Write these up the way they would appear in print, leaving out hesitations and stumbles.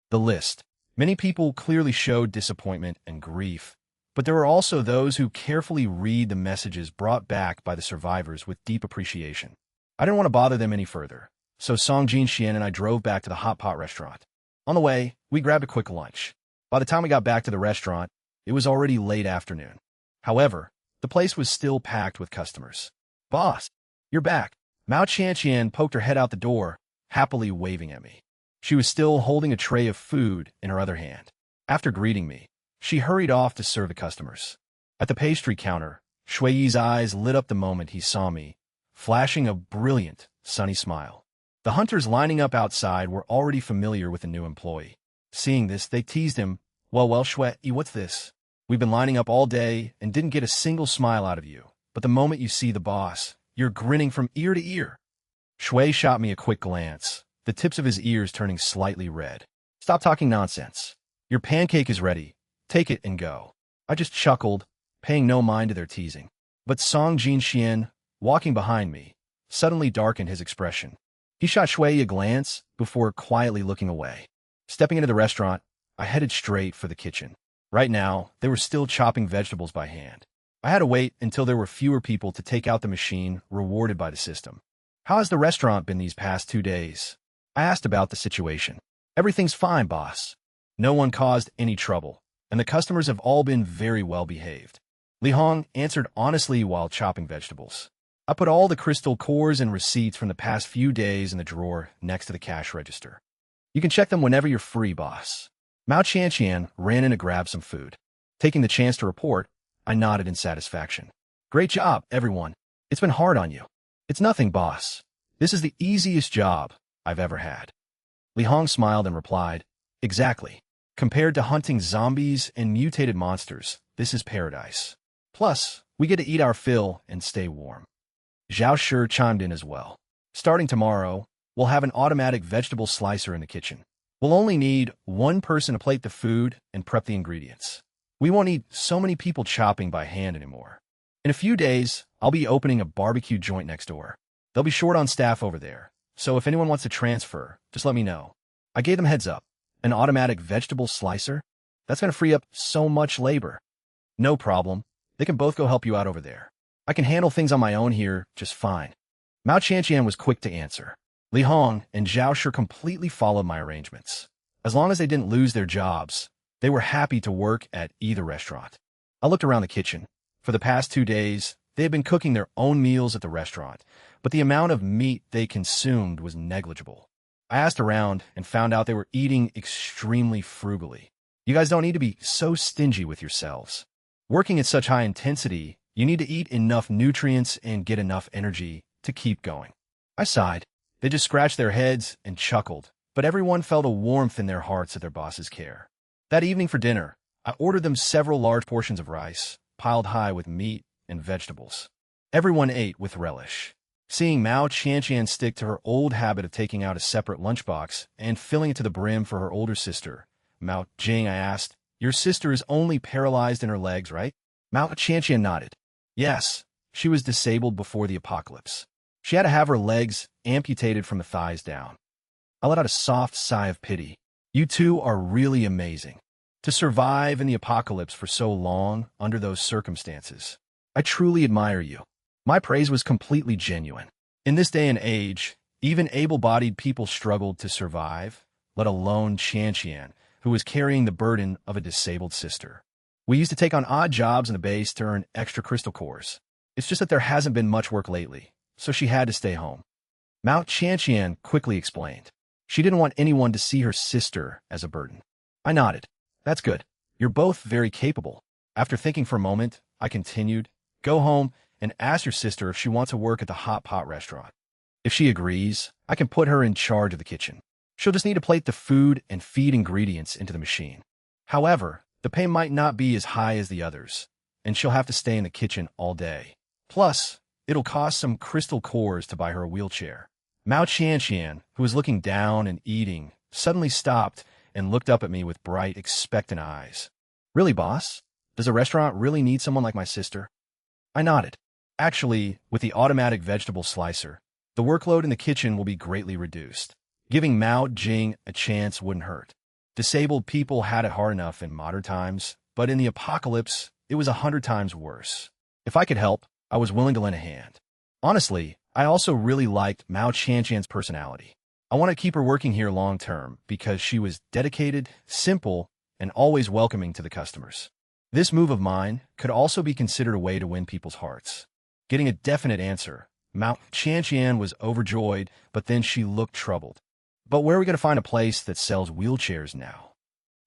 The list. Many people clearly showed disappointment and grief, but there were also those who carefully read the messages brought back by the survivors with deep appreciation. I didn't want to bother them any further, so Song Jin Xian and I drove back to the Hotpot restaurant. On the way, we grabbed a quick lunch. By the time we got back to the restaurant, it was already late afternoon. However, the place was still packed with customers. "Boss, you're back." Mao Qianqian poked her head out the door, happily waving at me. She was still holding a tray of food in her other hand. After greeting me, she hurried off to serve the customers. At the pastry counter, Shuiyi's eyes lit up the moment he saw me, flashing a brilliant, sunny smile. The hunters lining up outside were already familiar with the new employee. Seeing this, they teased him, Well, Shui, what's this? We've been lining up all day and didn't get a single smile out of you. But the moment you see the boss, you're grinning from ear to ear." Shui shot me a quick glance, the tips of his ears turning slightly red. "Stop talking nonsense. Your pancake is ready. Take it and go." I just chuckled, paying no mind to their teasing. But Song Jinxian, walking behind me, suddenly darkened his expression. He shot Shui a glance before quietly looking away. Stepping into the restaurant, I headed straight for the kitchen. Right now, they were still chopping vegetables by hand. I had to wait until there were fewer people to take out the machine, rewarded by the system. "How has the restaurant been these past 2 days?" I asked about the situation. "Everything's fine, boss. No one caused any trouble, and the customers have all been very well behaved." Li Hong answered honestly while chopping vegetables. I put all the crystal cores and receipts from the past few days in the drawer next to the cash register. "You can check them whenever you're free, boss." Mao Qianqian ran in to grab some food. Taking the chance to report, I nodded in satisfaction. "Great job, everyone. It's been hard on you." "It's nothing, boss. This is the easiest job I've ever had." Li Hong smiled and replied, "Exactly. Compared to hunting zombies and mutated monsters, this is paradise. Plus, we get to eat our fill and stay warm." Zhao Shi chimed in as well. "Starting tomorrow, we'll have an automatic vegetable slicer in the kitchen. We'll only need one person to plate the food and prep the ingredients. We won't need so many people chopping by hand anymore. In a few days, I'll be opening a barbecue joint next door. They'll be short on staff over there, so if anyone wants to transfer, just let me know." I gave them heads up. "An automatic vegetable slicer? That's going to free up so much labor." "No problem. They can both go help you out over there. I can handle things on my own here just fine." Mao Qianqian was quick to answer. Li Hong and Zhao Shi completely followed my arrangements. As long as they didn't lose their jobs, they were happy to work at either restaurant. I looked around the kitchen. For the past 2 days, they had been cooking their own meals at the restaurant, but the amount of meat they consumed was negligible. I asked around and found out they were eating extremely frugally. You guys don't need to be so stingy with yourselves. Working at such high intensity, you need to eat enough nutrients and get enough energy to keep going. I sighed. They just scratched their heads and chuckled, but everyone felt a warmth in their hearts at their boss's care. That evening for dinner, I ordered them several large portions of rice, piled high with meat and vegetables. Everyone ate with relish. Seeing Mao Qianqian stick to her old habit of taking out a separate lunchbox and filling it to the brim for her older sister, Mao Jing, I asked, "Your sister is only paralyzed in her legs, right?" Mao Qianqian nodded. "Yes, she was disabled before the apocalypse. She had to have her legs amputated from the thighs down." I let out a soft sigh of pity. "You two are really amazing. To survive in the apocalypse for so long under those circumstances. I truly admire you." My praise was completely genuine. In this day and age, even able-bodied people struggled to survive, let alone Qianqian, who was carrying the burden of a disabled sister. We used to take on odd jobs in the base to earn extra crystal cores. It's just that there hasn't been much work lately, so she had to stay home. Mao Qianqian quickly explained. She didn't want anyone to see her sister as a burden. I nodded. "That's good. You're both very capable." After thinking for a moment, I continued, "Go home and ask your sister if she wants to work at the Hotpot restaurant. If she agrees, I can put her in charge of the kitchen. She'll just need to plate the food and feed ingredients into the machine. However, the pay might not be as high as the others, and she'll have to stay in the kitchen all day. Plus, it'll cost some crystal cores to buy her a wheelchair." Mao Qianqian, who was looking down and eating, suddenly stopped and looked up at me with bright, expectant eyes. "Really, boss? Does a restaurant really need someone like my sister?" I nodded. Actually, with the automatic vegetable slicer, the workload in the kitchen will be greatly reduced. Giving Mao Jing a chance wouldn't hurt. Disabled people had it hard enough in modern times, but in the apocalypse, it was 100 times worse. If I could help, I was willing to lend a hand. Honestly, I also really liked Mao Chanqian's personality. I want to keep her working here long term because she was dedicated, simple, and always welcoming to the customers. This move of mine could also be considered a way to win people's hearts. Getting a definite answer, Mao Chanqian was overjoyed, but then she looked troubled. But where are we going to find a place that sells wheelchairs now?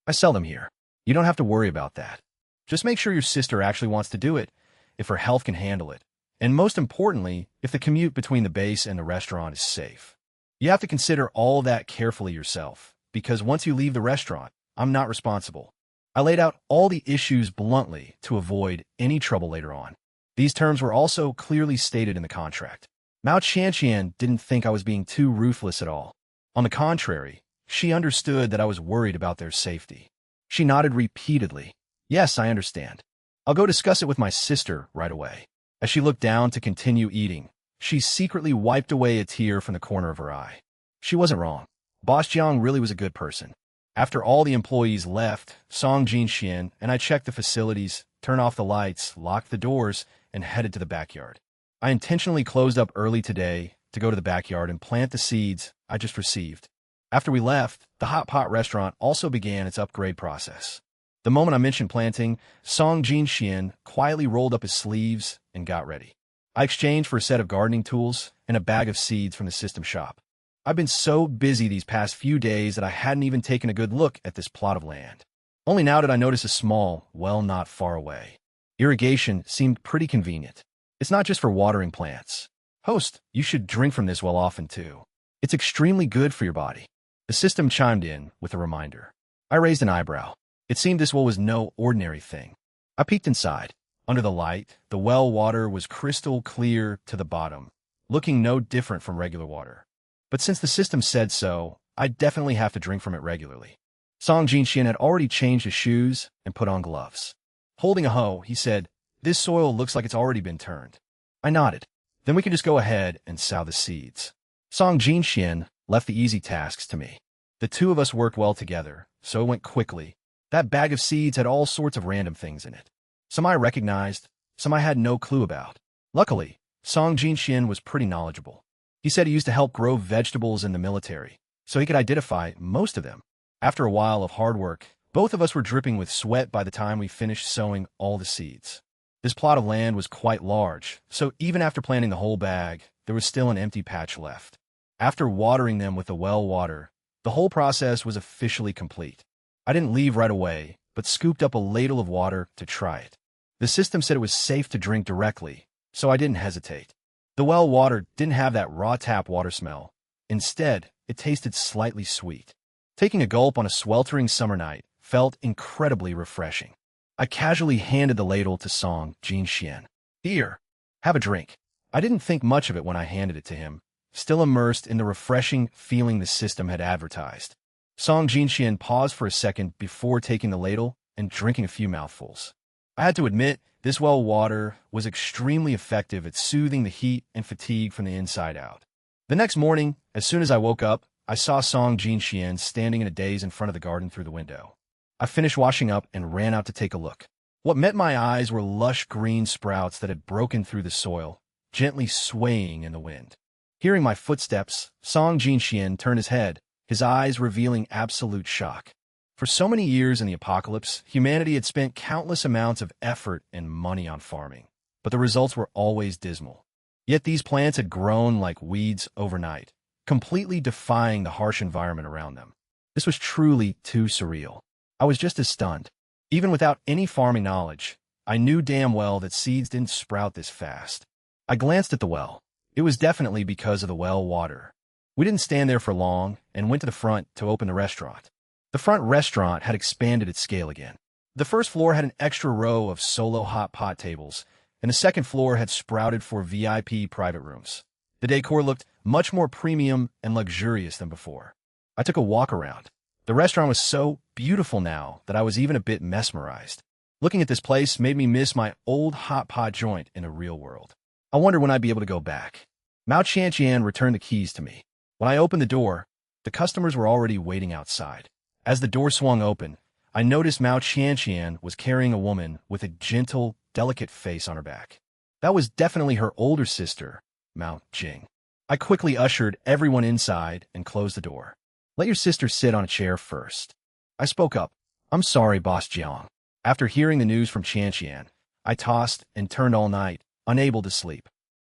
I sell them here. You don't have to worry about that. Just make sure your sister actually wants to do it, if her health can handle it. And most importantly, if the commute between the base and the restaurant is safe. You have to consider all that carefully yourself, because once you leave the restaurant, I'm not responsible. I laid out all the issues bluntly to avoid any trouble later on. These terms were also clearly stated in the contract. Mao Chanqian didn't think I was being too ruthless at all. On the contrary, she understood that I was worried about their safety. She nodded repeatedly. Yes, I understand. I'll go discuss it with my sister right away. As she looked down to continue eating, she secretly wiped away a tear from the corner of her eye. She wasn't wrong. Boss Jiang really was a good person. After all the employees left, Song Jinxian and I checked the facilities, turned off the lights, locked the doors, and headed to the backyard. I intentionally closed up early today to go to the backyard and plant the seeds I just received. After we left, the Hotpot restaurant also began its upgrade process. The moment I mentioned planting, Song Jinxian quietly rolled up his sleeves and got ready. I exchanged for a set of gardening tools and a bag of seeds from the system shop. I've been so busy these past few days that I hadn't even taken a good look at this plot of land. Only now did I notice a small well not far away. Irrigation seemed pretty convenient. It's not just for watering plants. Host, you should drink from this well often too. It's extremely good for your body. The system chimed in with a reminder. I raised an eyebrow. It seemed this well was no ordinary thing. I peeked inside. Under the light, the well water was crystal clear to the bottom, looking no different from regular water. But since the system said so, I definitely have to drink from it regularly. Song Jinxian had already changed his shoes and put on gloves. Holding a hoe, he said, "This soil looks like it's already been turned." I nodded. Then we can just go ahead and sow the seeds. Song Jinxian left the easy tasks to me. The two of us worked well together, so it went quickly. That bag of seeds had all sorts of random things in it. Some I recognized, some I had no clue about. Luckily, Song Jinxian was pretty knowledgeable. He said he used to help grow vegetables in the military, so he could identify most of them. After a while of hard work, both of us were dripping with sweat by the time we finished sowing all the seeds. This plot of land was quite large, so even after planting the whole bag, there was still an empty patch left. After watering them with the well water, the whole process was officially complete. I didn't leave right away, but scooped up a ladle of water to try it. The system said it was safe to drink directly, so I didn't hesitate. The well water didn't have that raw tap water smell. Instead, it tasted slightly sweet. Taking a gulp on a sweltering summer night felt incredibly refreshing. I casually handed the ladle to Song Jinxian. "Here, have a drink." I didn't think much of it when I handed it to him, still immersed in the refreshing feeling the system had advertised. Song Jinxian paused for a second before taking the ladle and drinking a few mouthfuls. I had to admit, this well water was extremely effective at soothing the heat and fatigue from the inside out. The next morning, as soon as I woke up, I saw Song Jinxian standing in a daze in front of the garden through the window. I finished washing up and ran out to take a look. What met my eyes were lush green sprouts that had broken through the soil, gently swaying in the wind. Hearing my footsteps, Song Jinxian turned his head, his eyes revealing absolute shock. For so many years in the apocalypse, humanity had spent countless amounts of effort and money on farming, but the results were always dismal. Yet these plants had grown like weeds overnight, completely defying the harsh environment around them. This was truly too surreal. I was just as stunned. Even without any farming knowledge, I knew damn well that seeds didn't sprout this fast. I glanced at the well. It was definitely because of the well water. We didn't stand there for long and went to the front to open the restaurant. The front restaurant had expanded its scale again. The first floor had an extra row of solo hot pot tables, and the second floor had sprouted for VIP private rooms. The decor looked much more premium and luxurious than before. I took a walk around. The restaurant was so beautiful now that I was even a bit mesmerized. Looking at this place made me miss my old hot pot joint in the real world. I wondered when I'd be able to go back. Mao Chanqian returned the keys to me. When I opened the door, the customers were already waiting outside. As the door swung open, I noticed Mao Qianqian was carrying a woman with a gentle, delicate face on her back. That was definitely her older sister, Mao Jing. I quickly ushered everyone inside and closed the door. Let your sister sit on a chair first. I spoke up. I'm sorry, Boss Jiang. After hearing the news from Qianqian, I tossed and turned all night, unable to sleep.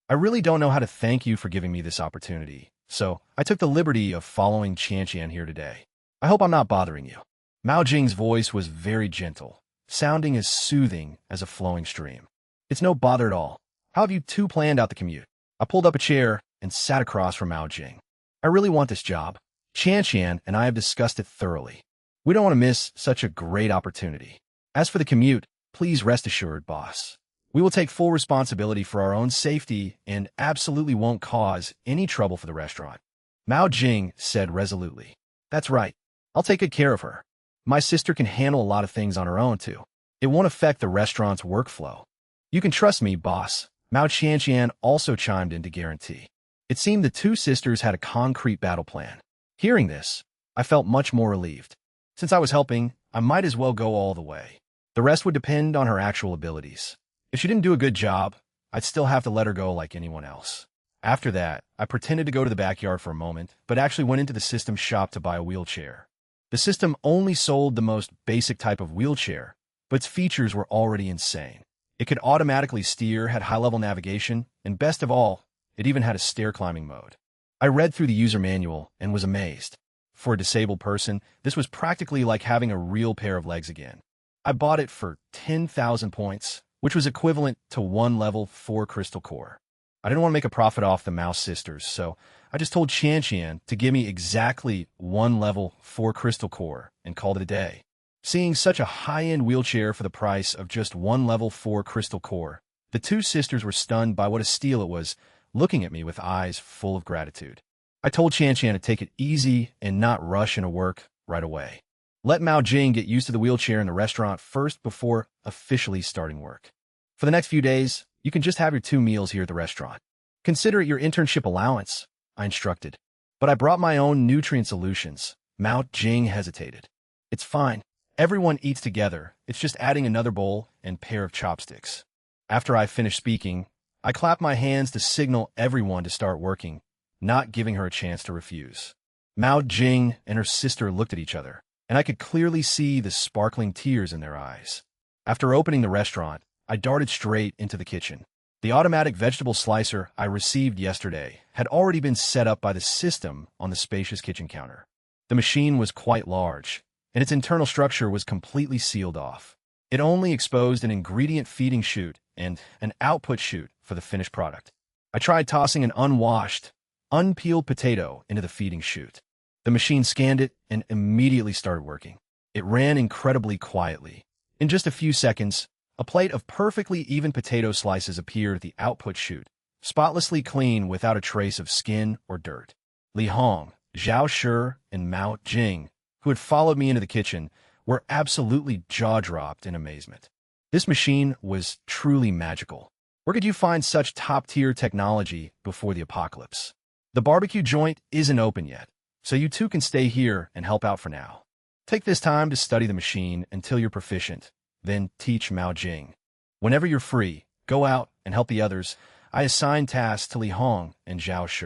I really don't know how to thank you for giving me this opportunity, so I took the liberty of following Qianqian here today. I hope I'm not bothering you. Mao Jing's voice was very gentle, sounding as soothing as a flowing stream. It's no bother at all. How have you two planned out the commute? I pulled up a chair and sat across from Mao Jing. I really want this job. Qianqian and I have discussed it thoroughly. We don't want to miss such a great opportunity. As for the commute, please rest assured, boss. We will take full responsibility for our own safety and absolutely won't cause any trouble for the restaurant. Mao Jing said resolutely. That's right. I'll take good care of her. My sister can handle a lot of things on her own, too. It won't affect the restaurant's workflow. You can trust me, boss. Mao Qianqian also chimed in to guarantee. It seemed the two sisters had a concrete battle plan. Hearing this, I felt much more relieved. Since I was helping, I might as well go all the way. The rest would depend on her actual abilities. If she didn't do a good job, I'd still have to let her go like anyone else. After that, I pretended to go to the backyard for a moment, but actually went into the system shop to buy a wheelchair. The system only sold the most basic type of wheelchair, but its features were already insane. It could automatically steer, had high-level navigation, and best of all, it even had a stair-climbing mode. I read through the user manual and was amazed. For a disabled person, this was practically like having a real pair of legs again. I bought it for 10,000 points, which was equivalent to one level 4 crystal core. I didn't want to make a profit off the Mouse sisters, so I just told Qianqian to give me exactly one level 4 crystal core and called it a day. Seeing such a high-end wheelchair for the price of just one level 4 crystal core, the two sisters were stunned by what a steal it was, looking at me with eyes full of gratitude. I told Qianqian to take it easy and not rush into work right away. Let Mao Jing get used to the wheelchair in the restaurant first before officially starting work. For the next few days, you can just have your 2 meals here at the restaurant. Consider it your internship allowance, I instructed. But I brought my own nutrient solutions. Mao Jing hesitated. It's fine. Everyone eats together. It's just adding another bowl and pair of chopsticks. After I finished speaking, I clapped my hands to signal everyone to start working, not giving her a chance to refuse. Mao Jing and her sister looked at each other, and I could clearly see the sparkling tears in their eyes. After opening the restaurant, I darted straight into the kitchen. The automatic vegetable slicer I received yesterday had already been set up by the system on the spacious kitchen counter. The machine was quite large, and its internal structure was completely sealed off. It only exposed an ingredient feeding chute and an output chute for the finished product. I tried tossing an unwashed, unpeeled potato into the feeding chute. The machine scanned it and immediately started working. It ran incredibly quietly. In just a few seconds, a plate of perfectly even potato slices appeared at the output chute, spotlessly clean without a trace of skin or dirt. Li Hong, Zhao Shi, and Mao Jing, who had followed me into the kitchen, were absolutely jaw-dropped in amazement. This machine was truly magical. Where could you find such top-tier technology before the apocalypse? The barbecue joint isn't open yet, so you two can stay here and help out for now. Take this time to study the machine until you're proficient, then teach Mao Jing. Whenever you're free, go out and help the others. I assigned tasks to Li Hong and Zhao Shi.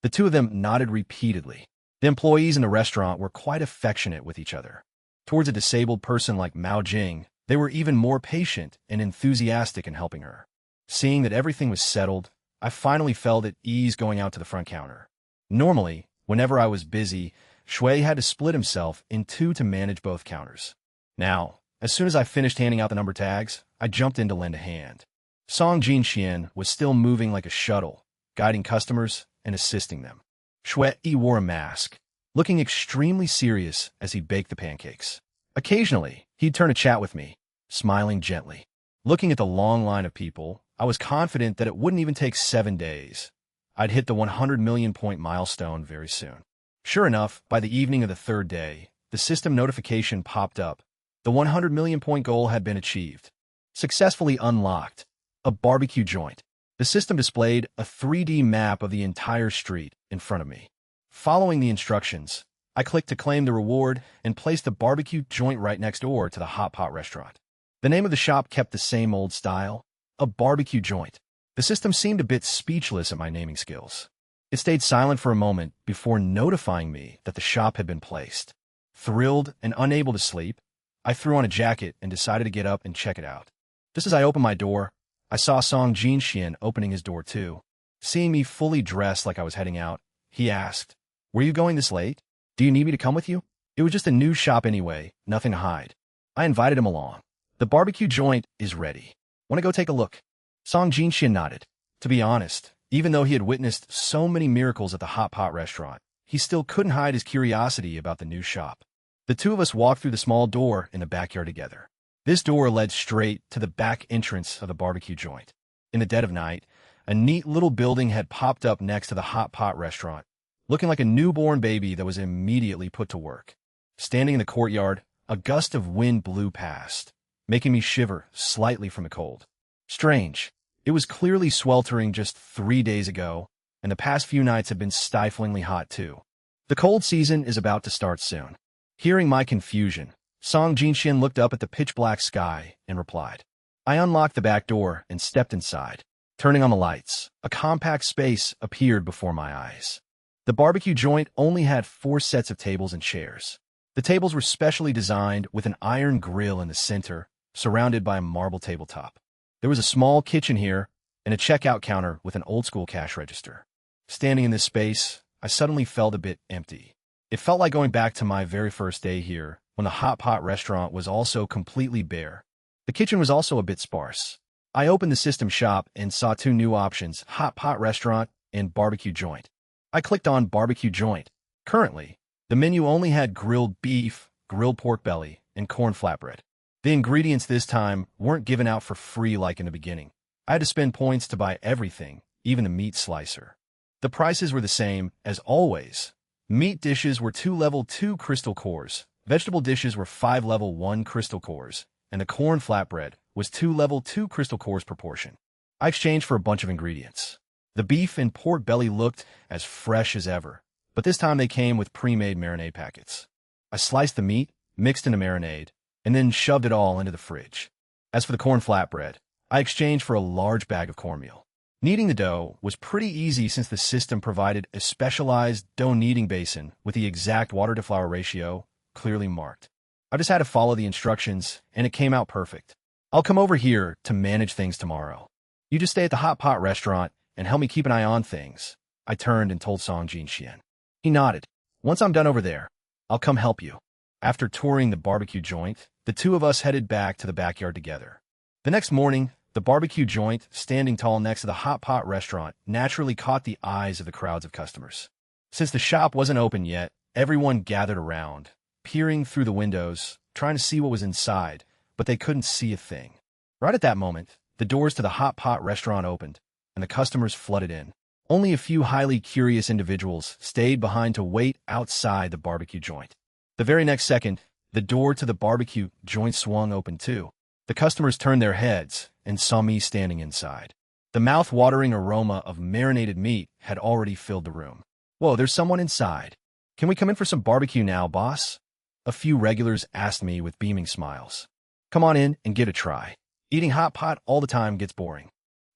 The two of them nodded repeatedly. The employees in the restaurant were quite affectionate with each other. Towards a disabled person like Mao Jing, they were even more patient and enthusiastic in helping her. Seeing that everything was settled, I finally felt at ease going out to the front counter. Normally, whenever I was busy, Shui had to split himself in two to manage both counters. Now, as soon as I finished handing out the number tags, I jumped in to lend a hand. Song Jinxian was still moving like a shuttle, guiding customers and assisting them. Shui wore a mask, looking extremely serious as he baked the pancakes. Occasionally, he'd turn to chat with me, smiling gently. Looking at the long line of people, I was confident that it wouldn't even take 7 days. I'd hit the 100 million point milestone very soon. Sure enough, by the evening of the 3rd day, the system notification popped up. The 100 million point goal had been achieved. Successfully unlocked. A barbecue joint. The system displayed a 3D map of the entire street in front of me. Following the instructions, I clicked to claim the reward and placed the barbecue joint right next door to the Hotpot restaurant. The name of the shop kept the same old style, a barbecue joint. The system seemed a bit speechless at my naming skills. It stayed silent for a moment before notifying me that the shop had been placed. Thrilled and unable to sleep, I threw on a jacket and decided to get up and check it out. Just as I opened my door, I saw Song Jinxian opening his door too. Seeing me fully dressed like I was heading out, he asked, "Were you going this late? Do you need me to come with you?" It was just a new shop anyway, nothing to hide. I invited him along. "The barbecue joint is ready. Want to go take a look?" Song Jinxian nodded. To be honest, even though he had witnessed so many miracles at the Hot Pot restaurant, he still couldn't hide his curiosity about the new shop. The two of us walked through the small door in the backyard together. This door led straight to the back entrance of the barbecue joint. In the dead of night, a neat little building had popped up next to the Hot Pot restaurant, looking like a newborn baby that was immediately put to work. Standing in the courtyard, a gust of wind blew past, making me shiver slightly from the cold. Strange. It was clearly sweltering just 3 days ago, and the past few nights have been stiflingly hot too. The cold season is about to start soon. Hearing my confusion, Song Jinxian looked up at the pitch-black sky and replied. I unlocked the back door and stepped inside. Turning on the lights, a compact space appeared before my eyes. The barbecue joint only had 4 sets of tables and chairs. The tables were specially designed with an iron grill in the center, surrounded by a marble tabletop. There was a small kitchen here and a checkout counter with an old-school cash register. Standing in this space, I suddenly felt a bit empty. It felt like going back to my very first day here, when the Hot Pot restaurant was also completely bare. The kitchen was also a bit sparse. I opened the system shop and saw 2 new options, Hot Pot restaurant and barbecue joint. I clicked on barbecue joint. Currently, the menu only had grilled beef, grilled pork belly, and corn flatbread. The ingredients this time weren't given out for free like in the beginning. I had to spend points to buy everything, even the meat slicer. The prices were the same as always. Meat dishes were 2 level 2 crystal cores, vegetable dishes were 5 level 1 crystal cores, and the corn flatbread was 2 level 2 crystal cores per portion. I exchanged for a bunch of ingredients. The beef and pork belly looked as fresh as ever, but this time they came with pre-made marinade packets. I sliced the meat, mixed in a marinade, and then shoved it all into the fridge. As for the corn flatbread, I exchanged for a large bag of cornmeal. Kneading the dough was pretty easy since the system provided a specialized dough kneading basin with the exact water-to-flour ratio clearly marked. I just had to follow the instructions, and it came out perfect. I'll come over here to manage things tomorrow. You just stay at the Hot Pot restaurant and help me keep an eye on things. I turned and told Song Jinxian. He nodded. Once I'm done over there, I'll come help you. After touring the barbecue joint, the two of us headed back to the backyard together. The next morning, the barbecue joint, standing tall next to the Hot Pot restaurant, naturally caught the eyes of the crowds of customers. Since the shop wasn't open yet, everyone gathered around, peering through the windows, trying to see what was inside, but they couldn't see a thing. Right at that moment, the doors to the Hot Pot restaurant opened, and the customers flooded in. Only a few highly curious individuals stayed behind to wait outside the barbecue joint. The very next second, the door to the barbecue joint swung open too. The customers turned their heads and saw me standing inside. The mouth-watering aroma of marinated meat had already filled the room. Whoa, there's someone inside. Can we come in for some barbecue now, boss? A few regulars asked me with beaming smiles. Come on in and give it a try. Eating hot pot all the time gets boring.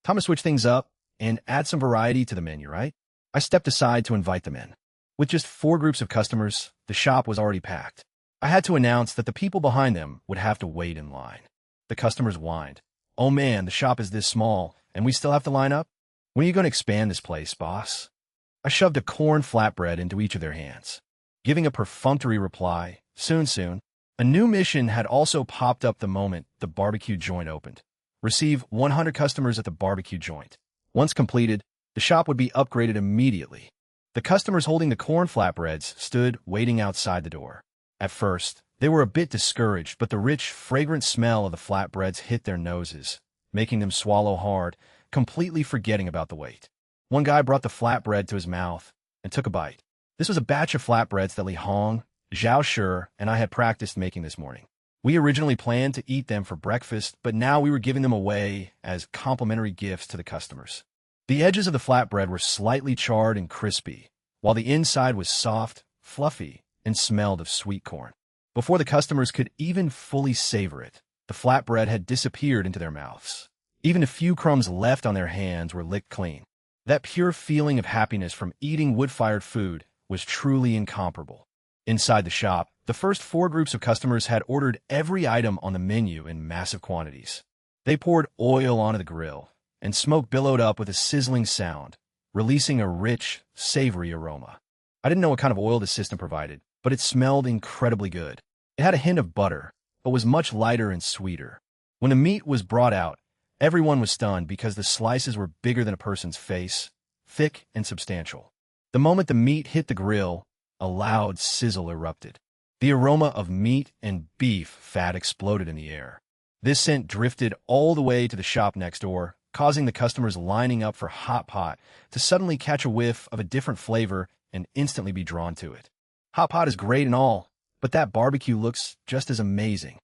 Time to switch things up and add some variety to the menu, right? I stepped aside to invite them in. With just 4 groups of customers, the shop was already packed. I had to announce that the people behind them would have to wait in line. The customers whined. Oh man, the shop is this small, and we still have to line up? When are you going to expand this place, boss? I shoved a corn flatbread into each of their hands. Giving a perfunctory reply, soon. A new mission had also popped up the moment the barbecue joint opened. Receive 100 customers at the barbecue joint. Once completed, the shop would be upgraded immediately. The customers holding the corn flatbreads stood waiting outside the door. At first, they were a bit discouraged, but the rich, fragrant smell of the flatbreads hit their noses, making them swallow hard, completely forgetting about the wait. One guy brought the flatbread to his mouth and took a bite. This was a batch of flatbreads that Li Hong, Zhao Shi, and I had practiced making this morning. We originally planned to eat them for breakfast, but now we were giving them away as complimentary gifts to the customers. The edges of the flatbread were slightly charred and crispy, while the inside was soft, fluffy, and smelled of sweet corn. Before the customers could even fully savor it, the flatbread had disappeared into their mouths. Even the few crumbs left on their hands were licked clean. That pure feeling of happiness from eating wood-fired food was truly incomparable. Inside the shop, the first 4 groups of customers had ordered every item on the menu in massive quantities. They poured oil onto the grill, and smoke billowed up with a sizzling sound, releasing a rich, savory aroma. I didn't know what kind of oil the system provided, but it smelled incredibly good. It had a hint of butter, but was much lighter and sweeter. When the meat was brought out, everyone was stunned because the slices were bigger than a person's face, thick and substantial. The moment the meat hit the grill, a loud sizzle erupted. The aroma of meat and beef fat exploded in the air. This scent drifted all the way to the shop next door, causing the customers lining up for Hotpot to suddenly catch a whiff of a different flavor and instantly be drawn to it. Hotpot is great and all, but that barbecue looks just as amazing.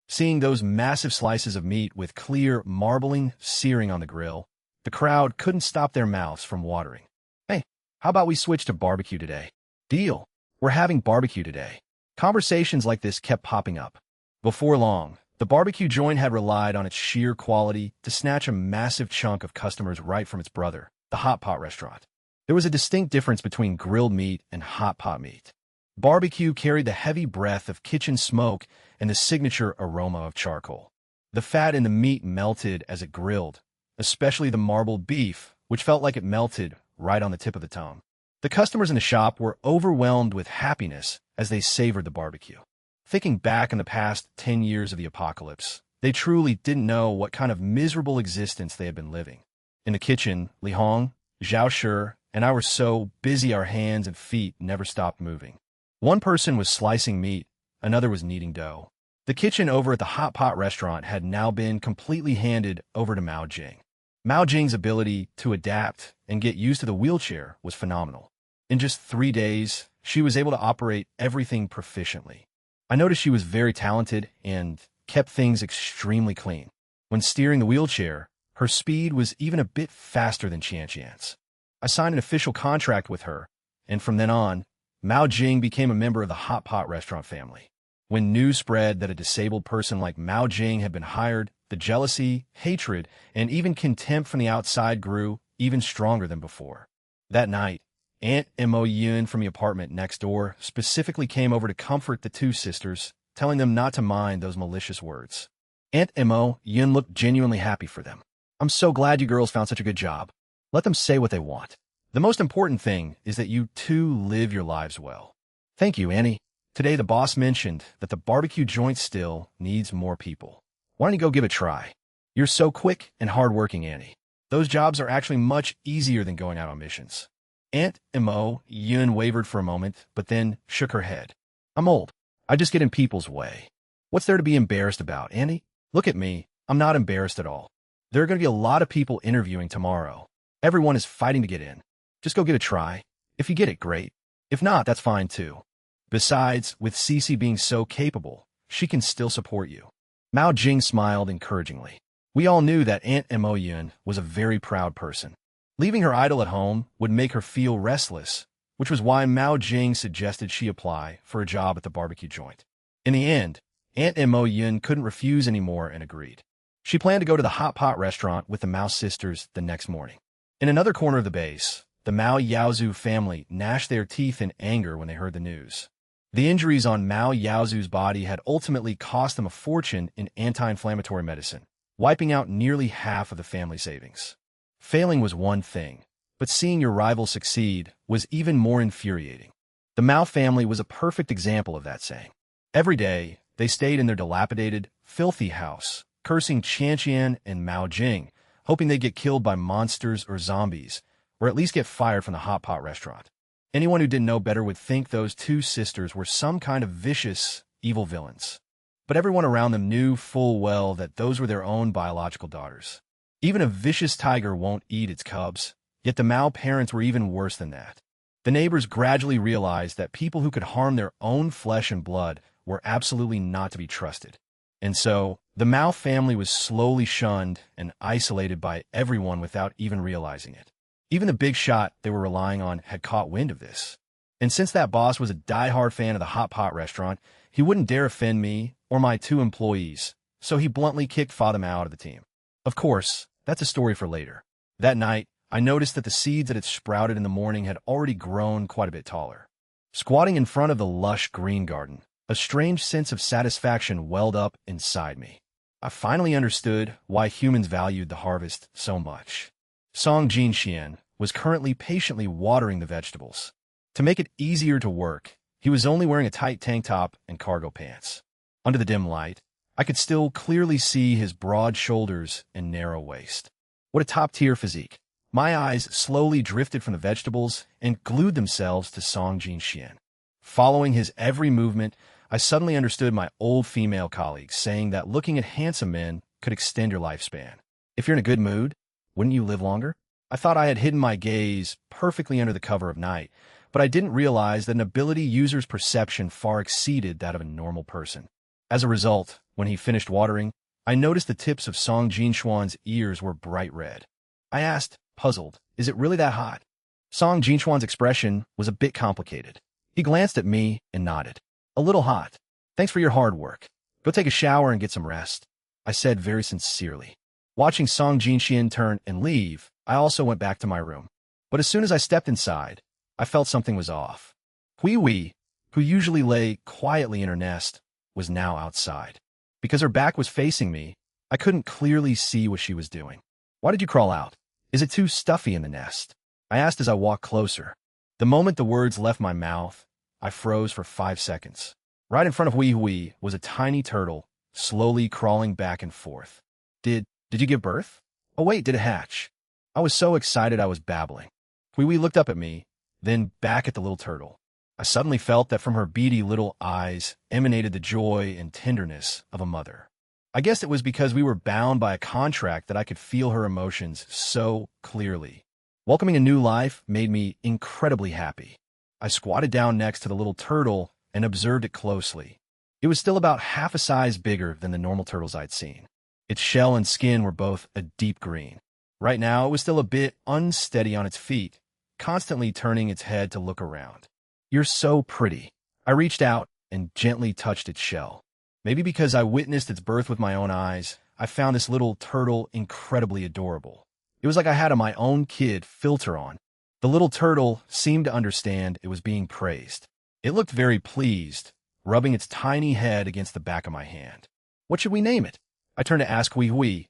Seeing those massive slices of meat with clear, marbling searing on the grill, the crowd couldn't stop their mouths from watering. Hey, how about we switch to barbecue today? Deal. We're having barbecue today. Conversations like this kept popping up. Before long, the barbecue joint had relied on its sheer quality to snatch a massive chunk of customers right from its brother, the Hotpot restaurant. There was a distinct difference between grilled meat and hotpot meat. Barbecue carried the heavy breath of kitchen smoke and the signature aroma of charcoal. The fat in the meat melted as it grilled, especially the marbled beef, which felt like it melted right on the tip of the tongue. The customers in the shop were overwhelmed with happiness as they savored the barbecue. Thinking back on the past 10 years of the apocalypse, they truly didn't know what kind of miserable existence they had been living. In the kitchen, Li Hong, Zhao Shi, and I were so busy our hands and feet never stopped moving. One person was slicing meat, another was kneading dough. The kitchen over at the Hotpot restaurant had now been completely handed over to Mao Jing. Mao Jing's ability to adapt and get used to the wheelchair was phenomenal. In just 3 days, she was able to operate everything proficiently. I noticed she was very talented and kept things extremely clean. When steering the wheelchair, her speed was even a bit faster than Qianqian's. I signed an official contract with her, and from then on, Mao Jing became a member of the Hotpot restaurant family. When news spread that a disabled person like Mao Jing had been hired, the jealousy, hatred, and even contempt from the outside grew even stronger than before. That night, Aunt Mo Yun from the apartment next door specifically came over to comfort the 2 sisters, telling them not to mind those malicious words. Aunt Mo Yun looked genuinely happy for them. I'm so glad you girls found such a good job. Let them say what they want. The most important thing is that you 2 live your lives well. Thank you, Annie. Today the boss mentioned that the barbecue joint still needs more people. Why don't you go give it a try? You're so quick and hardworking, Annie. Those jobs are actually much easier than going out on missions. Aunt Mo Yun wavered for a moment, but then shook her head. I'm old. I just get in people's way. What's there to be embarrassed about, Annie? Look at me. I'm not embarrassed at all. There are going to be a lot of people interviewing tomorrow. Everyone is fighting to get in. Just go give it a try. If you get it, great. If not, that's fine too. Besides, with Cece being so capable, she can still support you. Mao Jing smiled encouragingly. We all knew that Aunt Mo Yun was a very proud person. Leaving her idol at home would make her feel restless, which was why Mao Jing suggested she apply for a job at the barbecue joint. In the end, Aunt Mo Yun couldn't refuse anymore and agreed. She planned to go to the Hotpot restaurant with the Mao sisters the next morning. In another corner of the base, the Mao Yaozu family gnashed their teeth in anger when they heard the news. The injuries on Mao Yaozu's body had ultimately cost them a fortune in anti-inflammatory medicine, wiping out nearly half of the family savings. Failing was one thing, but seeing your rival succeed was even more infuriating. The Mao family was a perfect example of that saying. Every day, they stayed in their dilapidated, filthy house, cursing Qianqian and Mao Jing, hoping they'd get killed by monsters or zombies, or at least get fired from the Hotpot restaurant. Anyone who didn't know better would think those 2 sisters were some kind of vicious, evil villains. But everyone around them knew full well that those were their own biological daughters. Even a vicious tiger won't eat its cubs, yet the Mao parents were even worse than that. The neighbors gradually realized that people who could harm their own flesh and blood were absolutely not to be trusted. And so, the Mao family was slowly shunned and isolated by everyone without even realizing it. Even the big shot they were relying on had caught wind of this. And since that boss was a die-hard fan of the Hotpot restaurant, he wouldn't dare offend me or my 2 employees, so he bluntly kicked Fathom out of the team. Of course, that's a story for later. That night, I noticed that the seeds that had sprouted in the morning had already grown quite a bit taller. Squatting in front of the lush green garden, a strange sense of satisfaction welled up inside me. I finally understood why humans valued the harvest so much. Song Jinxian was currently patiently watering the vegetables. To make it easier to work, he was only wearing a tight tank top and cargo pants. Under the dim light, I could still clearly see his broad shoulders and narrow waist. What a top-tier physique. My eyes slowly drifted from the vegetables and glued themselves to Song Jinxian. Following his every movement, I suddenly understood my old female colleagues saying that looking at handsome men could extend your lifespan. If you're in a good mood, wouldn't you live longer? I thought I had hidden my gaze perfectly under the cover of night, but I didn't realize that an ability user's perception far exceeded that of a normal person. As a result, when he finished watering, I noticed the tips of Song Jinxuan's ears were bright red. I asked, puzzled, is it really that hot? Song Jinxuan's expression was a bit complicated. He glanced at me and nodded. A little hot. Thanks for your hard work. Go take a shower and get some rest, I said very sincerely. Watching Song Jinxian turn and leave, I also went back to my room. But as soon as I stepped inside, I felt something was off. Hui, who usually lay quietly in her nest, was now outside. Because her back was facing me, I couldn't clearly see what she was doing. Why did you crawl out? Is it too stuffy in the nest? I asked as I walked closer. The moment the words left my mouth, I froze for 5 seconds. Right in front of Hui was a tiny turtle, slowly crawling back and forth. Did you give birth? Oh wait, did it hatch? I was so excited I was babbling. Hui looked up at me, then back at the little turtle. I suddenly felt that from her beady little eyes emanated the joy and tenderness of a mother. I guess it was because we were bound by a contract that I could feel her emotions so clearly. Welcoming a new life made me incredibly happy. I squatted down next to the little turtle and observed it closely. It was still about half a size bigger than the normal turtles I'd seen. Its shell and skin were both a deep green. Right now, it was still a bit unsteady on its feet, constantly turning its head to look around. You're so pretty. I reached out and gently touched its shell. Maybe because I witnessed its birth with my own eyes, I found this little turtle incredibly adorable. It was like I had my own kid filter on. The little turtle seemed to understand it was being praised. It looked very pleased, rubbing its tiny head against the back of my hand. What should we name it? I turned to ask Hui,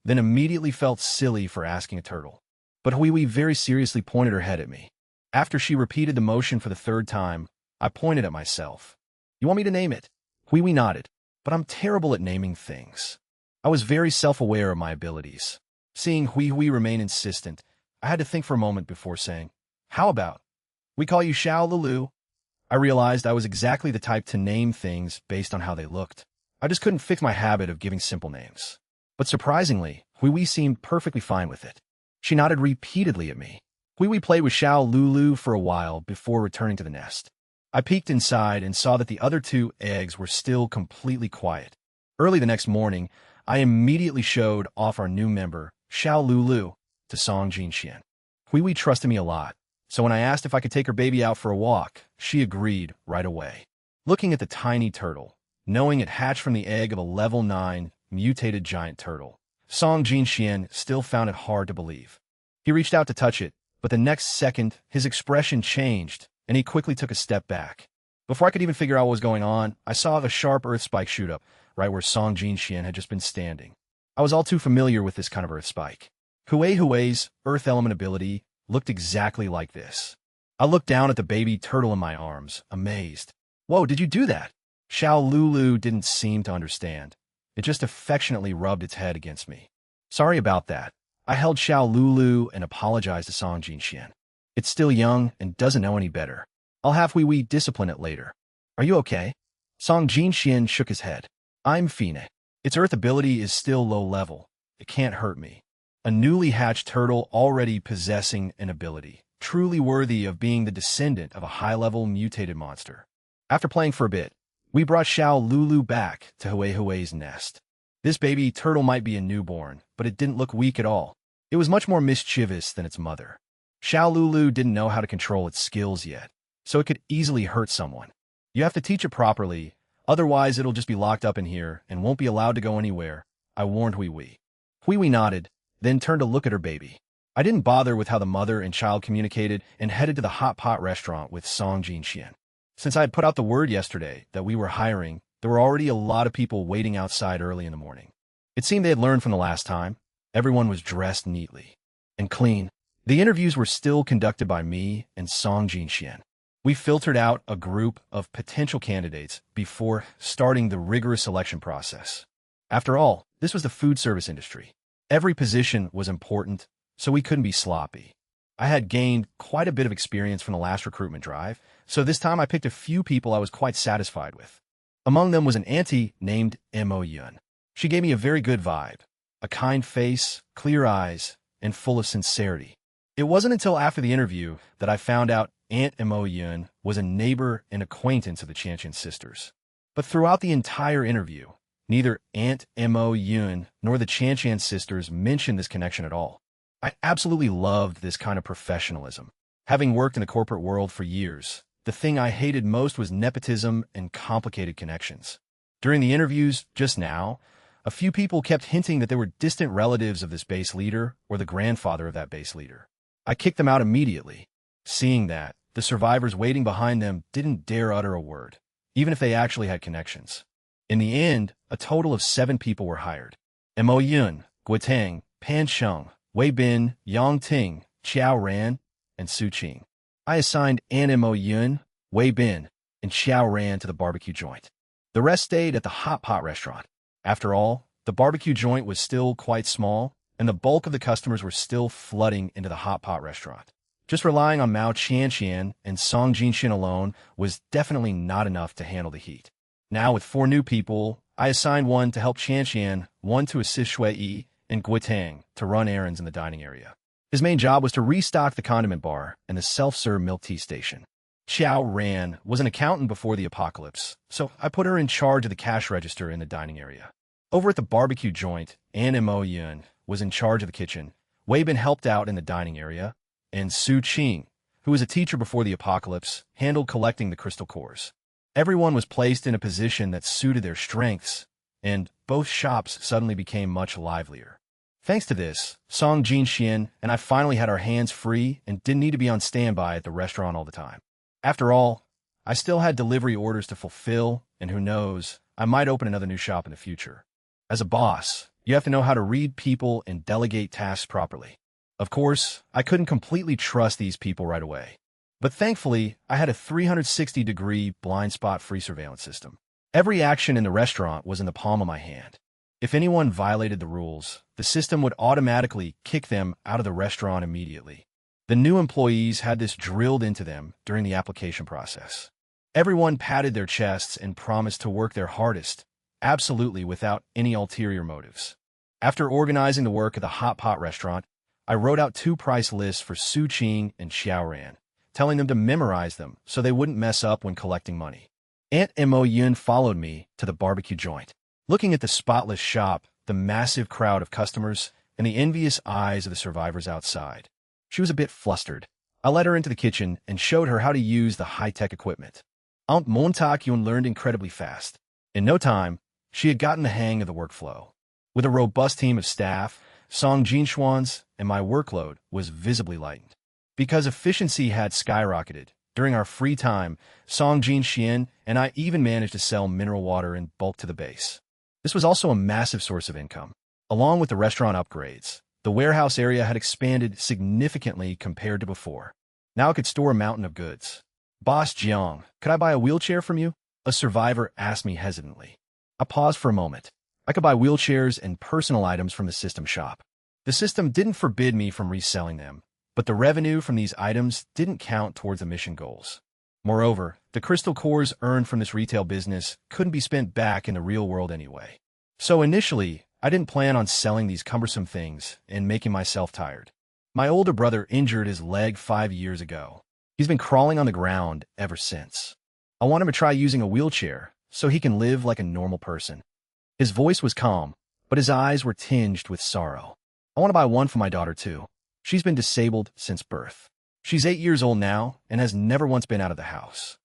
then immediately felt silly for asking a turtle. But Hui very seriously pointed her head at me. After she repeated the motion for the 3rd time, I pointed at myself. You want me to name it? Hui nodded, but I'm terrible at naming things. I was very self-aware of my abilities. Seeing Hui remain insistent, I had to think for a moment before saying, how about, we call you Xiao Lulu? I realized I was exactly the type to name things based on how they looked. I just couldn't fix my habit of giving simple names. But surprisingly, Hui seemed perfectly fine with it. She nodded repeatedly at me. Hui played with Xiao Lulu for a while before returning to the nest. I peeked inside and saw that the other 2 eggs were still completely quiet. Early the next morning, I immediately showed off our new member, Xiao Lulu, to Song Jinxian. Hui trusted me a lot, so when I asked if I could take her baby out for a walk, she agreed right away. Looking at the tiny turtle, knowing it hatched from the egg of a level 9 mutated giant turtle, Song Jinxian still found it hard to believe. He reached out to touch it, but the next second, his expression changed, and he quickly took a step back. Before I could even figure out what was going on, I saw a sharp earth spike shoot up, right where Song Jinxian had just been standing. I was all too familiar with this kind of earth spike. Hui's earth element ability looked exactly like this. I looked down at the baby turtle in my arms, amazed. Whoa, did you do that? Xiao Lulu didn't seem to understand. It just affectionately rubbed its head against me. Sorry about that. I held Xiao Lulu and apologized to Song Jinxian. It's still young and doesn't know any better. I'll have Hui discipline it later. Are you okay? Song Jinxian shook his head. I'm Fine. Its earth ability is still low level. It can't hurt me. A newly hatched turtle already possessing an ability, truly worthy of being the descendant of a high-level mutated monster. After playing for a bit, we brought Xiao Lulu back to Hui's nest. This baby turtle might be a newborn, but it didn't look weak at all. It was much more mischievous than its mother. Xiao Lulu didn't know how to control its skills yet, so it could easily hurt someone. You have to teach it properly, otherwise it'll just be locked up in here and won't be allowed to go anywhere, I warned Hui Wei. Hui Wei nodded, then turned to look at her baby. I didn't bother with how the mother and child communicated and headed to the Hotpot restaurant with Song Jinxian. Since I had put out the word yesterday that we were hiring, there were already a lot of people waiting outside early in the morning. It seemed they had learned from the last time. Everyone was dressed neatly and clean. The interviews were still conducted by me and Song Jinxian. We filtered out a group of potential candidates before starting the rigorous selection process. After all, this was the food service industry. Every position was important, so we couldn't be sloppy. I had gained quite a bit of experience from the last recruitment drive, so this time I picked a few people I was quite satisfied with. Among them was an auntie named Mo Yun. She gave me a very good vibe, a kind face, clear eyes, and full of sincerity. It wasn't until after the interview that I found out Aunt Mo Yun was a neighbor and acquaintance of the Chantian sisters. But throughout the entire interview, neither Aunt Mo Yun nor the Chantian sisters mentioned this connection at all. I absolutely loved this kind of professionalism. Having worked in the corporate world for years, the thing I hated most was nepotism and complicated connections. During the interviews just now, a few people kept hinting that they were distant relatives of this base leader or the grandfather of that base leader. I kicked them out immediately. Seeing that, the survivors waiting behind them didn't dare utter a word, even if they actually had connections. In the end, a total of 7 people were hired. Mo Yun, Guitang, Pan Sheng, Wei Bin, Yang Ting, Xiao Ran, and Su Qing. I assigned An Mo Yun, Wei Bin, and Xiao Ran to the barbecue joint. The rest stayed at the Hot Pot restaurant. After all, the barbecue joint was still quite small, and the bulk of the customers were still flooding into the Hot Pot restaurant. Just relying on Mao Qianqian and Song Jinxian alone was definitely not enough to handle the heat. Now, with 4 new people, I assigned one to help Qianqian, one to assist Shui Yi, and Guitang to run errands in the dining area. His main job was to restock the condiment bar and the self-serve milk tea station. Xiao Ran was an accountant before the apocalypse, so I put her in charge of the cash register in the dining area. Over at the barbecue joint, An Mo Yun was in charge of the kitchen, Wei Bin helped out in the dining area, and Su Qing, who was a teacher before the apocalypse, handled collecting the crystal cores. Everyone was placed in a position that suited their strengths, and both shops suddenly became much livelier. Thanks to this, Song Jinxian and I finally had our hands free and didn't need to be on standby at the restaurant all the time. After all, I still had delivery orders to fulfill, and who knows, I might open another new shop in the future. As a boss, you have to know how to read people and delegate tasks properly. Of course, I couldn't completely trust these people right away. But thankfully, I had a 360-degree blind spot-free surveillance system. Every action in the restaurant was in the palm of my hand. If anyone violated the rules, the system would automatically kick them out of the restaurant immediately. The new employees had this drilled into them during the application process. Everyone patted their chests and promised to work their hardest, absolutely without any ulterior motives. After organizing the work at the Hot Pot restaurant, I wrote out 2 price lists for Su Qing and Xiao Ran, telling them to memorize them so they wouldn't mess up when collecting money. Aunt Mo Yun followed me to the barbecue joint. Looking at the spotless shop, the massive crowd of customers, and the envious eyes of the survivors outside, she was a bit flustered. I led her into the kitchen and showed her how to use the high-tech equipment. Aunt Montak Yun learned incredibly fast. In no time, she had gotten the hang of the workflow. With a robust team of staff, Song Jinxuan's and my workload was visibly lightened. Because efficiency had skyrocketed, during our free time, Song Jinxian and I even managed to sell mineral water in bulk to the base. This was also a massive source of income. Along with the restaurant upgrades, the warehouse area had expanded significantly compared to before. Now it could store a mountain of goods. Boss Jiang, could I buy a wheelchair from you? A survivor asked me hesitantly. I paused for a moment. I could buy wheelchairs and personal items from the system shop. The system didn't forbid me from reselling them, but the revenue from these items didn't count towards the mission goals. Moreover, the crystal cores earned from this retail business couldn't be spent back in the real world anyway. So initially, I didn't plan on selling these cumbersome things and making myself tired. My older brother injured his leg 5 years ago. He's been crawling on the ground ever since. I want him to try using a wheelchair so he can live like a normal person. His voice was calm, but his eyes were tinged with sorrow. I want to buy one for my daughter too. She's been disabled since birth. She's 8 years old now and has never once been out of the house.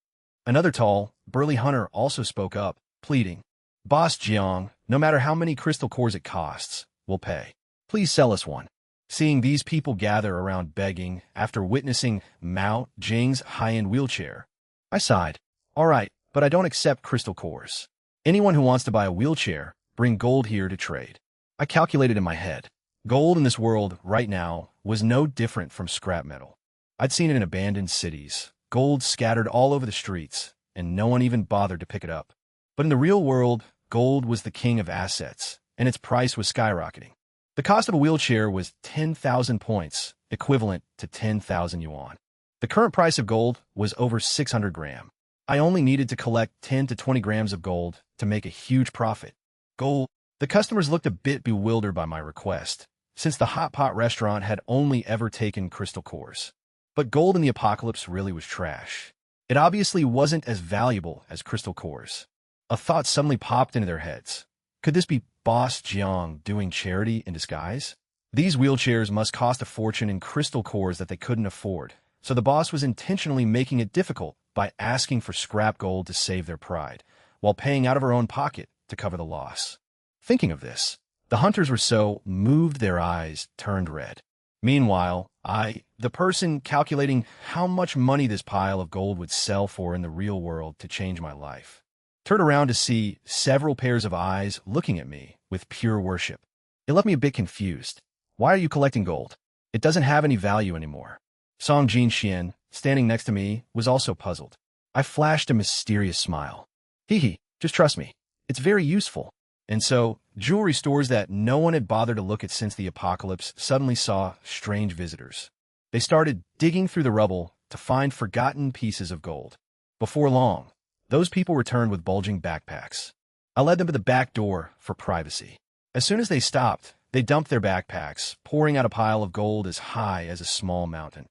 Another tall, burly hunter also spoke up, pleading, "Boss Jiang, no matter how many crystal cores it costs, we'll pay. Please sell us one." Seeing these people gather around begging after witnessing Mao Jing's high-end wheelchair, I sighed. All right, but I don't accept crystal cores. Anyone who wants to buy a wheelchair, bring gold here to trade. I calculated in my head. Gold in this world right now was no different from scrap metal. I'd seen it in abandoned cities, gold scattered all over the streets, and no one even bothered to pick it up. But in the real world, gold was the king of assets, and its price was skyrocketing. The cost of a wheelchair was 10,000 points, equivalent to 10,000 yuan. The current price of gold was over 600 grams. I only needed to collect 10 to 20 grams of gold to make a huge profit. Gold. The customers looked a bit bewildered by my request, since the Hotpot restaurant had only ever taken crystal cores. But gold in the apocalypse really was trash. It obviously wasn't as valuable as crystal cores. A thought suddenly popped into their heads. Could this be Boss Jiang doing charity in disguise? These wheelchairs must cost a fortune in crystal cores that they couldn't afford, so the boss was intentionally making it difficult by asking for scrap gold to save their pride, while paying out of her own pocket to cover the loss. Thinking of this, the hunters were so moved their eyes turned red. Meanwhile, I, the person calculating how much money this pile of gold would sell for in the real world to change my life, turned around to see several pairs of eyes looking at me with pure worship. It left me a bit confused. Why are you collecting gold? It doesn't have any value anymore. Song Jinxian, standing next to me, was also puzzled. I flashed a mysterious smile. Hee, just trust me. It's very useful. And so, jewelry stores that no one had bothered to look at since the apocalypse suddenly saw strange visitors. They started digging through the rubble to find forgotten pieces of gold. Before long, those people returned with bulging backpacks. I led them to the back door for privacy. As soon as they stopped, they dumped their backpacks, pouring out a pile of gold as high as a small mountain.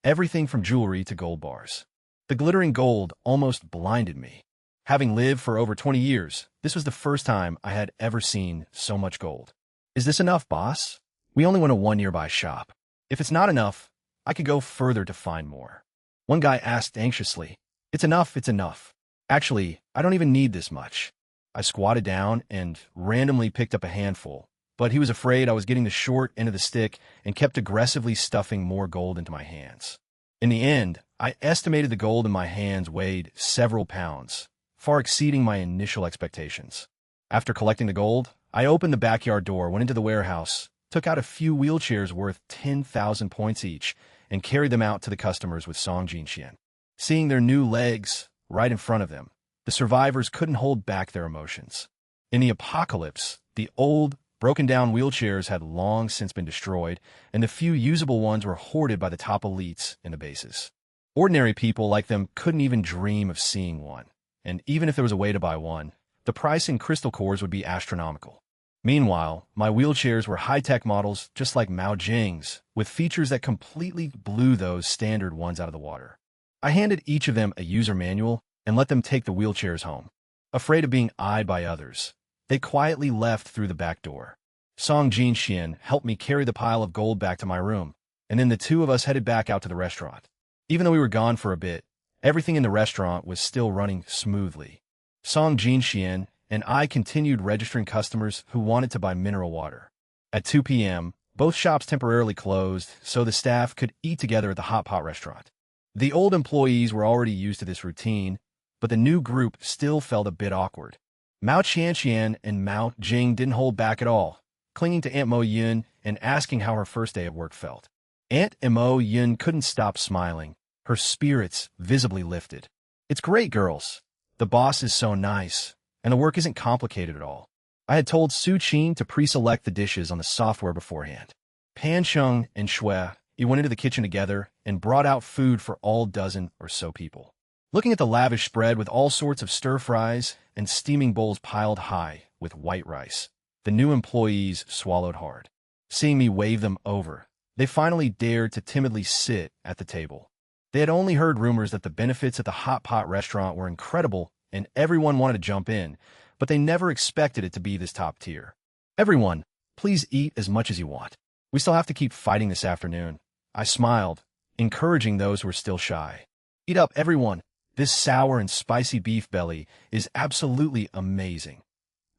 Everything from jewelry to gold bars. The glittering gold almost blinded me. Having lived for over 20 years, this was the first time I had ever seen so much gold. Is this enough, boss? We only went to one nearby shop. If it's not enough, I could go further to find more. One guy asked anxiously, It's enough, it's enough. Actually, I don't even need this much. I squatted down and randomly picked up a handful, but he was afraid I was getting the short end of the stick and kept aggressively stuffing more gold into my hands. In the end, I estimated the gold in my hands weighed several pounds, far exceeding my initial expectations. After collecting the gold, I opened the backyard door, went into the warehouse, took out a few wheelchairs worth 10,000 points each, and carried them out to the customers with Song Jinxian. Seeing their new legs right in front of them, the survivors couldn't hold back their emotions. In the apocalypse, the old, broken-down wheelchairs had long since been destroyed, and the few usable ones were hoarded by the top elites in the bases. Ordinary people like them couldn't even dream of seeing one. And even if there was a way to buy one, the price in crystal cores would be astronomical. Meanwhile, my wheelchairs were high-tech models just like Mao Jing's, with features that completely blew those standard ones out of the water. I handed each of them a user manual and let them take the wheelchairs home. Afraid of being eyed by others, they quietly left through the back door. Song Jinxian helped me carry the pile of gold back to my room, and then the two of us headed back out to the restaurant. Even though we were gone for a bit, everything in the restaurant was still running smoothly. Song Jinxian and I continued registering customers who wanted to buy mineral water. At 2 p.m., both shops temporarily closed so the staff could eat together at the Hotpot restaurant. The old employees were already used to this routine, but the new group still felt a bit awkward. Mao Qianqian and Mao Jing didn't hold back at all, clinging to Aunt Mo Yun and asking how her first day at work felt. Aunt Mo Yun couldn't stop smiling, her spirits visibly lifted. It's great, girls. The boss is so nice, and the work isn't complicated at all. I had told Su Qin to pre-select the dishes on the software beforehand. Pan Sheng and Shui went into the kitchen together and brought out food for all dozen or so people. Looking at the lavish spread with all sorts of stir-fries and steaming bowls piled high with white rice, the new employees swallowed hard. Seeing me wave them over, they finally dared to timidly sit at the table. They had only heard rumors that the benefits at the Hotpot restaurant were incredible and everyone wanted to jump in, but they never expected it to be this top tier. Everyone, please eat as much as you want. We still have to keep fighting this afternoon. I smiled, encouraging those who were still shy. Eat up, everyone. This sour and spicy beef belly is absolutely amazing.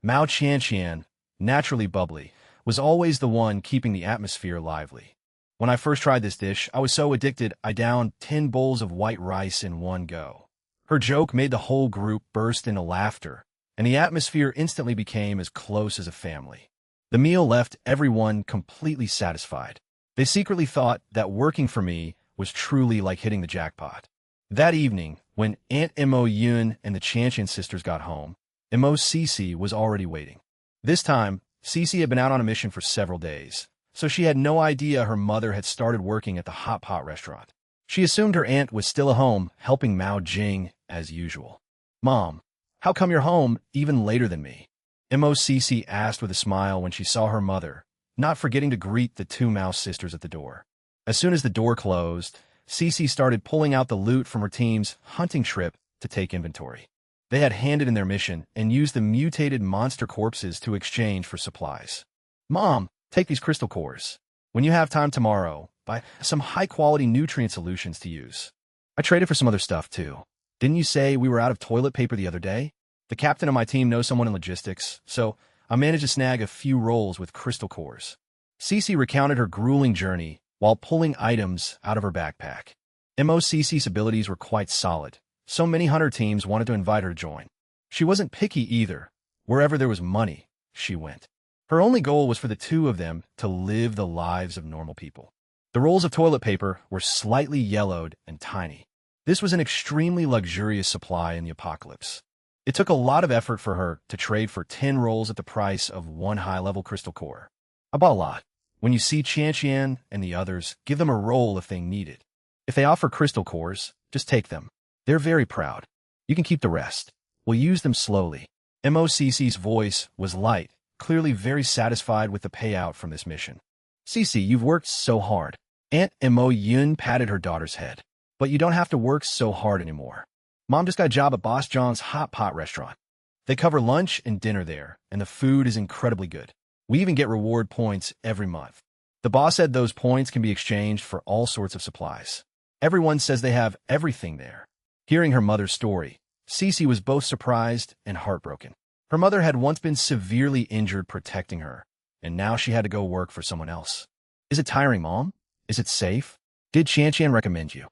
Mao Qianqian, naturally bubbly, was always the one keeping the atmosphere lively. When I first tried this dish, I was so addicted I downed 10 bowls of white rice in one go. Her joke made the whole group burst into laughter, and the atmosphere instantly became as close as a family. The meal left everyone completely satisfied. They secretly thought that working for me was truly like hitting the jackpot. That evening, when Aunt Mo Yun and the Chantian sisters got home, Mo Cece was already waiting. This time, Cece had been out on a mission for several days, so she had no idea her mother had started working at the Hotpot restaurant. She assumed her aunt was still at home, helping Mao Jing as usual. "Mom, how come you're home even later than me?" Mo Cece asked with a smile when she saw her mother, not forgetting to greet the two Mao sisters at the door. As soon as the door closed, Cece started pulling out the loot from her team's hunting trip to take inventory. They had handed in their mission and used the mutated monster corpses to exchange for supplies. "Mom, take these crystal cores. When you have time tomorrow, buy some high-quality nutrient solutions to use." "I traded for some other stuff, too. Didn't you say we were out of toilet paper the other day? The captain of my team knows someone in logistics, so I managed to snag a few rolls with crystal cores." Cece recounted her grueling journey while pulling items out of her backpack. MOCC's abilities were quite solid, so many hunter teams wanted to invite her to join. She wasn't picky either. Wherever there was money, she went. Her only goal was for the two of them to live the lives of normal people. The rolls of toilet paper were slightly yellowed and tiny. This was an extremely luxurious supply in the apocalypse. It took a lot of effort for her to trade for 10 rolls at the price of one high-level crystal core. I bought a lot. When you see Qianqian and the others, give them a roll if they need it. If they offer crystal cores, just take them. They're very proud. You can keep the rest. We'll use them slowly. MOCC's voice was light, clearly very satisfied with the payout from this mission. "Cece, you've worked so hard." Aunt Mo Yun patted her daughter's head. "But you don't have to work so hard anymore. Mom just got a job at Boss John's Hot Pot restaurant. They cover lunch and dinner there, and the food is incredibly good. We even get reward points every month. The boss said those points can be exchanged for all sorts of supplies. Everyone says they have everything there." Hearing her mother's story, Cece was both surprised and heartbroken. Her mother had once been severely injured protecting her, and now she had to go work for someone else. "Is it tiring, Mom? Is it safe? Did Qianqian recommend you?"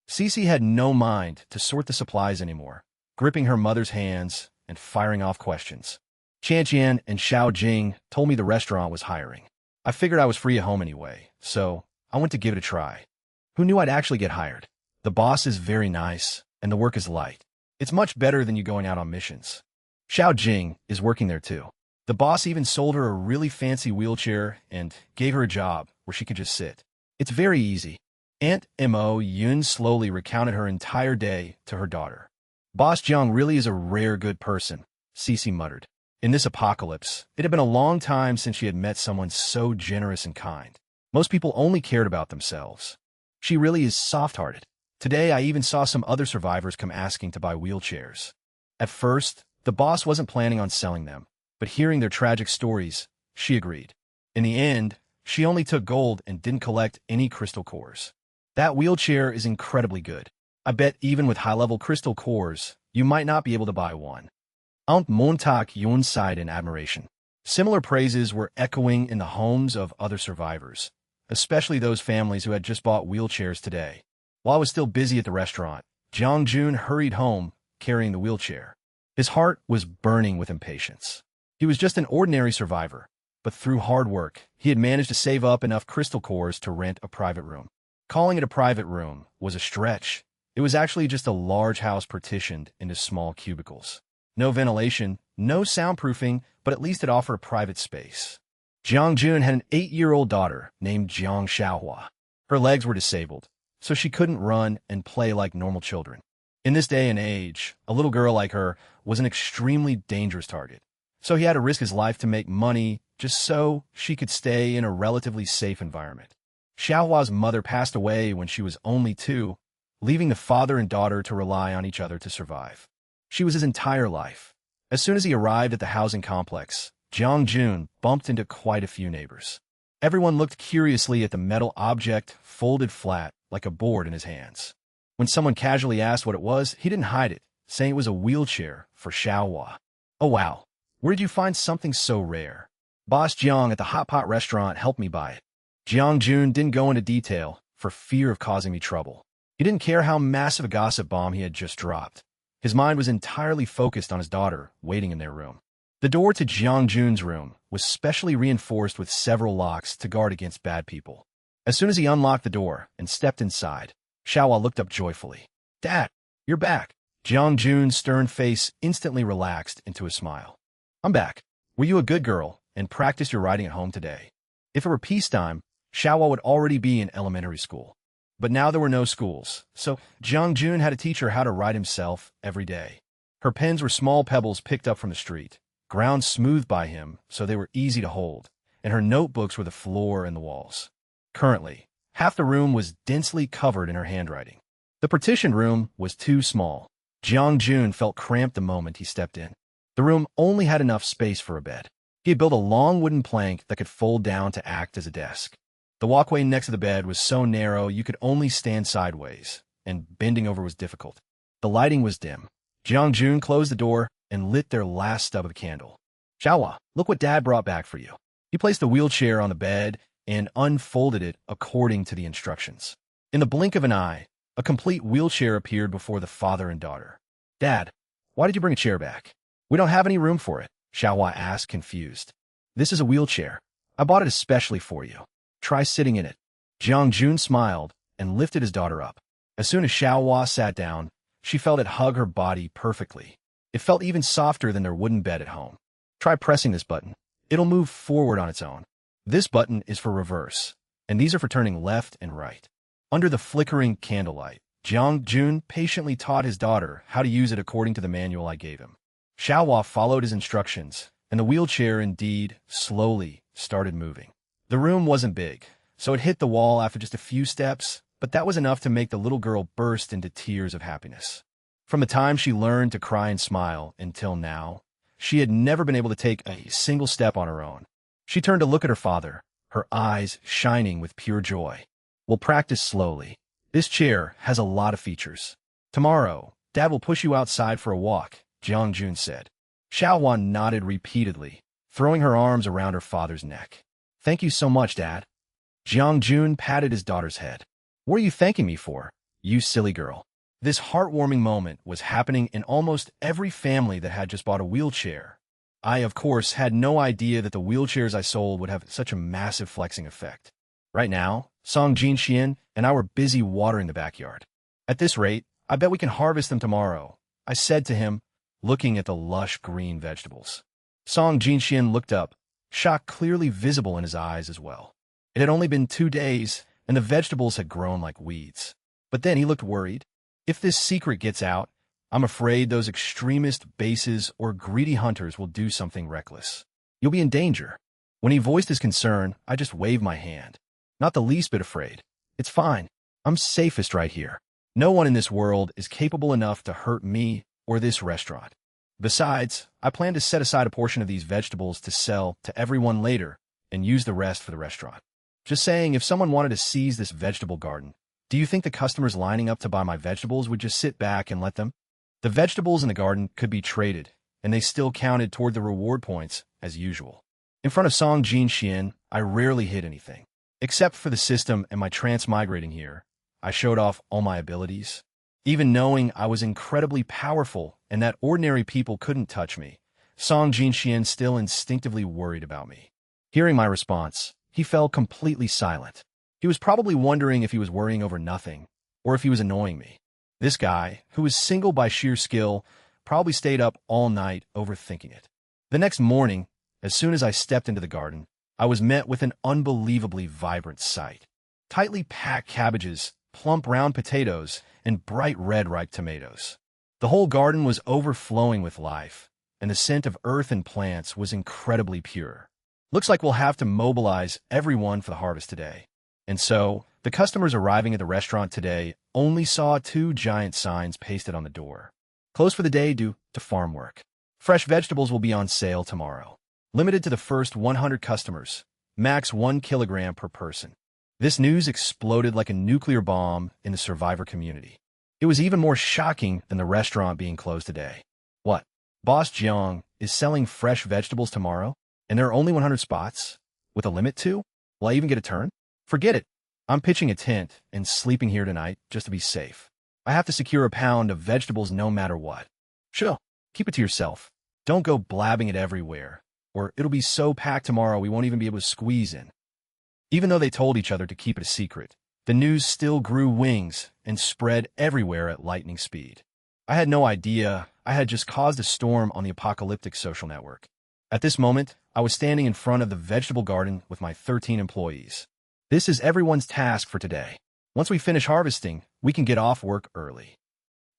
Cece had no mind to sort the supplies anymore, gripping her mother's hands and firing off questions. "Qianqian and Xiao Jing told me the restaurant was hiring. I figured I was free at home anyway, so I went to give it a try. Who knew I'd actually get hired? The boss is very nice, and the work is light. It's much better than you going out on missions." Xiao Jing is working there too. The boss even sold her a really fancy wheelchair and gave her a job where she could just sit. It's very easy. Aunt Mo Yun slowly recounted her entire day to her daughter. "Boss Jiang really is a rare good person," Cece muttered. In this apocalypse, it had been a long time since she had met someone so generous and kind. Most people only cared about themselves. She really is soft-hearted. Today, I even saw some other survivors come asking to buy wheelchairs. At first, the boss wasn't planning on selling them, but hearing their tragic stories, she agreed. In the end, she only took gold and didn't collect any crystal cores. "That wheelchair is incredibly good. I bet even with high-level crystal cores, you might not be able to buy one." Aunt Montauk Yun sighed in admiration. Similar praises were echoing in the homes of other survivors, especially those families who had just bought wheelchairs today. While I was still busy at the restaurant, Jiang Jun hurried home, carrying the wheelchair. His heart was burning with impatience. He was just an ordinary survivor, but through hard work, he had managed to save up enough crystal cores to rent a private room. Calling it a private room was a stretch. It was actually just a large house partitioned into small cubicles. No ventilation, no soundproofing, but at least it offered a private space. Jiang Jun had an 8-year-old daughter named Jiang Xiaohua. Her legs were disabled, so she couldn't run and play like normal children. In this day and age, a little girl like her was an extremely dangerous target. So he had to risk his life to make money just so she could stay in a relatively safe environment. Xiaohua's mother passed away when she was only 2, leaving the father and daughter to rely on each other to survive. She was his entire life. As soon as he arrived at the housing complex, Jiang Jun bumped into quite a few neighbors. Everyone looked curiously at the metal object folded flat like a board in his hands. When someone casually asked what it was, he didn't hide it, saying it was a wheelchair for Xiaohua. Oh wow, where did you find something so rare? Boss Jiang at the Hotpot restaurant helped me buy it. Jiang Jun didn't go into detail for fear of causing me trouble. He didn't care how massive a gossip bomb he had just dropped. His mind was entirely focused on his daughter waiting in their room. The door to Jiang Jun's room was specially reinforced with several locks to guard against bad people. As soon as he unlocked the door and stepped inside, Xiaohua looked up joyfully. Dad, you're back. Jiang Jun's stern face instantly relaxed into a smile. I'm back. Were you a good girl and practiced your writing at home today? If it were peacetime, Xiaohua would already be in elementary school. But now there were no schools, so Jiang Jun had to teach her how to write himself every day. Her pens were small pebbles picked up from the street, ground smooth by him so they were easy to hold, and her notebooks were the floor and the walls. Currently, half the room was densely covered in her handwriting. The partitioned room was too small. Jiang Jun felt cramped the moment he stepped in. The room only had enough space for a bed. He had built a long wooden plank that could fold down to act as a desk. The walkway next to the bed was so narrow you could only stand sideways, and bending over was difficult. The lighting was dim. Jiang Jun closed the door and lit their last stub of the candle. Xiaohua, look what Dad brought back for you. He placed the wheelchair on the bed and unfolded it according to the instructions. In the blink of an eye, a complete wheelchair appeared before the father and daughter. Dad, why did you bring a chair back? We don't have any room for it, Xiaohua asked, confused. This is a wheelchair. I bought it especially for you. Try sitting in it. Jiang Jun smiled and lifted his daughter up. As soon as Xiaohua sat down, she felt it hug her body perfectly. It felt even softer than their wooden bed at home. Try pressing this button. It'll move forward on its own. This button is for reverse, and these are for turning left and right. Under the flickering candlelight, Jiang Jun patiently taught his daughter how to use it according to the manual I gave him. Xiaohua followed his instructions, and the wheelchair indeed slowly started moving. The room wasn't big, so it hit the wall after just a few steps, but that was enough to make the little girl burst into tears of happiness. From the time she learned to cry and smile until now, she had never been able to take a single step on her own. She turned to look at her father, her eyes shining with pure joy. We'll practice slowly. This chair has a lot of features. Tomorrow, Dad will push you outside for a walk, Jiang Jun said. Xiaohua nodded repeatedly, throwing her arms around her father's neck. Thank you so much, Dad. Jiang Jun patted his daughter's head. What are you thanking me for, you silly girl? This heartwarming moment was happening in almost every family that had just bought a wheelchair. I, of course, had no idea that the wheelchairs I sold would have such a massive flexing effect. Right now, Song Jinxian and I were busy watering the backyard. At this rate, I bet we can harvest them tomorrow, I said to him, looking at the lush green vegetables. Song Jinxian looked up, shock clearly visible in his eyes as well. It had only been 2 days, and the vegetables had grown like weeds. But then he looked worried. If this secret gets out, I'm afraid those extremist bases or greedy hunters will do something reckless. You'll be in danger. When he voiced his concern, I just waved my hand. Not the least bit afraid. It's fine. I'm safest right here. No one in this world is capable enough to hurt me or this restaurant. Besides, I plan to set aside a portion of these vegetables to sell to everyone later and use the rest for the restaurant. Just saying, if someone wanted to seize this vegetable garden, do you think the customers lining up to buy my vegetables would just sit back and let them? The vegetables in the garden could be traded, and they still counted toward the reward points as usual. In front of Song Jinxian, I rarely hid anything. Except for the system and my transmigrating here, I showed off all my abilities. Even knowing I was incredibly powerful and that ordinary people couldn't touch me, Song Jinxian still instinctively worried about me. Hearing my response, he fell completely silent. He was probably wondering if he was worrying over nothing, or if he was annoying me. This guy, who was single by sheer skill, probably stayed up all night overthinking it. The next morning, as soon as I stepped into the garden, I was met with an unbelievably vibrant sight. Tightly packed cabbages, plump round potatoes, and bright red ripe tomatoes. The whole garden was overflowing with life, and the scent of earth and plants was incredibly pure. Looks like we'll have to mobilize everyone for the harvest today. And so, the customers arriving at the restaurant today only saw 2 giant signs pasted on the door. Closed for the day due to farm work. Fresh vegetables will be on sale tomorrow. Limited to the first 100 customers. max 1 kilogram per person. This news exploded like a nuclear bomb in the survivor community. It was even more shocking than the restaurant being closed today. What? Boss Jiang is selling fresh vegetables tomorrow, and there are only 100 spots? With a limit too? Will I even get a turn? Forget it. I'm pitching a tent and sleeping here tonight just to be safe. I have to secure a pound of vegetables no matter what. Sure, keep it to yourself. Don't go blabbing it everywhere, or it'll be so packed tomorrow we won't even be able to squeeze in. Even though they told each other to keep it a secret, the news still grew wings and spread everywhere at lightning speed. I had no idea I had just caused a storm on the apocalyptic social network. At this moment, I was standing in front of the vegetable garden with my 13 employees. This is everyone's task for today. Once we finish harvesting, we can get off work early.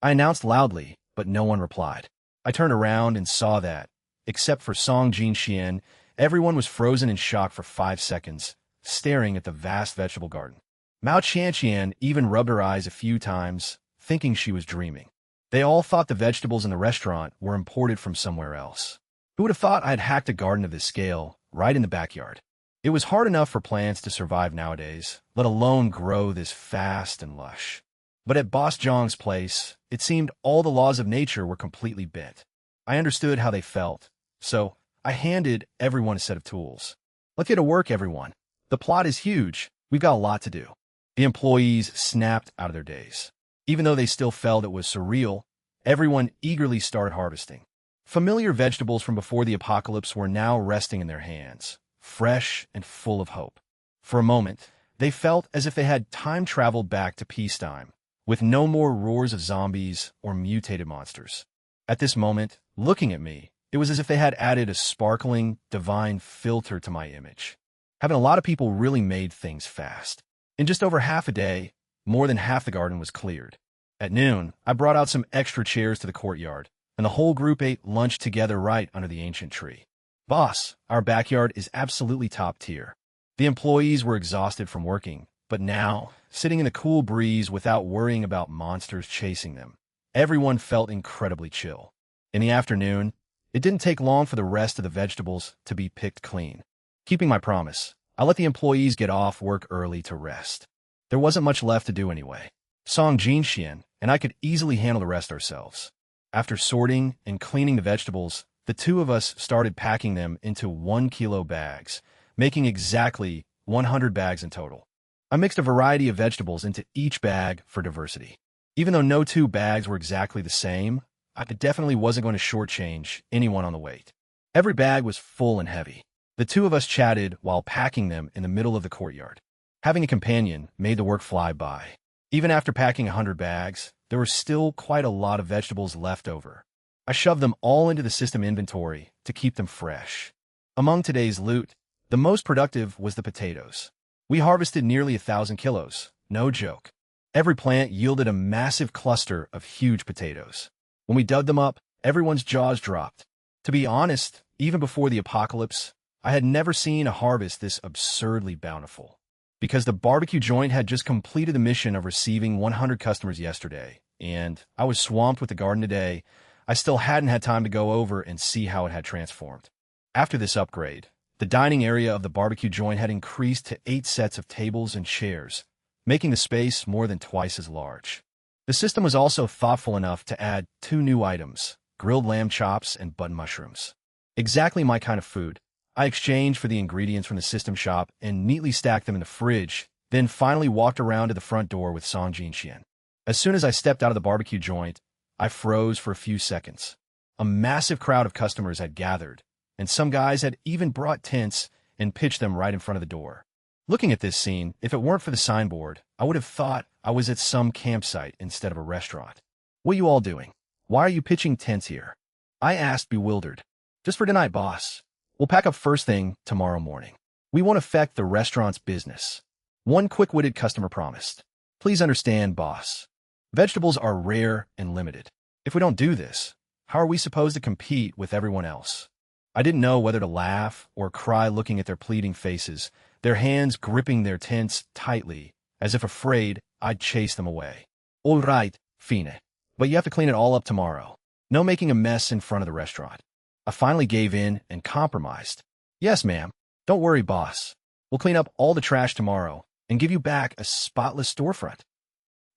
I announced loudly, but no one replied. I turned around and saw that, except for Song Jinxian, everyone was frozen in shock for 5 seconds, staring at the vast vegetable garden. Mao Qianqian even rubbed her eyes a few times, thinking she was dreaming. They all thought the vegetables in the restaurant were imported from somewhere else. Who would have thought I'd hacked a garden of this scale right in the backyard? It was hard enough for plants to survive nowadays, let alone grow this fast and lush. But at Boss Zhang's place, it seemed all the laws of nature were completely bent. I understood how they felt, so I handed everyone a set of tools. Let's get to work, everyone. The plot is huge. We've got a lot to do. The employees snapped out of their days. Even though they still felt it was surreal, everyone eagerly started harvesting. Familiar vegetables from before the apocalypse were now resting in their hands, fresh and full of hope. For a moment, they felt as if they had time traveled back to peacetime, with no more roars of zombies or mutated monsters. At this moment, looking at me, it was as if they had added a sparkling, divine filter to my image. Having a lot of people really made things fast. In just over half a day, more than half the garden was cleared. At noon, I brought out some extra chairs to the courtyard, and the whole group ate lunch together right under the ancient tree. Boss, our backyard is absolutely top tier. The employees were exhausted from working, but now, sitting in the cool breeze without worrying about monsters chasing them, everyone felt incredibly chill. In the afternoon, it didn't take long for the rest of the vegetables to be picked clean. Keeping my promise, I let the employees get off work early to rest. There wasn't much left to do anyway. Song Jinxian and I could easily handle the rest ourselves. After sorting and cleaning the vegetables, the two of us started packing them into 1 kilo bags, making exactly 100 bags in total. I mixed a variety of vegetables into each bag for diversity. Even though no two bags were exactly the same, I definitely wasn't going to shortchange anyone on the weight. Every bag was full and heavy. The two of us chatted while packing them in the middle of the courtyard. Having a companion made the work fly by. Even after packing 100 bags, there were still quite a lot of vegetables left over. I shoved them all into the system inventory to keep them fresh. Among today's loot, the most productive was the potatoes. We harvested nearly 1,000 kilos, no joke. Every plant yielded a massive cluster of huge potatoes. When we dug them up, everyone's jaws dropped. To be honest, even before the apocalypse, I had never seen a harvest this absurdly bountiful. Because the barbecue joint had just completed the mission of receiving 100 customers yesterday, and I was swamped with the garden today, I still hadn't had time to go over and see how it had transformed. After this upgrade, the dining area of the barbecue joint had increased to 8 sets of tables and chairs, making the space more than twice as large. The system was also thoughtful enough to add 2 new items, grilled lamb chops and button mushrooms. Exactly my kind of food. I exchanged for the ingredients from the system shop and neatly stacked them in the fridge, then finally walked around to the front door with Song Jinxian. As soon as I stepped out of the barbecue joint, I froze for a few seconds. A massive crowd of customers had gathered, and some guys had even brought tents and pitched them right in front of the door. Looking at this scene, if it weren't for the signboard, I would have thought I was at some campsite instead of a restaurant. What are you all doing? Why are you pitching tents here? I asked, bewildered. Just for tonight, boss. We'll pack up first thing tomorrow morning. We won't affect the restaurant's business. One quick-witted customer promised. Please understand, boss. Vegetables are rare and limited. If we don't do this, how are we supposed to compete with everyone else? I didn't know whether to laugh or cry looking at their pleading faces, their hands gripping their tents tightly, as if afraid I'd chase them away. All right, Fine. But you have to clean it all up tomorrow. No making a mess in front of the restaurant. I finally gave in and compromised. Yes, ma'am. Don't worry, boss. We'll clean up all the trash tomorrow and give you back a spotless storefront."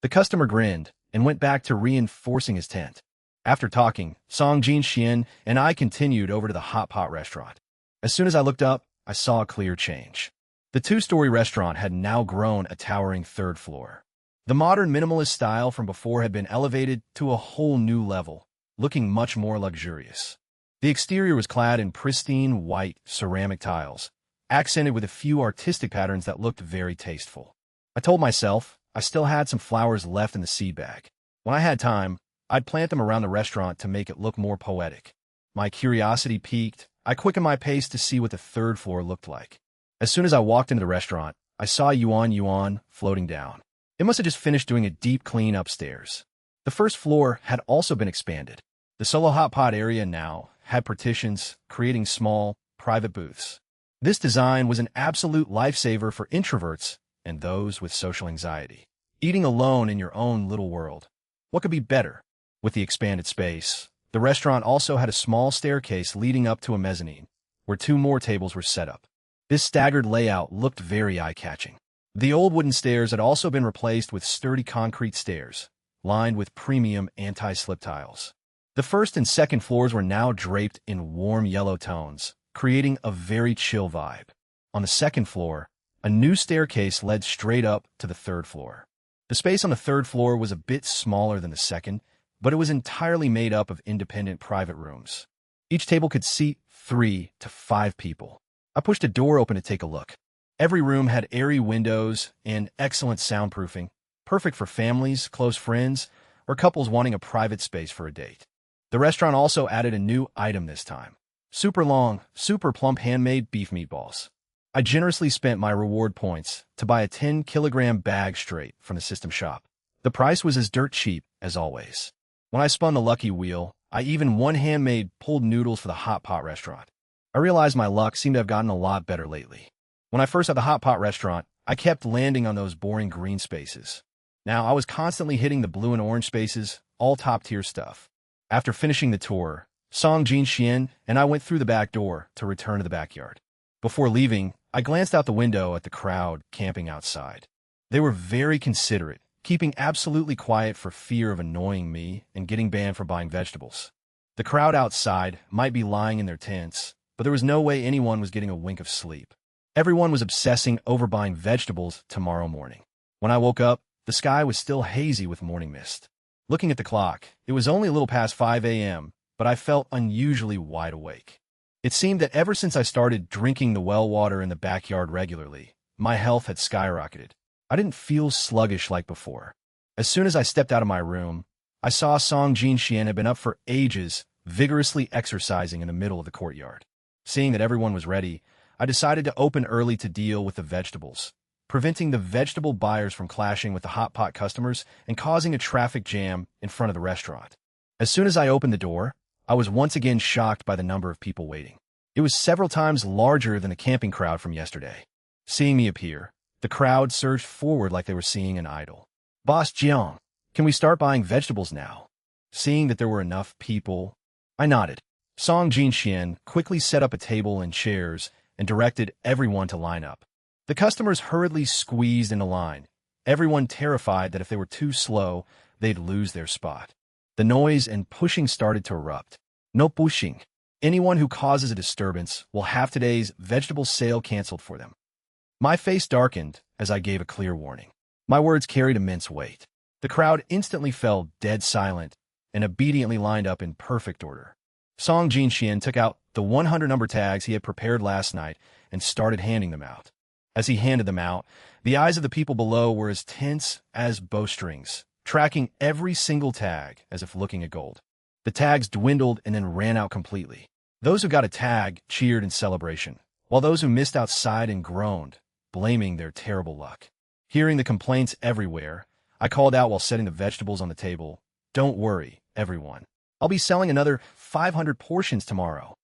The customer grinned and went back to reinforcing his tent. After talking, Song Jin Xian and I continued over to the Hotpot restaurant. As soon as I looked up, I saw a clear change. The two-story restaurant had now grown a towering third floor. The modern minimalist style from before had been elevated to a whole new level, looking much more luxurious. The exterior was clad in pristine white ceramic tiles, accented with a few artistic patterns that looked very tasteful. I told myself I still had some flowers left in the seed bag. When I had time, I'd plant them around the restaurant to make it look more poetic. My curiosity piqued. I quickened my pace to see what the third floor looked like. As soon as I walked into the restaurant, I saw Yuan floating down. It must have just finished doing a deep clean upstairs. The first floor had also been expanded. The solo Hotpot area now had partitions, creating small, private booths. This design was an absolute lifesaver for introverts and those with social anxiety. Eating alone in your own little world. What could be better? With the expanded space, the restaurant also had a small staircase leading up to a mezzanine, where 2 more tables were set up. This staggered layout looked very eye-catching. The old wooden stairs had also been replaced with sturdy concrete stairs, lined with premium anti-slip tiles. The first and second floors were now draped in warm yellow tones, creating a very chill vibe. On the second floor, a new staircase led straight up to the third floor. The space on the third floor was a bit smaller than the second, but it was entirely made up of independent private rooms. Each table could seat 3 to 5 people. I pushed a door open to take a look. Every room had airy windows and excellent soundproofing, perfect for families, close friends, or couples wanting a private space for a date. The restaurant also added a new item this time. Super long, super plump handmade beef meatballs. I generously spent my reward points to buy a 10-kilogram bag straight from the system shop. The price was as dirt cheap as always. When I spun the lucky wheel, I even won handmade pulled noodles for the Hotpot restaurant. I realized my luck seemed to have gotten a lot better lately. When I first had the Hotpot restaurant, I kept landing on those boring green spaces. Now I was constantly hitting the blue and orange spaces, all top-tier stuff. After finishing the tour, Song Jin Xian and I went through the back door to return to the backyard. Before leaving, I glanced out the window at the crowd camping outside. They were very considerate, keeping absolutely quiet for fear of annoying me and getting banned for buying vegetables. The crowd outside might be lying in their tents, but there was no way anyone was getting a wink of sleep. Everyone was obsessing over buying vegetables tomorrow morning. When I woke up, the sky was still hazy with morning mist. Looking at the clock, it was only a little past 5 a.m., but I felt unusually wide awake. It seemed that ever since I started drinking the well water in the backyard regularly, my health had skyrocketed. I didn't feel sluggish like before. As soon as I stepped out of my room, I saw Song Jin Xian had been up for ages, vigorously exercising in the middle of the courtyard. Seeing that everyone was ready, I decided to open early to deal with the vegetables, preventing the vegetable buyers from clashing with the Hotpot customers and causing a traffic jam in front of the restaurant. As soon as I opened the door, I was once again shocked by the number of people waiting. It was several times larger than the camping crowd from yesterday. Seeing me appear, the crowd surged forward like they were seeing an idol. "Boss Jiang, can we start buying vegetables now?" Seeing that there were enough people, I nodded. Song Jin Xian quickly set up a table and chairs and directed everyone to line up. The customers hurriedly squeezed into line, everyone terrified that if they were too slow, they'd lose their spot. The noise and pushing started to erupt. "No pushing. Anyone who causes a disturbance will have today's vegetable sale canceled for them." My face darkened as I gave a clear warning. My words carried immense weight. The crowd instantly fell dead silent and obediently lined up in perfect order. Song Jin Xian took out the 100 number tags he had prepared last night and started handing them out. As he handed them out, the eyes of the people below were as tense as bowstrings, tracking every single tag as if looking at gold. The tags dwindled and then ran out completely. Those who got a tag cheered in celebration, while those who missed out sighed and groaned, blaming their terrible luck. Hearing the complaints everywhere, I called out while setting the vegetables on the table, "Don't worry, everyone. I'll be selling another 500 portions tomorrow."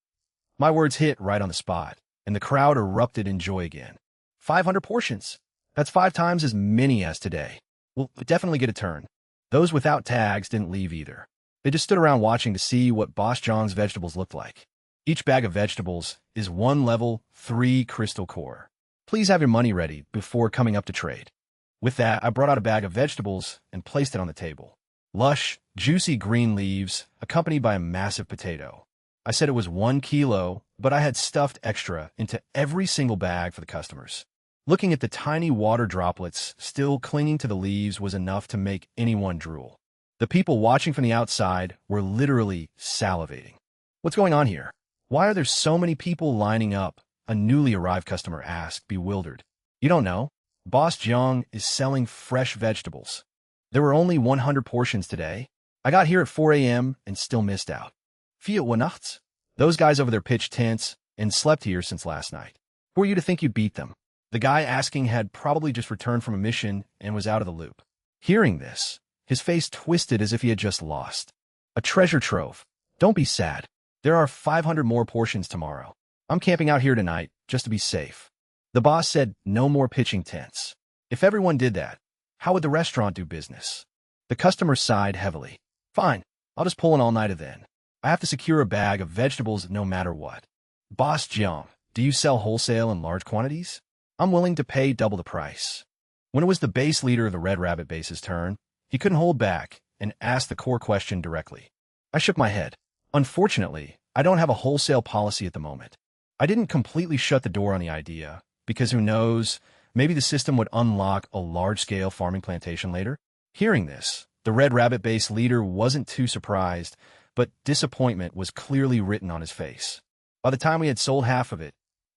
My words hit right on the spot, and the crowd erupted in joy again. 500 portions. That's 5 times as many as today. We'll definitely get a turn. Those without tags didn't leave either. They just stood around watching to see what Boss Zhang's vegetables looked like. Each bag of vegetables is 1 level 3 crystal core, Please have your money ready before coming up to trade. With that, I brought out a bag of vegetables and placed it on the table. Lush, juicy green leaves, accompanied by a massive potato. I said it was 1 kilo, but I had stuffed extra into every single bag for the customers. Looking at the tiny water droplets still clinging to the leaves was enough to make anyone drool. The people watching from the outside were literally salivating. What's going on here? Why are there so many people lining up? A newly arrived customer asked, bewildered. You don't know? Boss Jiang is selling fresh vegetables. There were only 100 portions today. I got here at 4 a.m. and still missed out. Vier Uhr nachts? Those guys over there pitched tents and slept here since last night. Who are you to think you'd beat them? The guy asking had probably just returned from a mission and was out of the loop. Hearing this, his face twisted as if he had just lost. A treasure trove. Don't be sad. There are 500 more portions tomorrow. I'm camping out here tonight just to be safe. The boss said no more pitching tents. If everyone did that, how would the restaurant do business? The customer sighed heavily. Fine, I'll just pull an all-nighter then. I have to secure a bag of vegetables no matter what. Boss Jiang, do you sell wholesale in large quantities? I'm willing to pay double the price. When it was the base leader of the Red Rabbit base's turn, he couldn't hold back and asked the core question directly. I shook my head. Unfortunately, I don't have a wholesale policy at the moment. I didn't completely shut the door on the idea, because who knows, maybe the system would unlock a large-scale farming plantation later. Hearing this, the Red Rabbit base leader wasn't too surprised, but disappointment was clearly written on his face. By the time we had sold half of it,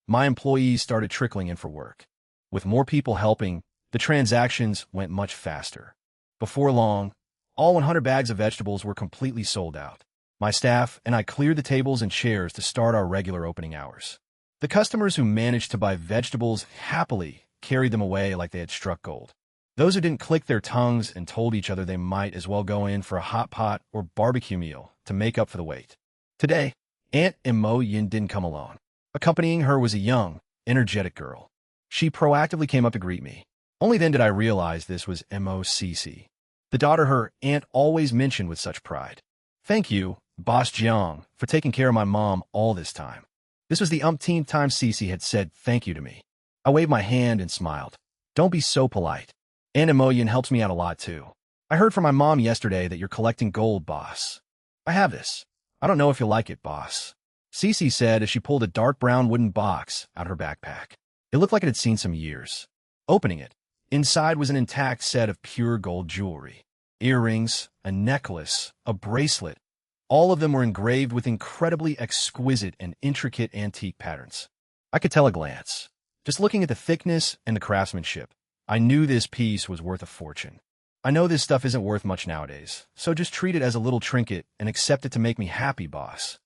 my employees started trickling in for work. With more people helping, the transactions went much faster. Before long, all 100 bags of vegetables were completely sold out. My staff and I cleared the tables and chairs to start our regular opening hours. The customers who managed to buy vegetables happily carried them away like they had struck gold. Those who didn't click their tongues and told each other they might as well go in for a hot pot or barbecue meal to make up for the wait. Today, Aunt Mo Yin didn't come alone. Accompanying her was a young, energetic girl. She proactively came up to greet me. Only then did I realize this was Mo.Cc, the daughter her aunt always mentioned with such pride. Thank you, Boss Jiang, for taking care of my mom all this time. This was the umpteenth time Cece had said thank you to me. I waved my hand and smiled. Don't be so polite. Aunt Emoyan helps me out a lot too. I heard from my mom yesterday that you're collecting gold, boss. I have this. I don't know if you'll like it, boss. Cece said as she pulled a dark brown wooden box out her backpack. It looked like it had seen some years. Opening it, inside was an intact set of pure gold jewelry. Earrings, a necklace, a bracelet. All of them were engraved with incredibly exquisite and intricate antique patterns. I could tell at a glance. Just looking at the thickness and the craftsmanship, I knew this piece was worth a fortune. I know this stuff isn't worth much nowadays, so just treat it as a little trinket and accept it to make me happy, boss.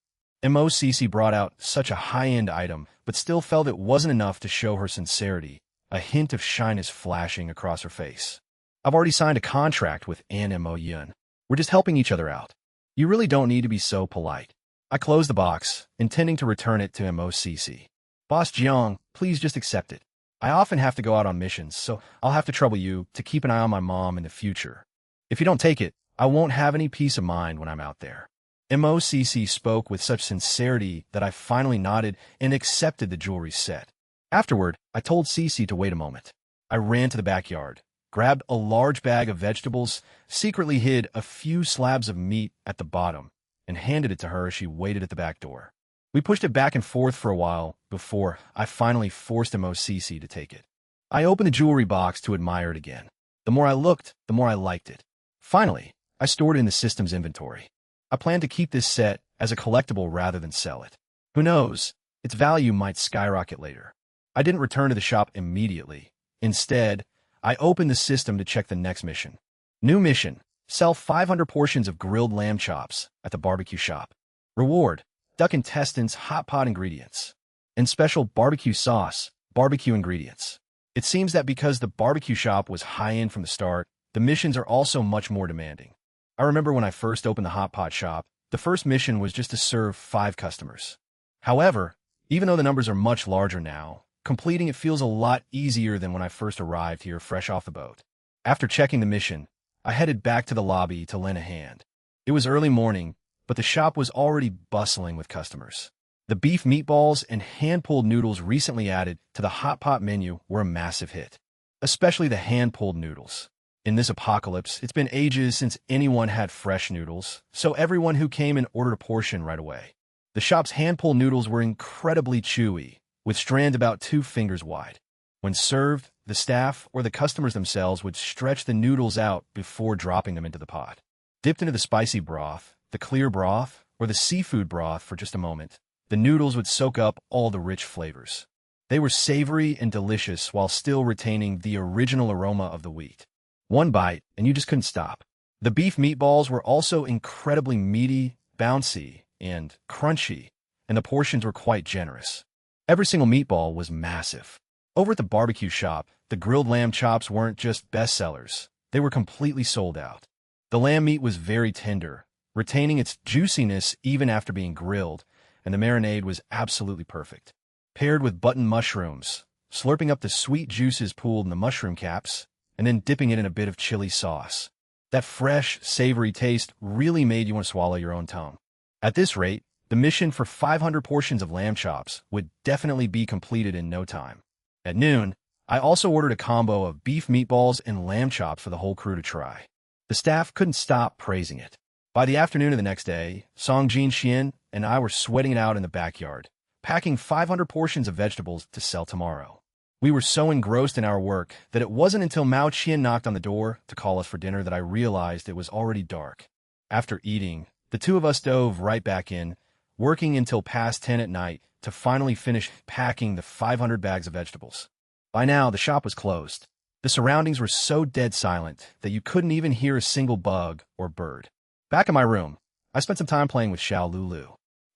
Mo.Cc brought out such a high-end item, but still felt it wasn't enough to show her sincerity, a hint of shyness flashing across her face. I've already signed a contract with Aunt Mo Yun. We're just helping each other out. You really don't need to be so polite. I closed the box, intending to return it to Mo.Cc. Boss Jiang, please just accept it. I often have to go out on missions, so I'll have to trouble you to keep an eye on my mom in the future. If you don't take it, I won't have any peace of mind when I'm out there. Mo.Cc spoke with such sincerity that I finally nodded and accepted the jewelry set. Afterward, I told Cece to wait a moment. I ran to the backyard, grabbed a large bag of vegetables, secretly hid a few slabs of meat at the bottom, and handed it to her as she waited at the back door. We pushed it back and forth for a while before I finally forced Mo.Cc to take it. I opened the jewelry box to admire it again. The more I looked, the more I liked it. Finally, I stored it in the system's inventory. I plan to keep this set as a collectible rather than sell it. Who knows, its value might skyrocket later. I didn't return to the shop immediately. Instead, I opened the system to check the next mission. New mission: sell 500 portions of grilled lamb chops at the barbecue shop. Reward: duck intestines, hot pot ingredients, and special barbecue sauce, barbecue ingredients. It seems that because the barbecue shop was high-end from the start, the missions are also much more demanding. I remember when I first opened the hot pot shop, the first mission was just to serve 5 customers. However, even though the numbers are much larger now, completing it feels a lot easier than when I first arrived here fresh off the boat. After checking the mission, I headed back to the lobby to lend a hand. It was early morning, but the shop was already bustling with customers. The beef meatballs and hand-pulled noodles recently added to the Hotpot menu were a massive hit, especially the hand-pulled noodles. In this apocalypse, it's been ages since anyone had fresh noodles, so everyone who came in ordered a portion right away. The shop's hand-pulled noodles were incredibly chewy, with strands about 2 fingers wide. When served, the staff or the customers themselves would stretch the noodles out before dropping them into the pot. Dipped into the spicy broth, the clear broth, or the seafood broth for just a moment, the noodles would soak up all the rich flavors. They were savory and delicious while still retaining the original aroma of the wheat. One bite, and you just couldn't stop. The beef meatballs were also incredibly meaty, bouncy, and crunchy, and the portions were quite generous. Every single meatball was massive. Over at the barbecue shop, the grilled lamb chops weren't just bestsellers. They were completely sold out. The lamb meat was very tender, retaining its juiciness even after being grilled, and the marinade was absolutely perfect. Paired with button mushrooms, slurping up the sweet juices pooled in the mushroom caps, and then dipping it in a bit of chili sauce. That fresh, savory taste really made you want to swallow your own tongue. At this rate, the mission for 500 portions of lamb chops would definitely be completed in no time. At noon, I also ordered a combo of beef meatballs and lamb chops for the whole crew to try. The staff couldn't stop praising it. By the afternoon of the next day, Song Jin Xian and I were sweating it out in the backyard, packing 500 portions of vegetables to sell tomorrow. We were so engrossed in our work that it wasn't until Mao Qian knocked on the door to call us for dinner that I realized it was already dark. After eating, the two of us dove right back in, working until past 10 at night to finally finish packing the 500 bags of vegetables. By now, the shop was closed. The surroundings were so dead silent that you couldn't even hear a single bug or bird. Back in my room, I spent some time playing with Xiao Lulu.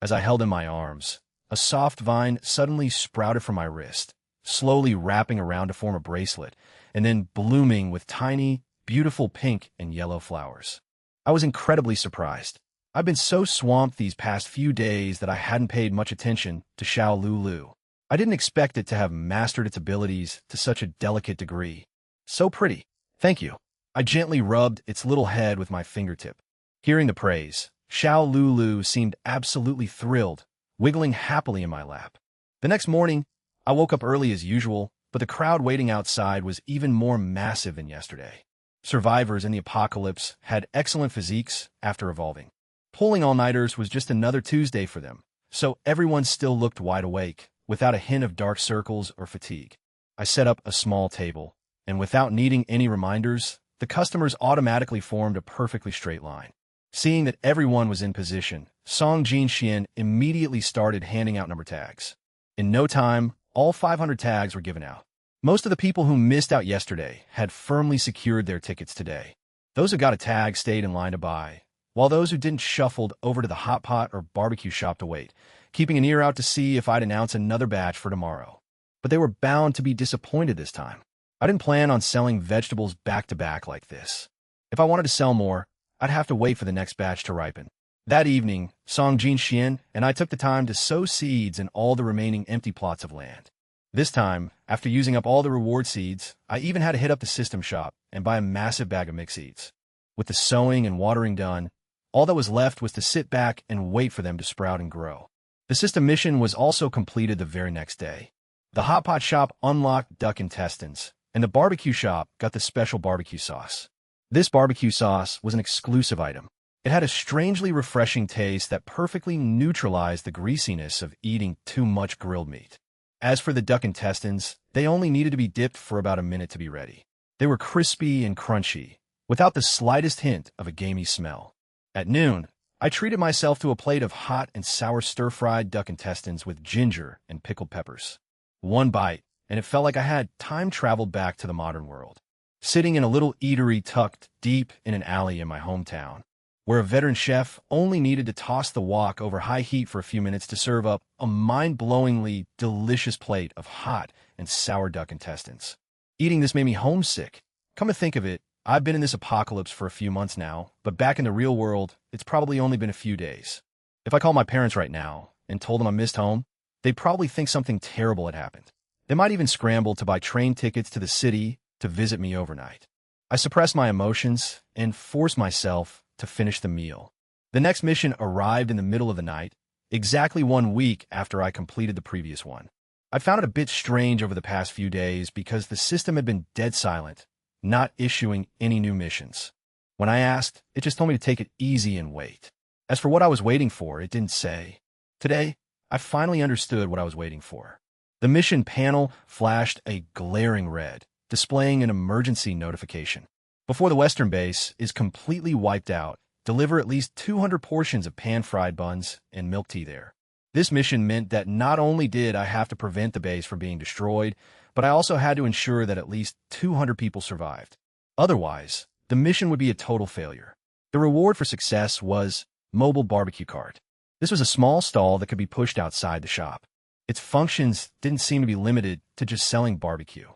As I held in my arms, a soft vine suddenly sprouted from my wrist, slowly wrapping around to form a bracelet, and then blooming with tiny, beautiful pink and yellow flowers. I was incredibly surprised. I've been so swamped these past few days that I hadn't paid much attention to Xiao Lulu. I didn't expect it to have mastered its abilities to such a delicate degree. So pretty. Thank you. I gently rubbed its little head with my fingertip. Hearing the praise, Xiao Lulu seemed absolutely thrilled, wiggling happily in my lap. The next morning, I woke up early as usual, but the crowd waiting outside was even more massive than yesterday. Survivors in the apocalypse had excellent physiques after evolving. Pulling all-nighters was just another Tuesday for them, so everyone still looked wide awake, without a hint of dark circles or fatigue. I set up a small table, and without needing any reminders, the customers automatically formed a perfectly straight line. Seeing that everyone was in position, Song Jin Xian immediately started handing out number tags. In no time, all 500 tags were given out. Most of the people who missed out yesterday had firmly secured their tickets today. Those who got a tag stayed in line to buy, while those who didn't shuffled over to the Hotpot or barbecue shop to wait, keeping an ear out to see if I'd announce another batch for tomorrow. But they were bound to be disappointed this time. I didn't plan on selling vegetables back-to-back like this. If I wanted to sell more, I'd have to wait for the next batch to ripen. That evening, Song Jin Xian and I took the time to sow seeds in all the remaining empty plots of land. This time, after using up all the reward seeds, I even had to hit up the system shop and buy a massive bag of mixed seeds. With the sowing and watering done, all that was left was to sit back and wait for them to sprout and grow. The system mission was also completed the very next day. The Hotpot shop unlocked duck intestines, and the barbecue shop got the special barbecue sauce. This barbecue sauce was an exclusive item. It had a strangely refreshing taste that perfectly neutralized the greasiness of eating too much grilled meat. As for the duck intestines, they only needed to be dipped for about a minute to be ready. They were crispy and crunchy, without the slightest hint of a gamey smell. At noon, I treated myself to a plate of hot and sour stir-fried duck intestines with ginger and pickled peppers. One bite, and it felt like I had time traveled back to the modern world. Sitting in a little eatery tucked deep in an alley in my hometown, where a veteran chef only needed to toss the wok over high heat for a few minutes to serve up a mind-blowingly delicious plate of hot and sour duck intestines. Eating this made me homesick. Come to think of it, I've been in this apocalypse for a few months now, but back in the real world, it's probably only been a few days. If I called my parents right now and told them I missed home, they'd probably think something terrible had happened. They might even scramble to buy train tickets to the city to visit me overnight. I suppressed my emotions and forced myself to finish the meal. The next mission arrived in the middle of the night, exactly 1 week after I completed the previous one. I found it a bit strange over the past few days because the system had been dead silent, not issuing any new missions. When I asked, it just told me to take it easy and wait. As for what I was waiting for, it didn't say. Today, I finally understood what I was waiting for. The mission panel flashed a glaring red, displaying an emergency notification. Before the Western base is completely wiped out, deliver at least 200 portions of pan-fried buns and milk tea there. This mission meant that not only did I have to prevent the base from being destroyed, but I also had to ensure that at least 200 people survived. Otherwise, the mission would be a total failure. The reward for success was mobile barbecue cart. This was a small stall that could be pushed outside the shop. Its functions didn't seem to be limited to just selling barbecue.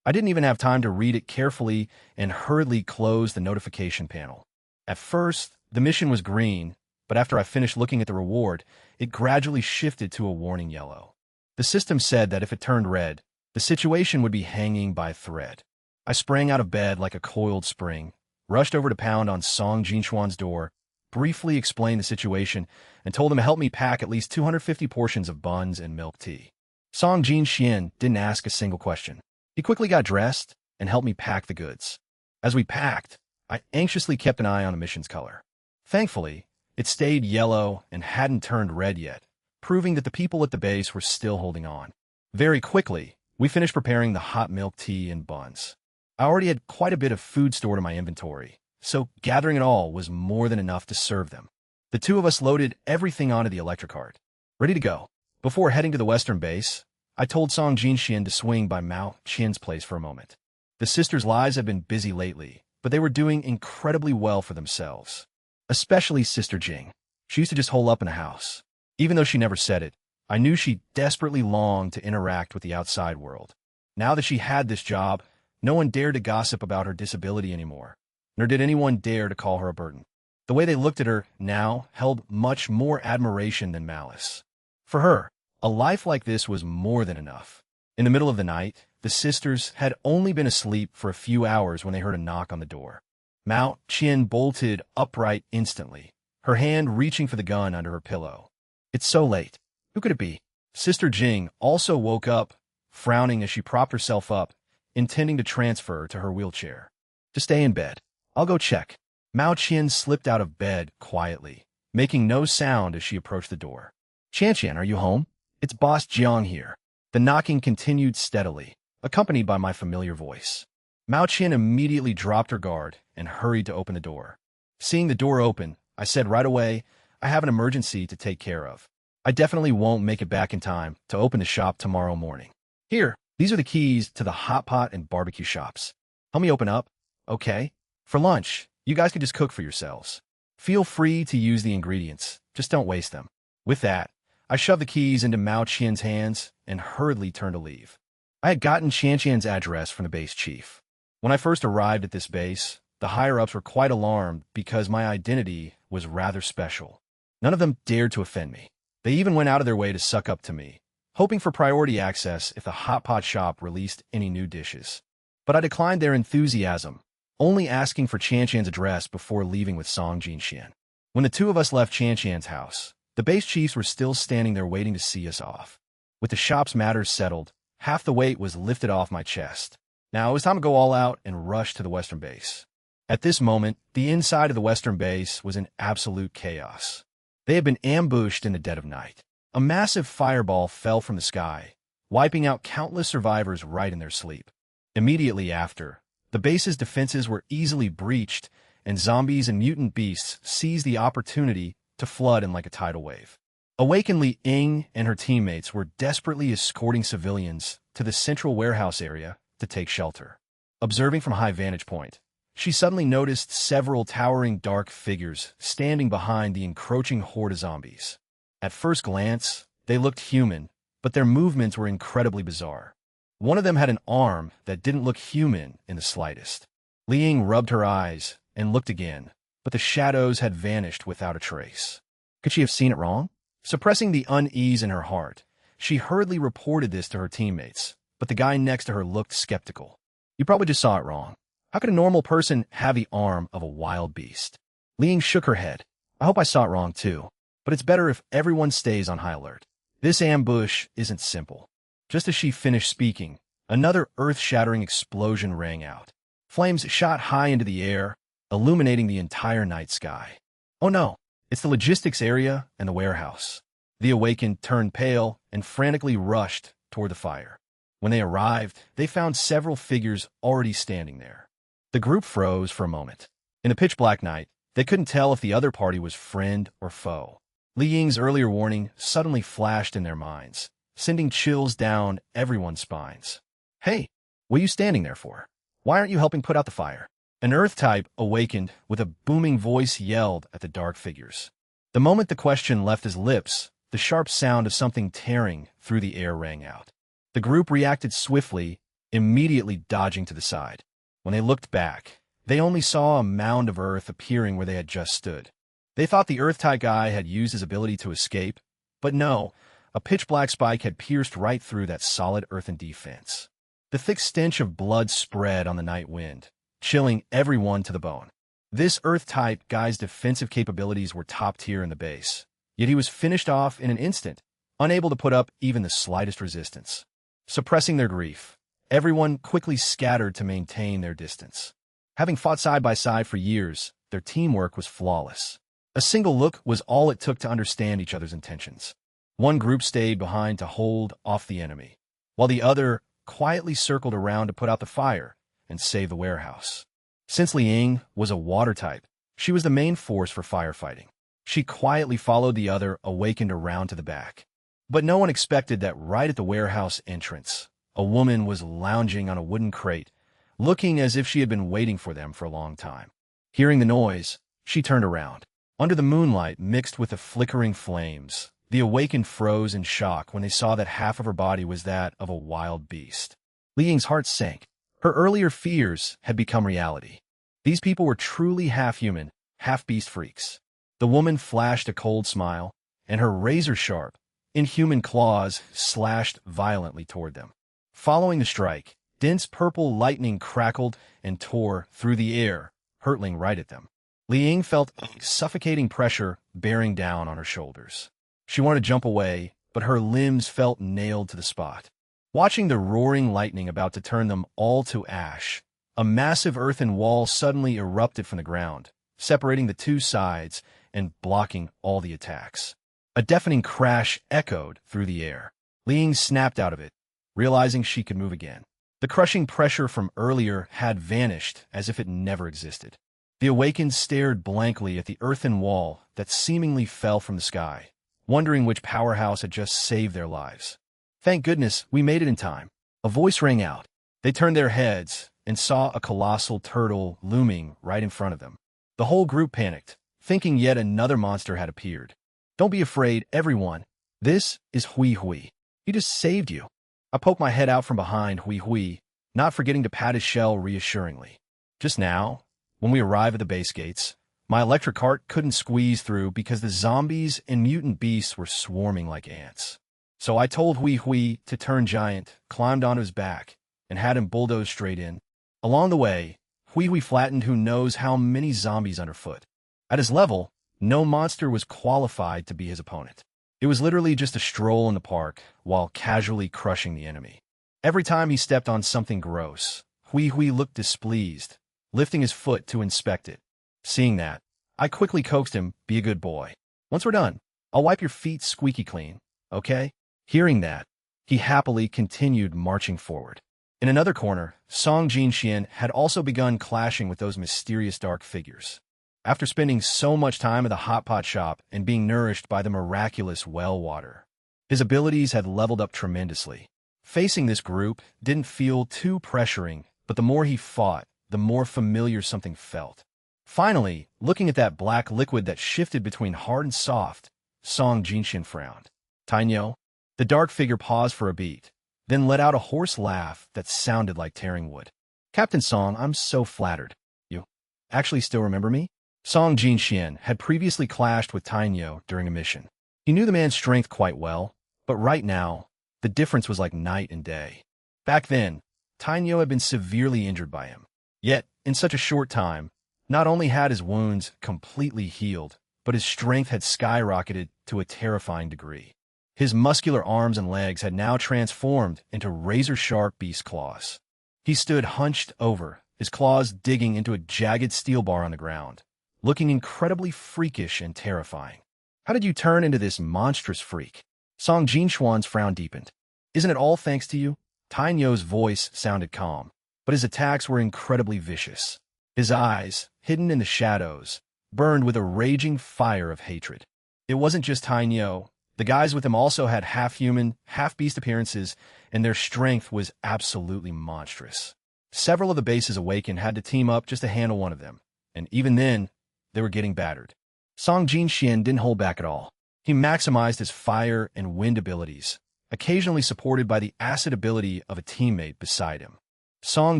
I didn't even have time to read it carefully and hurriedly close the notification panel. At first, the mission was green, but after I finished looking at the reward, it gradually shifted to a warning yellow. The system said that if it turned red, the situation would be hanging by a thread. I sprang out of bed like a coiled spring, rushed over to pound on Song Jinxuan's door, briefly explained the situation, and told him to help me pack at least 250 portions of buns and milk tea. Song Jinxian didn't ask a single question. He quickly got dressed and helped me pack the goods. As we packed, I anxiously kept an eye on the mission's color. Thankfully, it stayed yellow and hadn't turned red yet, proving that the people at the base were still holding on. Very quickly, we finished preparing the hot milk tea and buns. I already had quite a bit of food stored in my inventory, so gathering it all was more than enough to serve them. The two of us loaded everything onto the electric cart, ready to go. Before heading to the Western base, I told Song Jinxian to swing by Mao Qian's place for a moment. The sisters' lives had been busy lately, but they were doing incredibly well for themselves. Especially Sister Jing. She used to just hole up in a house. Even though she never said it, I knew she desperately longed to interact with the outside world. Now that she had this job, no one dared to gossip about her disability anymore, nor did anyone dare to call her a burden. The way they looked at her now held much more admiration than malice. For her, a life like this was more than enough. In the middle of the night, the sisters had only been asleep for a few hours when they heard a knock on the door. Mao Qian bolted upright instantly, her hand reaching for the gun under her pillow. It's so late. Who could it be? Sister Jing also woke up, frowning as she propped herself up, intending to transfer to her wheelchair. To stay in bed. I'll go check. Mao Qian slipped out of bed quietly, making no sound as she approached the door. Qian, are you home? It's Boss Jiang here. The knocking continued steadily, accompanied by my familiar voice. Mao Qian immediately dropped her guard and hurried to open the door. Seeing the door open, I said right away, I have an emergency to take care of. I definitely won't make it back in time to open the shop tomorrow morning. Here, these are the keys to the Hotpot and barbecue shops. Help me open up. Okay. For lunch, you guys can just cook for yourselves. Feel free to use the ingredients, just don't waste them. With that, I shoved the keys into Mao Qian's hands and hurriedly turned to leave. I had gotten Qian's address from the base chief. When I first arrived at this base, the higher-ups were quite alarmed because my identity was rather special. None of them dared to offend me. They even went out of their way to suck up to me, hoping for priority access if the Hot Pot shop released any new dishes. But I declined their enthusiasm, only asking for Qian's address before leaving with Song Jinxian. When the two of us left Qian's house, the base chiefs were still standing there waiting to see us off. With the shop's matters settled, half the weight was lifted off my chest. Now it was time to go all out and rush to the Western base. At this moment, the inside of the Western base was in absolute chaos. They had been ambushed in the dead of night. A massive fireball fell from the sky, wiping out countless survivors right in their sleep. Immediately after, the base's defenses were easily breached, and zombies and mutant beasts seized the opportunity to flood in like a tidal wave. Awakened Li Ying and her teammates were desperately escorting civilians to the central warehouse area to take shelter. Observing from a high vantage point, she suddenly noticed several towering dark figures standing behind the encroaching horde of zombies. At first glance, they looked human, but their movements were incredibly bizarre. One of them had an arm that didn't look human in the slightest. Li Ying rubbed her eyes and looked again, but the shadows had vanished without a trace. Could she have seen it wrong? Suppressing the unease in her heart, she hurriedly reported this to her teammates, but the guy next to her looked skeptical. You probably just saw it wrong. How could a normal person have the arm of a wild beast? Li Ying shook her head. I hope I saw it wrong too. but it's better if everyone stays on high alert. This ambush isn't simple. Just as she finished speaking, another earth-shattering explosion rang out. Flames shot high into the air, illuminating the entire night sky. Oh no, it's the logistics area and the warehouse. The awakened turned pale and frantically rushed toward the fire. When they arrived, they found several figures already standing there. The group froze for a moment. In the pitch-black night, they couldn't tell if the other party was friend or foe. Li Ying's earlier warning suddenly flashed in their minds, sending chills down everyone's spines. Hey, what are you standing there for? Why aren't you helping put out the fire? An earth type awakened with a booming voice yelled at the dark figures. The moment the question left his lips, the sharp sound of something tearing through the air rang out. The group reacted swiftly, immediately dodging to the side. When they looked back, they only saw a mound of earth appearing where they had just stood. They thought the earth-type guy had used his ability to escape, but no, a pitch-black spike had pierced right through that solid earthen defense. The thick stench of blood spread on the night wind, chilling everyone to the bone. This earth-type guy's defensive capabilities were top tier in the base, yet he was finished off in an instant, unable to put up even the slightest resistance. Suppressing their grief, everyone quickly scattered to maintain their distance. Having fought side by side for years, their teamwork was flawless. A single look was all it took to understand each other's intentions. One group stayed behind to hold off the enemy, while the other quietly circled around to put out the fire and save the warehouse. Since Li Ying was a water type, she was the main force for firefighting. She quietly followed the other awakened around to the back. But no one expected that right at the warehouse entrance, a woman was lounging on a wooden crate, looking as if she had been waiting for them for a long time. Hearing the noise, she turned around. Under the moonlight mixed with the flickering flames, the awakened froze in shock when they saw that half of her body was that of a wild beast. Li Ying's heart sank. Her earlier fears had become reality. These people were truly half-human, half-beast freaks. The woman flashed a cold smile, and her razor-sharp, inhuman claws slashed violently toward them. Following the strike, dense purple lightning crackled and tore through the air, hurtling right at them. Li Ying felt suffocating pressure bearing down on her shoulders. She wanted to jump away, but her limbs felt nailed to the spot. Watching the roaring lightning about to turn them all to ash, a massive earthen wall suddenly erupted from the ground, separating the two sides and blocking all the attacks. A deafening crash echoed through the air. Li Ying snapped out of it, realizing she could move again. The crushing pressure from earlier had vanished as if it never existed. The awakened stared blankly at the earthen wall that seemingly fell from the sky, wondering which powerhouse had just saved their lives. Thank goodness we made it in time. A voice rang out. They turned their heads and saw a colossal turtle looming right in front of them. The whole group panicked, thinking yet another monster had appeared. Don't be afraid, everyone. This is Hui Hui. He just saved you. I poked my head out from behind Hui Hui, not forgetting to pat his shell reassuringly. Just now, when we arrived at the base gates, my electric cart couldn't squeeze through because the zombies and mutant beasts were swarming like ants. So I told Hui Hui to turn giant, climbed onto his back, and had him bulldoze straight in. Along the way, Hui Hui flattened who knows how many zombies underfoot. At his level, no monster was qualified to be his opponent. It was literally just a stroll in the park while casually crushing the enemy. Every time he stepped on something gross, Hui Hui looked displeased, lifting his foot to inspect it. Seeing that, I quickly coaxed him, be a good boy. Once we're done, I'll wipe your feet squeaky clean, okay? Hearing that, he happily continued marching forward. In another corner, Song Jinxian had also begun clashing with those mysterious dark figures. After spending so much time at the Hotpot shop and being nourished by the miraculous well water, his abilities had leveled up tremendously. Facing this group didn't feel too pressuring, but the more he fought, the more familiar something felt. Finally, looking at that black liquid that shifted between hard and soft, Song Jinxian frowned. Tainyo? The dark figure paused for a beat, then let out a hoarse laugh that sounded like tearing wood. Captain Song, I'm so flattered. You actually still remember me? Song Jinxian had previously clashed with Tainyo during a mission. He knew the man's strength quite well, but right now, the difference was like night and day. Back then, Tainyo had been severely injured by him. Yet, in such a short time, not only had his wounds completely healed, but his strength had skyrocketed to a terrifying degree. His muscular arms and legs had now transformed into razor-sharp beast claws. He stood hunched over, his claws digging into a jagged steel bar on the ground, looking incredibly freakish and terrifying. "How did you turn into this monstrous freak?" Song Jinxuan's frown deepened. "Isn't it all thanks to you?" Tainyo's voice sounded calm, but his attacks were incredibly vicious. His eyes, hidden in the shadows, burned with a raging fire of hatred. It wasn't just Tainyo. The guys with him also had half-human, half-beast appearances, and their strength was absolutely monstrous. Several of the bases awakened had to team up just to handle one of them, and even then, they were getting battered. Song Jinxian didn't hold back at all. He maximized his fire and wind abilities, occasionally supported by the acid ability of a teammate beside him. Song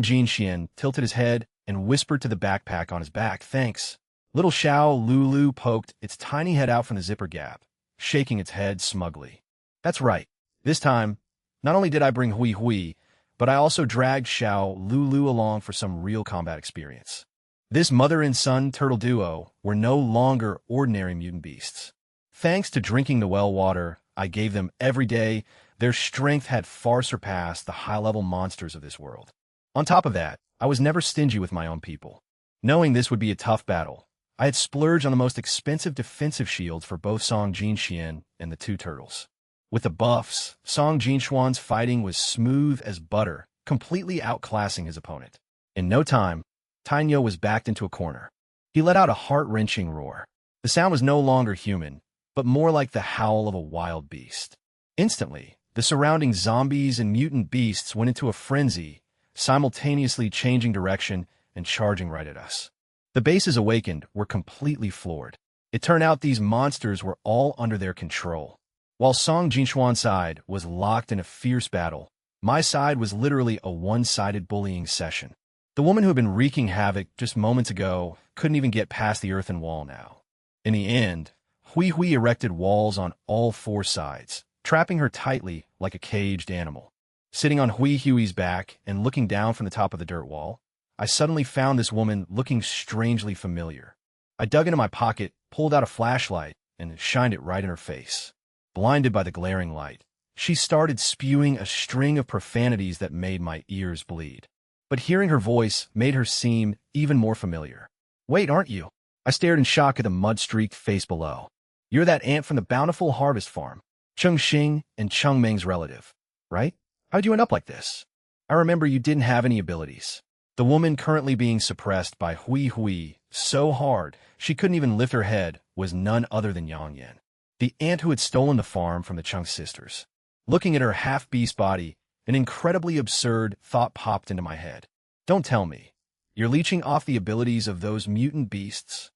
Jinxian tilted his head and whispered to the backpack on his back, "Thanks." Little Xiao Lulu poked its tiny head out from the zipper gap, shaking its head smugly. "That's right. This time, not only did I bring Hui Hui, but I also dragged Xiao Lulu along for some real combat experience." This mother and son turtle duo were no longer ordinary mutant beasts. Thanks to drinking the well water I gave them every day, their strength had far surpassed the high-level monsters of this world. On top of that, I was never stingy with my own people. Knowing this would be a tough battle, I had splurged on the most expensive defensive shields for both Song Jinxian and the two turtles. With the buffs, Song Jinxuan's fighting was smooth as butter, completely outclassing his opponent. In no time, Tainyo was backed into a corner. He let out a heart-wrenching roar. The sound was no longer human, but more like the howl of a wild beast. Instantly, the surrounding zombies and mutant beasts went into a frenzy, simultaneously changing direction and charging right at us. The bases awakened were completely floored. It turned out these monsters were all under their control. While Song Jinxuan's side was locked in a fierce battle, my side was literally a one-sided bullying session. The woman who had been wreaking havoc just moments ago couldn't even get past the earthen wall now. In the end, Hui Hui erected walls on all four sides, trapping her tightly like a caged animal. Sitting on Hui Hui's back and looking down from the top of the dirt wall, I suddenly found this woman looking strangely familiar. I dug into my pocket, pulled out a flashlight, and shined it right in her face. Blinded by the glaring light, she started spewing a string of profanities that made my ears bleed. But hearing her voice made her seem even more familiar. "Wait, aren't you?" I stared in shock at the mud-streaked face below. "You're that ant from the Bountiful Harvest Farm, Cheng Xing and Cheng Meng's relative, right? How'd you end up like this? I remember you didn't have any abilities." The woman currently being suppressed by Hui Hui so hard she couldn't even lift her head was none other than Yang Yan, the ant who had stolen the farm from the Cheng sisters. Looking at her half-beast body, an incredibly absurd thought popped into my head. "Don't tell me. You're leeching off the abilities of those mutant beasts?"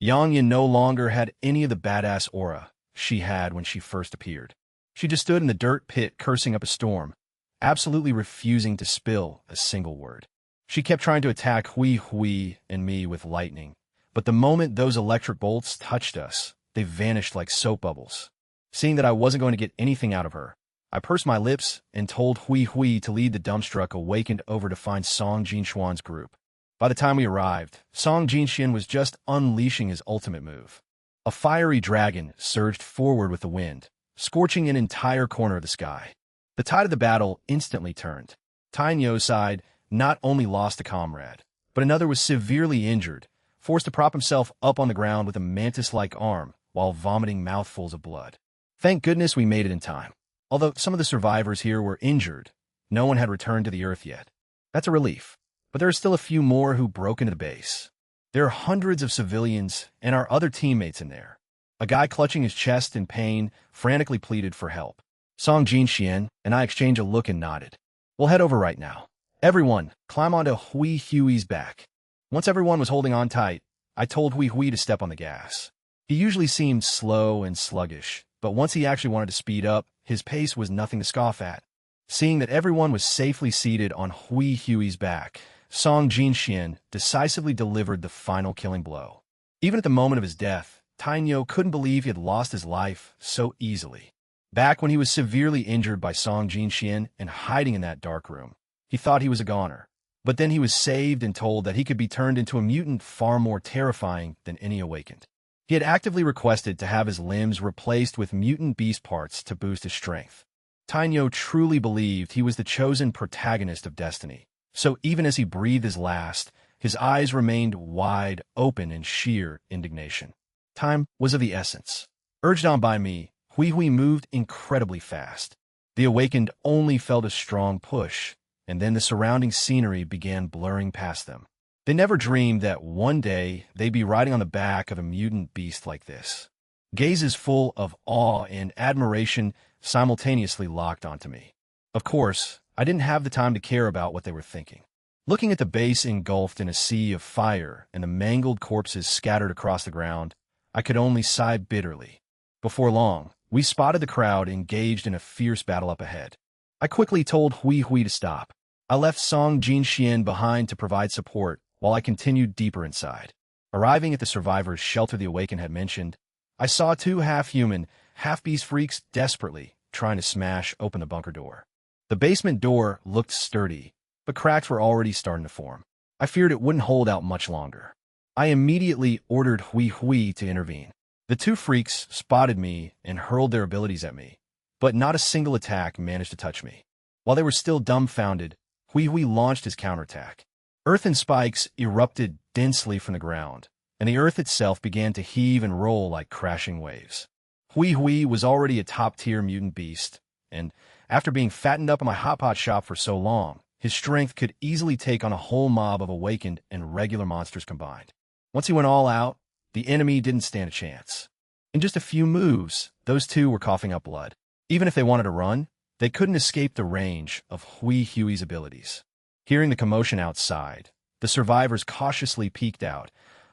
Yang Yan no longer had any of the badass aura she had when she first appeared. She just stood in the dirt pit cursing up a storm, absolutely refusing to spill a single word. She kept trying to attack Hui Hui and me with lightning, but the moment those electric bolts touched us, they vanished like soap bubbles. Seeing that I wasn't going to get anything out of her, I pursed my lips and told Hui Hui to lead the dumbstruck awakened over to find Song Jinxuan's group. By the time we arrived, Song Jinxian was just unleashing his ultimate move. A fiery dragon surged forward with the wind, scorching an entire corner of the sky. The tide of the battle instantly turned. Tainyo's side not only lost a comrade, but another was severely injured, forced to prop himself up on the ground with a mantis-like arm while vomiting mouthfuls of blood. Thank goodness we made it in time. Although some of the survivors here were injured, no one had returned to the Earth yet. That's a relief, but there are still a few more who broke into the base. There are hundreds of civilians and our other teammates in there. A guy clutching his chest in pain frantically pleaded for help. Song Jinxian and I exchanged a look and nodded. "We'll head over right now. Everyone, climb onto Hui Hui's back." Once everyone was holding on tight, I told Hui Hui to step on the gas. He usually seemed slow and sluggish, but once he actually wanted to speed up, his pace was nothing to scoff at. Seeing that everyone was safely seated on Hui Hui's back, Song Jinxian decisively delivered the final killing blow. Even at the moment of his death, Tainyo couldn't believe he had lost his life so easily. Back when he was severely injured by Song Jinxian and hiding in that dark room, he thought he was a goner. But then he was saved and told that he could be turned into a mutant far more terrifying than any awakened. He had actively requested to have his limbs replaced with mutant beast parts to boost his strength. Tainyo truly believed he was the chosen protagonist of destiny, so even as he breathed his last, his eyes remained wide open in sheer indignation. Time was of the essence. Urged on by me, Hui Hui moved incredibly fast. The awakened only felt a strong push, and then the surrounding scenery began blurring past them. They never dreamed that one day they'd be riding on the back of a mutant beast like this. Gazes full of awe and admiration simultaneously locked onto me. Of course, I didn't have the time to care about what they were thinking. Looking at the base engulfed in a sea of fire and the mangled corpses scattered across the ground, I could only sigh bitterly. Before long, we spotted the crowd engaged in a fierce battle up ahead. I quickly told Hui Hui to stop. I left Song Jinxian behind to provide support while I continued deeper inside. Arriving at the survivors' shelter the Awakened had mentioned, I saw two half-human, half-beast freaks desperately trying to smash open the bunker door. The basement door looked sturdy, but cracks were already starting to form. I feared it wouldn't hold out much longer. I immediately ordered Hui Hui to intervene. The two freaks spotted me and hurled their abilities at me, but not a single attack managed to touch me. While they were still dumbfounded, Hui Hui launched his counterattack. Earth and spikes erupted densely from the ground, and the earth itself began to heave and roll like crashing waves. Hui Hui was already a top-tier mutant beast, and after being fattened up in my Hotpot shop for so long, his strength could easily take on a whole mob of awakened and regular monsters combined. Once he went all out, the enemy didn't stand a chance. In just a few moves, those two were coughing up blood. Even if they wanted to run, they couldn't escape the range of Hui Hui's abilities. Hearing the commotion outside, the survivors cautiously peeked out,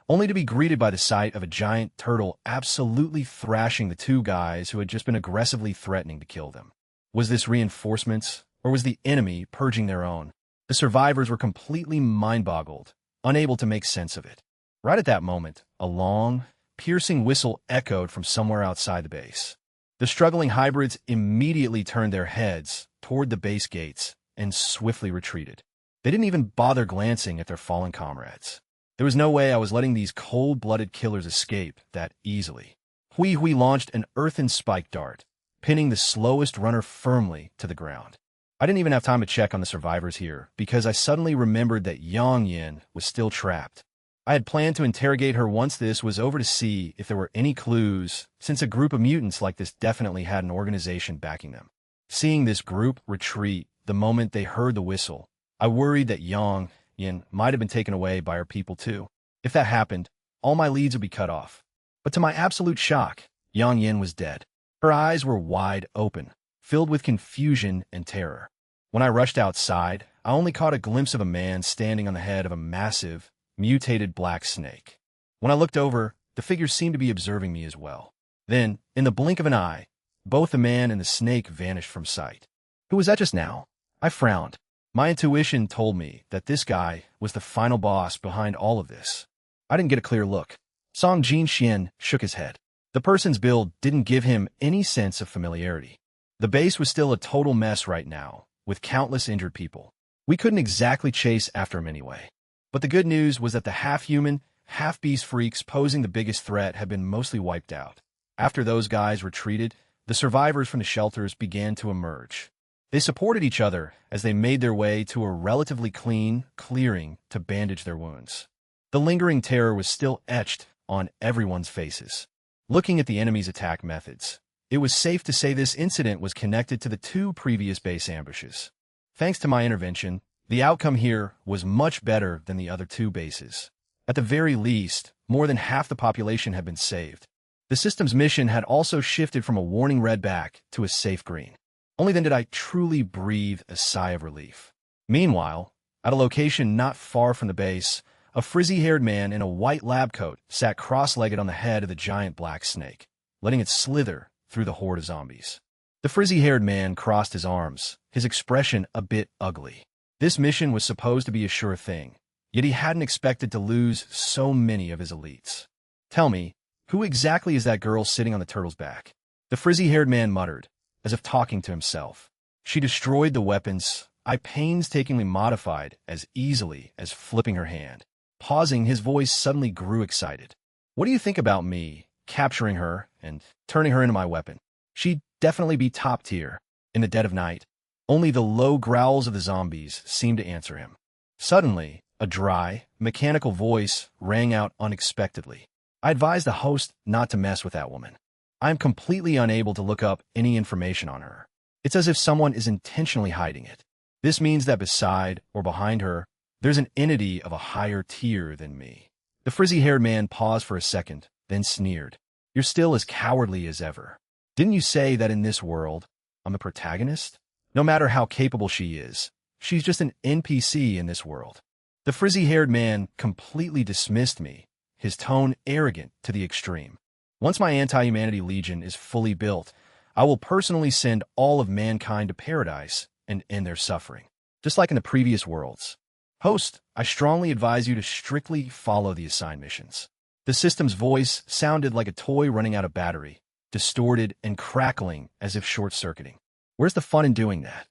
only to be greeted by the sight of a giant turtle absolutely thrashing the two guys who had just been aggressively threatening to kill them. Was this reinforcements, or was the enemy purging their own? The survivors were completely mind-boggled, unable to make sense of it. Right at that moment, a long, piercing whistle echoed from somewhere outside the base. The struggling hybrids immediately turned their heads toward the base gates and swiftly retreated. They didn't even bother glancing at their fallen comrades. There was no way I was letting these cold-blooded killers escape that easily. Hui Hui launched an earthen spike dart, pinning the slowest runner firmly to the ground. I didn't even have time to check on the survivors here because I suddenly remembered that Yang Yin was still trapped. I had planned to interrogate her once this was over to see if there were any clues, since a group of mutants like this definitely had an organization backing them. Seeing this group retreat the moment they heard the whistle, I worried that Yang Yin might have been taken away by her people too. If that happened, all my leads would be cut off. But to my absolute shock, Yang Yin was dead. Her eyes were wide open, filled with confusion and terror. When I rushed outside, I only caught a glimpse of a man standing on the head of a massive, mutated black snake. When I looked over, the figure seemed to be observing me as well. Then, in the blink of an eye, both the man and the snake vanished from sight. Who was that just now? I frowned. My intuition told me that this guy was the final boss behind all of this. I didn't get a clear look. Song Jinxian shook his head. The person's build didn't give him any sense of familiarity. The base was still a total mess right now, with countless injured people. We couldn't exactly chase after him anyway. But the good news was that the half-human, half-beast freaks posing the biggest threat had been mostly wiped out. After those guys retreated, the survivors from the shelters began to emerge. They supported each other as they made their way to a relatively clean clearing to bandage their wounds. The lingering terror was still etched on everyone's faces. Looking at the enemy's attack methods, it was safe to say this incident was connected to the two previous base ambushes. Thanks to my intervention, the outcome here was much better than the other two bases. At the very least, more than half the population had been saved. The system's mission had also shifted from a warning red back to a safe green. Only then did I truly breathe a sigh of relief. Meanwhile, at a location not far from the base, a frizzy-haired man in a white lab coat sat cross-legged on the head of the giant black snake, letting it slither through the horde of zombies. The frizzy-haired man crossed his arms, his expression a bit ugly. This mission was supposed to be a sure thing, yet he hadn't expected to lose so many of his elites. Tell me, who exactly is that girl sitting on the turtle's back? The frizzy-haired man muttered, as if talking to himself. She destroyed the weapons I painstakingly modified as easily as flipping her hand. Pausing, his voice suddenly grew excited. What do you think about me capturing her and turning her into my weapon? She'd definitely be top tier in the dead of night. Only the low growls of the zombies seemed to answer him. Suddenly, a dry, mechanical voice rang out unexpectedly. I advised the host not to mess with that woman. I am completely unable to look up any information on her. It's as if someone is intentionally hiding it. This means that beside or behind her, there's an entity of a higher tier than me. The frizzy-haired man paused for a second, then sneered. You're still as cowardly as ever. Didn't you say that in this world, I'm the protagonist? No matter how capable she is, she's just an NPC in this world. The frizzy-haired man completely dismissed me, his tone arrogant to the extreme. Once my anti-humanity legion is fully built, I will personally send all of mankind to paradise and end their suffering, just like in the previous worlds. Host, I strongly advise you to strictly follow the assigned missions. The system's voice sounded like a toy running out of battery, distorted and crackling as if short-circuiting. Where's the fun in doing that?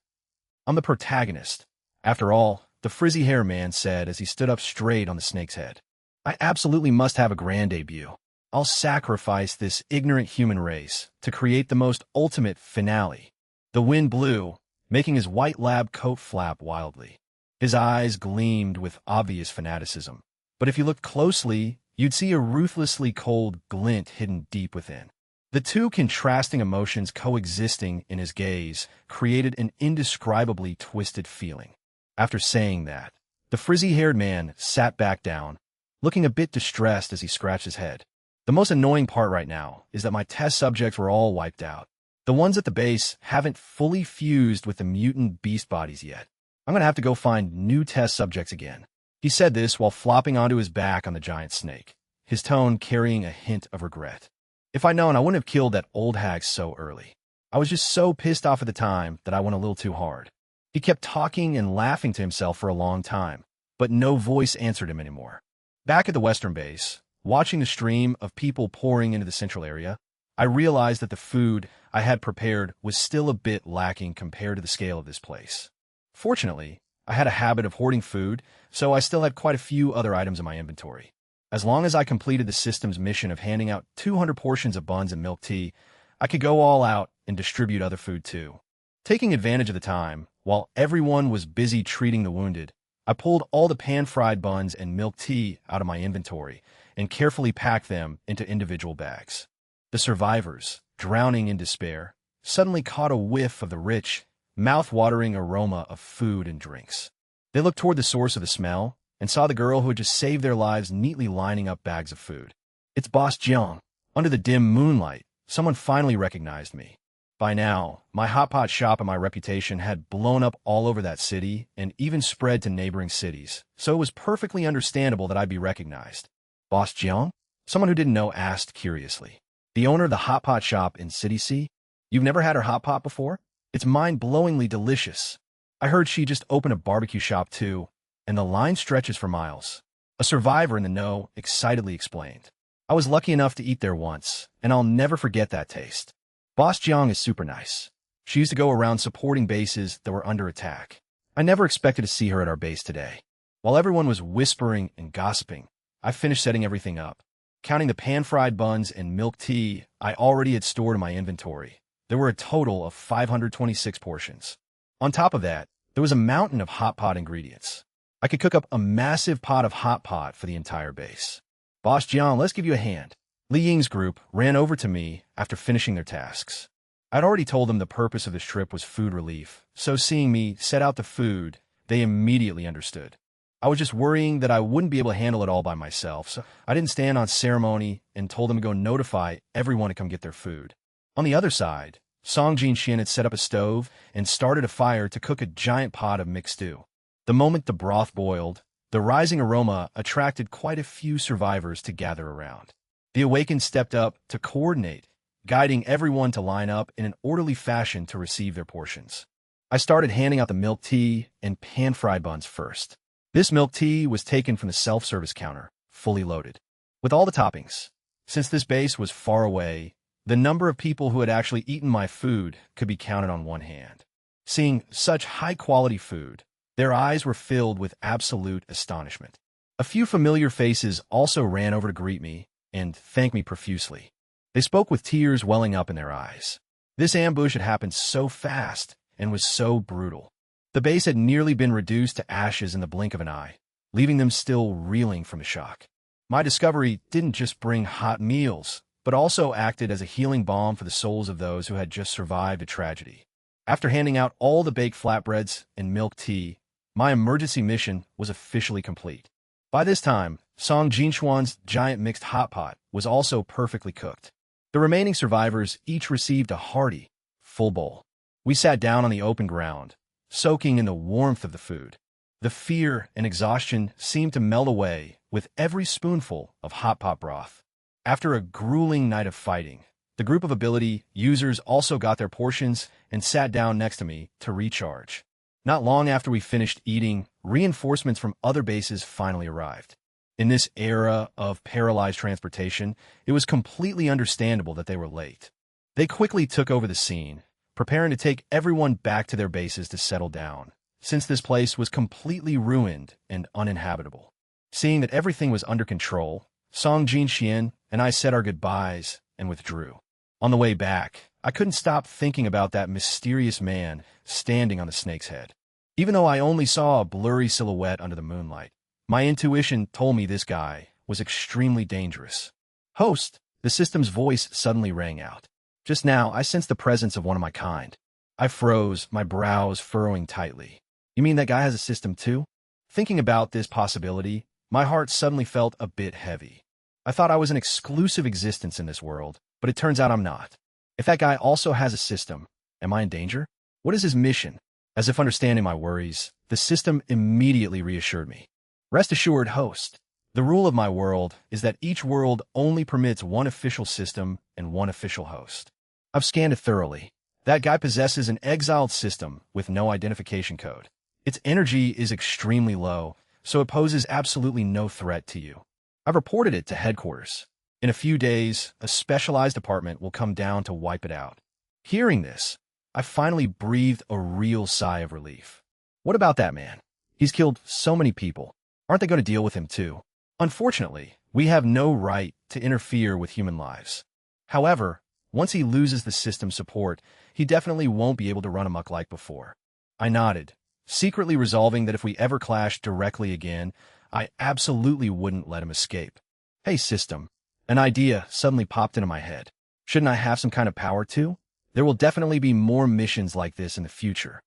I'm the protagonist. After all, the frizzy-haired man said as he stood up straight on the snake's head. I absolutely must have a grand debut. I'll sacrifice this ignorant human race to create the most ultimate finale. The wind blew, making his white lab coat flap wildly. His eyes gleamed with obvious fanaticism, but if you looked closely, you'd see a ruthlessly cold glint hidden deep within. The two contrasting emotions coexisting in his gaze created an indescribably twisted feeling. After saying that, the frizzy-haired man sat back down, looking a bit distressed as he scratched his head. The most annoying part right now is that my test subjects were all wiped out. The ones at the base haven't fully fused with the mutant beast bodies yet. I'm going to have to go find new test subjects again. He said this while flopping onto his back on the giant snake, his tone carrying a hint of regret. If I'd known, I wouldn't have killed that old hag so early. I was just so pissed off at the time that I went a little too hard. He kept talking and laughing to himself for a long time, but no voice answered him anymore. Back at the western base, watching the stream of people pouring into the central area, I realized that the food I had prepared was still a bit lacking compared to the scale of this place. Fortunately, I had a habit of hoarding food, so I still had quite a few other items in my inventory. As long as I completed the system's mission of handing out 200 portions of buns and milk tea, I could go all out and distribute other food too. Taking advantage of the time, while everyone was busy treating the wounded, I pulled all the pan-fried buns and milk tea out of my inventory and carefully packed them into individual bags. The survivors, drowning in despair, suddenly caught a whiff of the rich, mouth-watering aroma of food and drinks. They looked toward the source of the smell and saw the girl who had just saved their lives neatly lining up bags of food. It's Boss Jiang. Under the dim moonlight, someone finally recognized me. By now, my Hotpot shop and my reputation had blown up all over that city and even spread to neighboring cities, so it was perfectly understandable that I'd be recognized. Boss Jiang? Someone who didn't know asked curiously. The owner of the Hotpot shop in City C? You've never had her Hotpot before? It's mind-blowingly delicious. I heard she just opened a barbecue shop too, and the line stretches for miles. A survivor in the know excitedly explained. I was lucky enough to eat there once, and I'll never forget that taste. Boss Jiang is super nice. She used to go around supporting bases that were under attack. I never expected to see her at our base today. While everyone was whispering and gossiping, I finished setting everything up. Counting the pan-fried buns and milk tea I already had stored in my inventory, there were a total of 526 portions. On top of that, there was a mountain of hot pot ingredients. I could cook up a massive pot of hot pot for the entire base. Boss Jiang, let's give you a hand. Li Ying's group ran over to me after finishing their tasks. I'd already told them the purpose of this trip was food relief, so seeing me set out the food, they immediately understood. I was just worrying that I wouldn't be able to handle it all by myself, so I didn't stand on ceremony and told them to go notify everyone to come get their food. On the other side, Song Jin-shin had set up a stove and started a fire to cook a giant pot of mixed stew. The moment the broth boiled, the rising aroma attracted quite a few survivors to gather around. The awakened stepped up to coordinate, guiding everyone to line up in an orderly fashion to receive their portions. I started handing out the milk tea and pan-fried buns first. This milk tea was taken from the self-service counter, fully loaded, with all the toppings. Since this base was far away, the number of people who had actually eaten my food could be counted on one hand. Seeing such high-quality food, their eyes were filled with absolute astonishment. A few familiar faces also ran over to greet me, and thanked me profusely. They spoke with tears welling up in their eyes. This ambush had happened so fast and was so brutal. The base had nearly been reduced to ashes in the blink of an eye, leaving them still reeling from the shock. My discovery didn't just bring hot meals, but also acted as a healing balm for the souls of those who had just survived a tragedy. After handing out all the baked flatbreads and milk tea, my emergency mission was officially complete. By this time, Song Jinxuan's giant mixed hotpot was also perfectly cooked. The remaining survivors each received a hearty, full bowl. We sat down on the open ground, soaking in the warmth of the food. The fear and exhaustion seemed to melt away with every spoonful of hotpot broth. After a grueling night of fighting, the group of ability users also got their portions and sat down next to me to recharge. Not long after we finished eating, reinforcements from other bases finally arrived. In this era of paralyzed transportation, it was completely understandable that they were late. They quickly took over the scene, preparing to take everyone back to their bases to settle down, since this place was completely ruined and uninhabitable. Seeing that everything was under control, Song Jinxian and I said our goodbyes and withdrew. On the way back, I couldn't stop thinking about that mysterious man standing on the snake's head. Even though I only saw a blurry silhouette under the moonlight, my intuition told me this guy was extremely dangerous. "Host," the system's voice suddenly rang out. Just now, I sensed the presence of one of my kind. I froze, my brows furrowing tightly. "You mean that guy has a system too?" Thinking about this possibility, my heart suddenly felt a bit heavy. I thought I was an exclusive existence in this world, but it turns out I'm not. If that guy also has a system, am I in danger? What is his mission? As if understanding my worries, the system immediately reassured me. "Rest assured, host. The rule of my world is that each world only permits one official system and one official host. I've scanned it thoroughly. That guy possesses an exiled system with no identification code. Its energy is extremely low, so it poses absolutely no threat to you. I've reported it to headquarters. In a few days, a specialized department will come down to wipe it out." Hearing this, I finally breathed a real sigh of relief. What about that man? He's killed so many people. Aren't they going to deal with him too? Unfortunately, we have no right to interfere with human lives. However, once he loses the system's support, he definitely won't be able to run amok like before. I nodded, secretly resolving that if we ever clashed directly again, I absolutely wouldn't let him escape. "Hey, system." An idea suddenly popped into my head. Shouldn't I have some kind of power too? There will definitely be more missions like this in the future.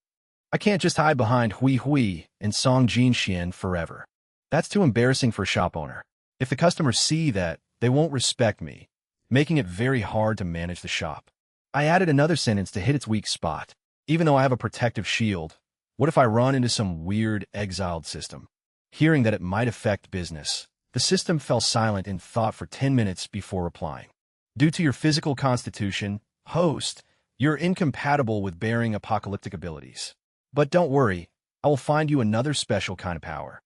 I can't just hide behind Hui Hui and Song Jinxian forever. That's too embarrassing for a shop owner. If the customers see that, they won't respect me, making it very hard to manage the shop. I added another sentence to hit its weak spot. Even though I have a protective shield, what if I run into some weird exiled system? Hearing that it might affect business, the system fell silent in thought for 10 minutes before replying. "Due to your physical constitution, host, you're incompatible with bearing apocalyptic abilities. But don't worry, I will find you another special kind of power."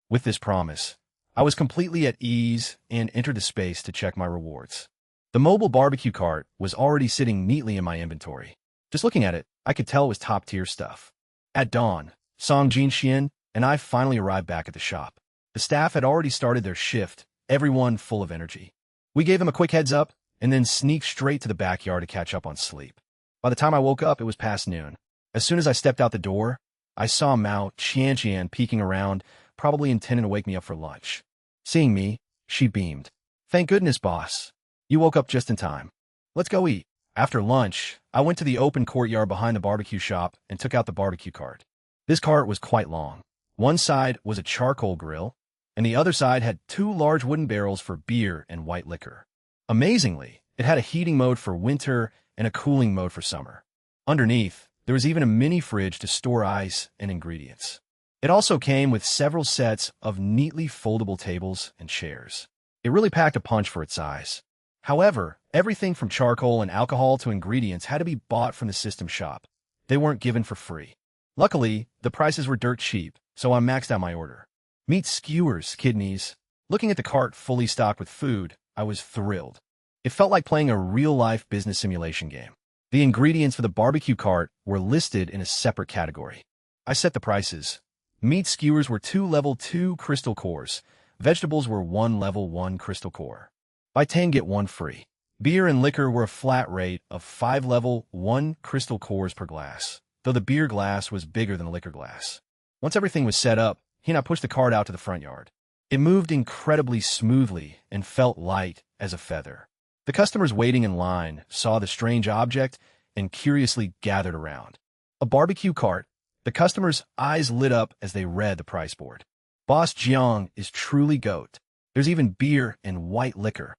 With this promise, I was completely at ease and entered the space to check my rewards. The mobile barbecue cart was already sitting neatly in my inventory. Just looking at it, I could tell it was top-tier stuff. At dawn, Song Jinxian and I finally arrived back at the shop. The staff had already started their shift, everyone full of energy. We gave them a quick heads up and then sneaked straight to the backyard to catch up on sleep. By the time I woke up, it was past noon. As soon as I stepped out the door, I saw Mao Qianqian peeking around, probably intending to wake me up for lunch. Seeing me, she beamed. "Thank goodness, boss. You woke up just in time. Let's go eat." After lunch, I went to the open courtyard behind the barbecue shop and took out the barbecue cart. This cart was quite long. One side was a charcoal grill, and the other side had 2 large wooden barrels for beer and white liquor. Amazingly, it had a heating mode for winter and a cooling mode for summer. Underneath, there was even a mini fridge to store ice and ingredients. It also came with several sets of neatly foldable tables and chairs. It really packed a punch for its size. However, everything from charcoal and alcohol to ingredients had to be bought from the system shop. They weren't given for free. Luckily, the prices were dirt cheap, so I maxed out my order. Meat skewers, kidneys. Looking at the cart fully stocked with food, I was thrilled. It felt like playing a real-life business simulation game. The ingredients for the barbecue cart were listed in a separate category. I set the prices. Meat skewers were 2 level 2 crystal cores. Vegetables were 1 level 1 crystal core. Buy 10, get 1 free. Beer and liquor were a flat rate of 5 level 1 crystal cores per glass, though the beer glass was bigger than the liquor glass. Once everything was set up, he and I pushed the cart out to the front yard. It moved incredibly smoothly and felt light as a feather. The customers waiting in line saw the strange object and curiously gathered around. A barbecue cart. The customers' eyes lit up as they read the price board. Boss Jiang is truly GOAT. There's even beer and white liquor.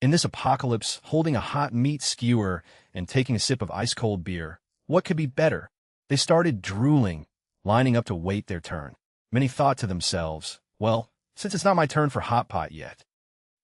In this apocalypse, holding a hot meat skewer and taking a sip of ice-cold beer, what could be better? They started drooling, lining up to wait their turn. Many thought to themselves, well, since it's not my turn for Hotpot yet,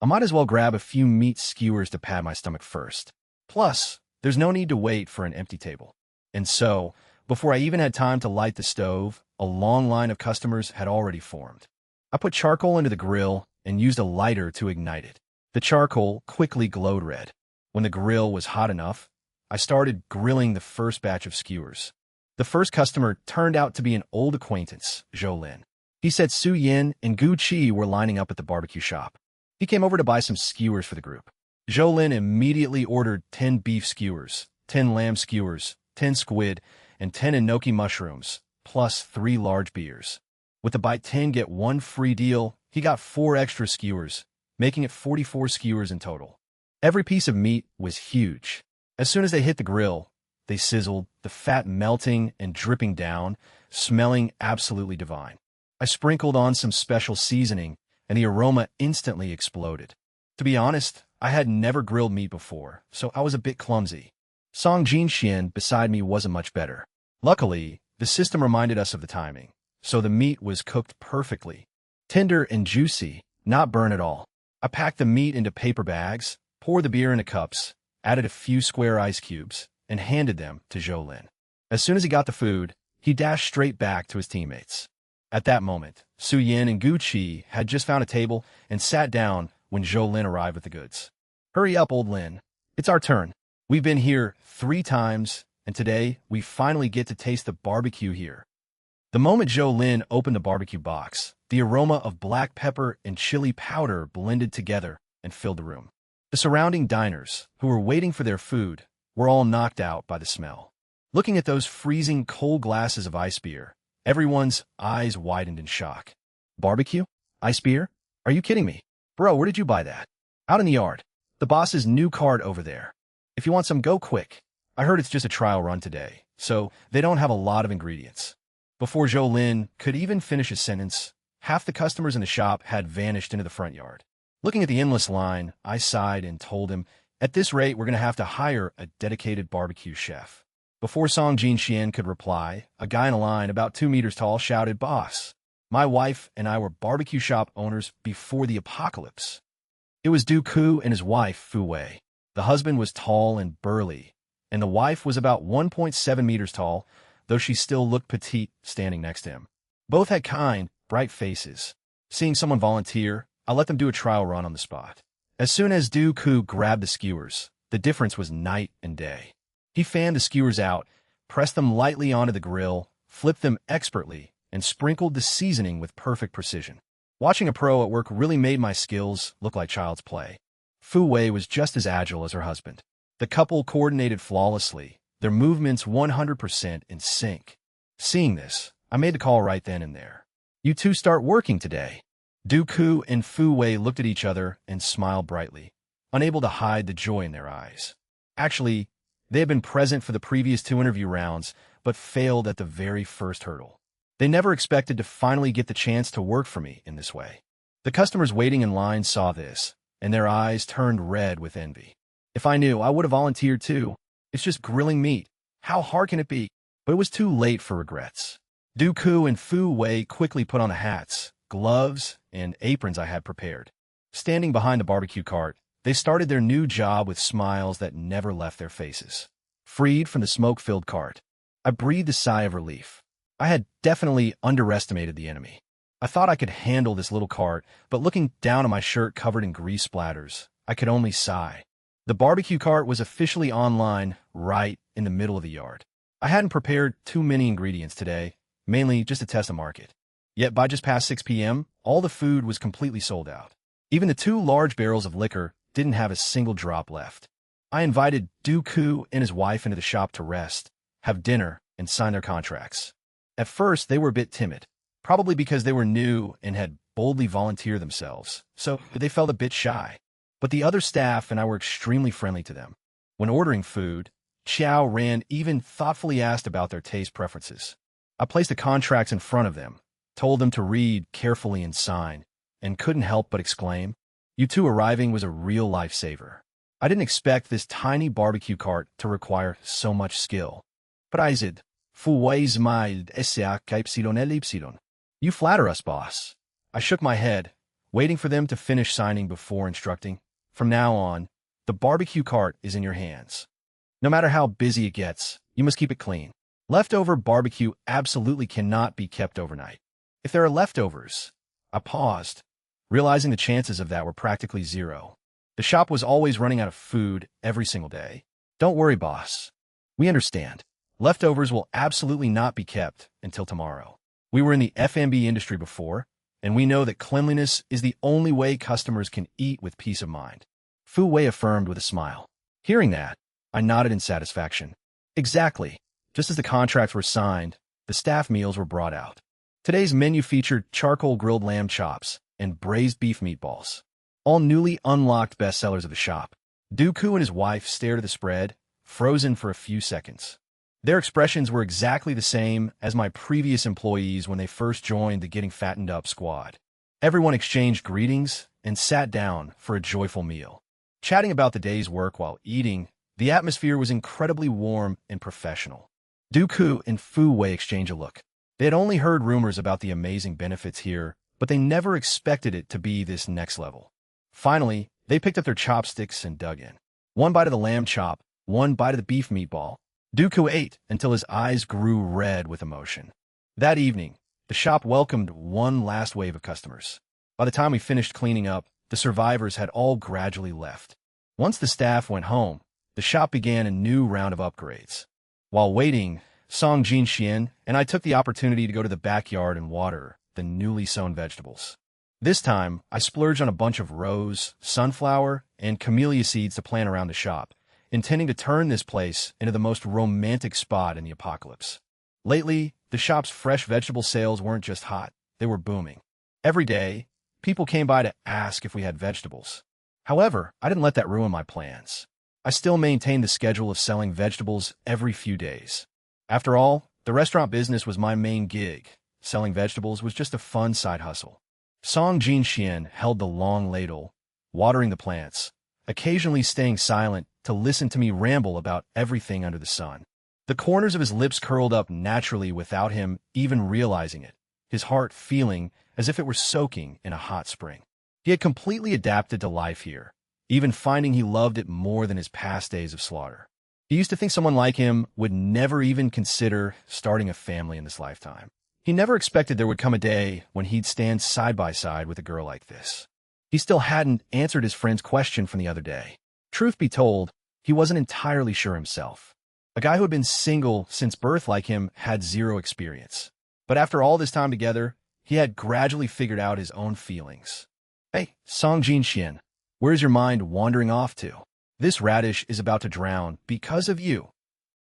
I might as well grab a few meat skewers to pad my stomach first. Plus, there's no need to wait for an empty table. And so, before I even had time to light the stove, a long line of customers had already formed. I put charcoal into the grill and used a lighter to ignite it. The charcoal quickly glowed red. When the grill was hot enough, I started grilling the first batch of skewers. The first customer turned out to be an old acquaintance, Zhou Lin. He said Su Yin and Gu Qi were lining up at the barbecue shop. He came over to buy some skewers for the group. Zhou Lin immediately ordered 10 beef skewers, 10 lamb skewers, 10 squid, and 10 enoki mushrooms, plus 3 large beers. With the buy 10 get 1 free deal, he got 4 extra skewers, making it 44 skewers in total. Every piece of meat was huge. As soon as they hit the grill, they sizzled, the fat melting and dripping down, smelling absolutely divine. I sprinkled on some special seasoning, and the aroma instantly exploded. To be honest, I had never grilled meat before, so I was a bit clumsy. Song Jinxian beside me wasn't much better. Luckily, the system reminded us of the timing, so the meat was cooked perfectly. Tender and juicy, not burnt at all. I packed the meat into paper bags, poured the beer into cups, added a few square ice cubes, and handed them to Zhou Lin. As soon as he got the food, he dashed straight back to his teammates. At that moment, Su Yin and Gu Qi had just found a table and sat down when Zhou Lin arrived with the goods. Hurry up, old Lin. It's our turn. We've been here 3 times, and today we finally get to taste the barbecue here. The moment Zhou Lin opened the barbecue box, the aroma of black pepper and chili powder blended together and filled the room. The surrounding diners, who were waiting for their food, were all knocked out by the smell. Looking at those freezing cold glasses of ice beer, everyone's eyes widened in shock. Barbecue? Ice beer? Are you kidding me? Bro, where did you buy that? Out in the yard. The boss's new cart over there. If you want some, go quick. I heard it's just a trial run today, so they don't have a lot of ingredients. Before Zhou Lin could even finish his sentence, half the customers in the shop had vanished into the front yard. Looking at the endless line, I sighed and told him, at this rate, we're going to have to hire a dedicated barbecue chef. Before Song Jinxian could reply, a guy in a line about 2 meters tall shouted, Boss, my wife and I were barbecue shop owners before the apocalypse. It was Du Ku and his wife, Fu Wei. The husband was tall and burly, and the wife was about 1.7 meters tall, though she still looked petite standing next to him. Both had kind, bright faces. Seeing someone volunteer, I let them do a trial run on the spot. As soon as Du Ku grabbed the skewers, the difference was night and day. He fanned the skewers out, pressed them lightly onto the grill, flipped them expertly, and sprinkled the seasoning with perfect precision. Watching a pro at work really made my skills look like child's play. Fu Wei was just as agile as her husband. The couple coordinated flawlessly, their movements 100% in sync. Seeing this, I made the call right then and there. You two start working today. Du Ku and Fu Wei looked at each other and smiled brightly, unable to hide the joy in their eyes. Actually, they had been present for the previous 2 interview rounds, but failed at the very first hurdle. They never expected to finally get the chance to work for me in this way. The customers waiting in line saw this, and their eyes turned red with envy. If I knew, I would have volunteered too. It's just grilling meat. How hard can it be? But it was too late for regrets. Du Ku and Fu Wei quickly put on the hats, gloves, and aprons I had prepared. Standing behind the barbecue cart, they started their new job with smiles that never left their faces. Freed from the smoke-filled cart, I breathed a sigh of relief. I had definitely underestimated the enemy. I thought I could handle this little cart, but looking down at my shirt covered in grease splatters, I could only sigh. The barbecue cart was officially online right in the middle of the yard. I hadn't prepared too many ingredients today, mainly just to test the market. Yet by just past 6 p.m., all the food was completely sold out. Even the 2 large barrels of liquor didn't have a single drop left. I invited Dooku and his wife into the shop to rest, have dinner, and sign their contracts. At first, they were a bit timid, probably because they were new and had boldly volunteered themselves, so they felt a bit shy. But the other staff and I were extremely friendly to them. When ordering food, Chow Ran even thoughtfully asked about their taste preferences. I placed the contracts in front of them, told them to read carefully and sign, and couldn't help but exclaim, "You two arriving was a real lifesaver." I didn't expect this tiny barbecue cart to require so much skill. But I said, "You flatter us, boss." I shook my head, waiting for them to finish signing before instructing, "From now on, the barbecue cart is in your hands. No matter how busy it gets, you must keep it clean. Leftover barbecue absolutely cannot be kept overnight. If there are leftovers," I paused, realizing the chances of that were practically zero. The shop was always running out of food every single day. "Don't worry, boss. We understand. Leftovers will absolutely not be kept until tomorrow. We were in the F&B industry before, and we know that cleanliness is the only way customers can eat with peace of mind." Fu Wei affirmed with a smile. Hearing that, I nodded in satisfaction. Exactly. Just as the contracts were signed, the staff meals were brought out. Today's menu featured charcoal grilled lamb chops and braised beef meatballs, all newly unlocked bestsellers of the shop. Dooku and his wife stared at the spread, frozen for a few seconds. Their expressions were exactly the same as my previous employees when they first joined the Getting Fattened Up squad. Everyone exchanged greetings and sat down for a joyful meal. Chatting about the day's work while eating, the atmosphere was incredibly warm and professional. Dooku and Fu Wei exchanged a look. They had only heard rumors about the amazing benefits here, but they never expected it to be this next level. Finally, they picked up their chopsticks and dug in. One bite of the lamb chop, one bite of the beef meatball. Dooku ate until his eyes grew red with emotion. That evening, the shop welcomed one last wave of customers. By the time we finished cleaning up, the survivors had all gradually left. Once the staff went home, the shop began a new round of upgrades. While waiting, Song Jin Xian and I took the opportunity to go to the backyard and water the newly sown vegetables. This time, I splurged on a bunch of rose, sunflower, and camellia seeds to plant around the shop, intending to turn this place into the most romantic spot in the apocalypse. Lately, the shop's fresh vegetable sales weren't just hot, they were booming. Every day, people came by to ask if we had vegetables. However, I didn't let that ruin my plans. I still maintained the schedule of selling vegetables every few days. After all, the restaurant business was my main gig. Selling vegetables was just a fun side hustle. Song Jin Xian held the long ladle, watering the plants, occasionally staying silent to listen to me ramble about everything under the sun. The corners of his lips curled up naturally without him even realizing it, his heart feeling as if it were soaking in a hot spring. He had completely adapted to life here, even finding he loved it more than his past days of slaughter. He used to think someone like him would never even consider starting a family in this lifetime. He never expected there would come a day when he'd stand side by side with a girl like this. He still hadn't answered his friend's question from the other day. Truth be told, he wasn't entirely sure himself. A guy who had been single since birth like him had zero experience. But after all this time together, he had gradually figured out his own feelings. "Hey, Song Jin Xian, where's your mind wandering off to? This radish is about to drown because of you."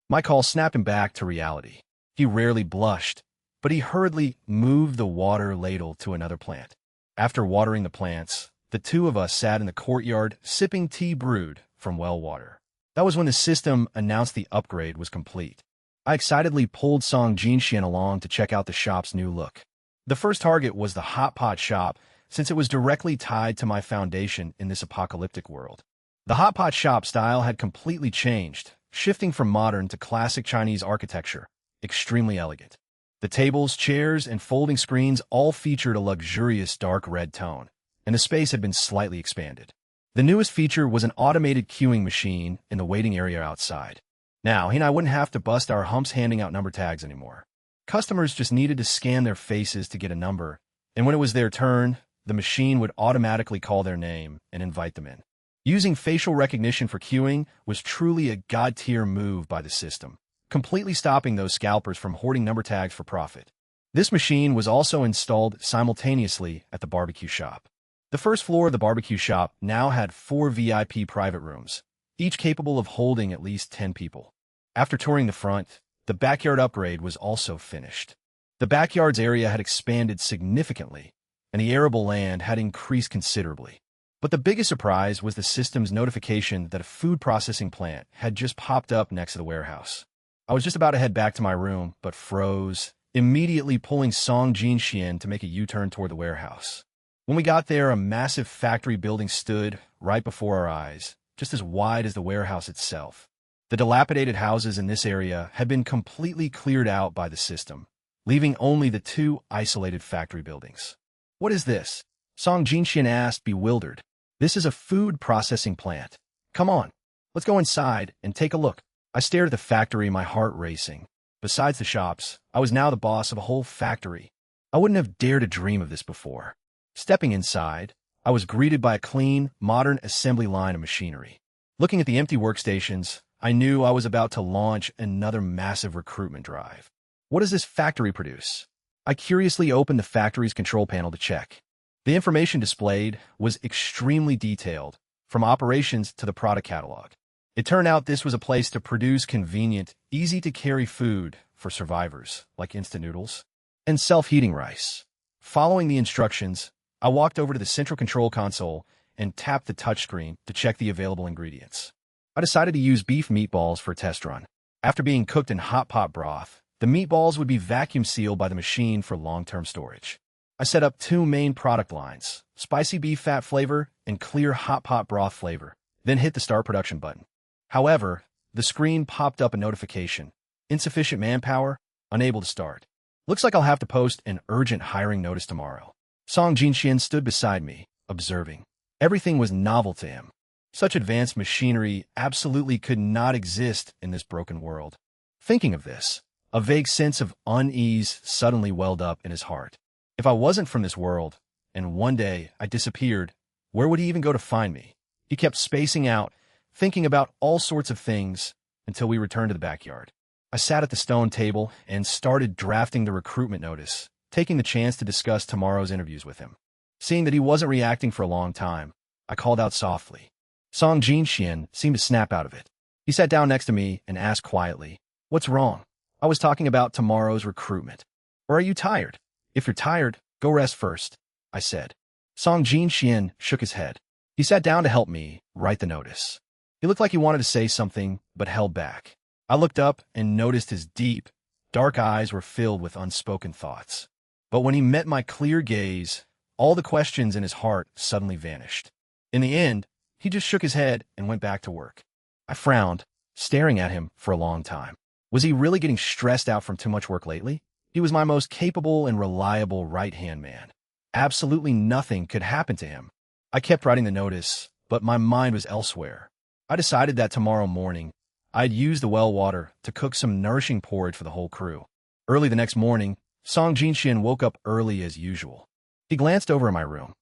My call snapped him back to reality. He rarely blushed, but he hurriedly moved the water ladle to another plant. After watering the plants, the two of us sat in the courtyard sipping tea brewed from well water. That was when the system announced the upgrade was complete. I excitedly pulled Song Jin Xian along to check out the shop's new look. The first target was the Hotpot shop, since it was directly tied to my foundation in this apocalyptic world. The Hotpot shop style had completely changed, shifting from modern to classic Chinese architecture, extremely elegant. The tables, chairs, and folding screens all featured a luxurious dark red tone, and the space had been slightly expanded. The newest feature was an automated queuing machine in the waiting area outside. Now, he and I wouldn't have to bust our humps handing out number tags anymore. Customers just needed to scan their faces to get a number, and when it was their turn, the machine would automatically call their name and invite them in. Using facial recognition for queuing was truly a god-tier move by the system, completely stopping those scalpers from hoarding number tags for profit. This machine was also installed simultaneously at the barbecue shop. The first floor of the barbecue shop now had 4 VIP private rooms, each capable of holding at least 10 people. After touring the front, the backyard upgrade was also finished. The backyard's area had expanded significantly, and the arable land had increased considerably. But the biggest surprise was the system's notification that a food processing plant had just popped up next to the warehouse. I was just about to head back to my room, but froze, immediately pulling Song Jinxian to make a U-turn toward the warehouse. When we got there, a massive factory building stood right before our eyes, just as wide as the warehouse itself. The dilapidated houses in this area had been completely cleared out by the system, leaving only the 2 isolated factory buildings. "What is this?" Song Jinxian asked, bewildered. "This is a food processing plant. Come on, let's go inside and take a look." I stared at the factory, my heart racing. Besides the shops, I was now the boss of a whole factory. I wouldn't have dared to dream of this before. Stepping inside, I was greeted by a clean, modern assembly line of machinery. Looking at the empty workstations, I knew I was about to launch another massive recruitment drive. What does this factory produce? I curiously opened the factory's control panel to check. The information displayed was extremely detailed, from operations to the product catalog. It turned out this was a place to produce convenient, easy-to-carry food for survivors, like instant noodles and self-heating rice. Following the instructions, I walked over to the central control console and tapped the touchscreen to check the available ingredients. I decided to use beef meatballs for a test run. After being cooked in Hotpot broth, the meatballs would be vacuum sealed by the machine for long-term storage. I set up 2 main product lines, spicy beef fat flavor and clear Hotpot broth flavor, then hit the start production button. However, the screen popped up a notification. Insufficient manpower, unable to start. Looks like I'll have to post an urgent hiring notice tomorrow. Song Jinxian stood beside me, observing. Everything was novel to him. Such advanced machinery absolutely could not exist in this broken world. Thinking of this, a vague sense of unease suddenly welled up in his heart. If I wasn't from this world, and one day I disappeared, where would he even go to find me? He kept spacing out, thinking about all sorts of things, until we returned to the backyard. I sat at the stone table and started drafting the recruitment notice, taking the chance to discuss tomorrow's interviews with him. Seeing that he wasn't reacting for a long time, I called out softly. Song Jinxian seemed to snap out of it. He sat down next to me and asked quietly, "What's wrong?" I was talking about tomorrow's recruitment. "Or are you tired?" "If you're tired, go rest first," I said. Song Jinxian shook his head. He sat down to help me write the notice. He looked like he wanted to say something, but held back. I looked up and noticed his deep, dark eyes were filled with unspoken thoughts. But when he met my clear gaze, all the questions in his heart suddenly vanished. In the end, he just shook his head and went back to work. I frowned, staring at him for a long time. Was he really getting stressed out from too much work lately? He was my most capable and reliable right-hand man. Absolutely nothing could happen to him. I kept writing the notice, but my mind was elsewhere. I decided that tomorrow morning, I'd use the well water to cook some nourishing porridge for the whole crew. Early the next morning, Song Jinxian woke up early as usual. He glanced over in my room.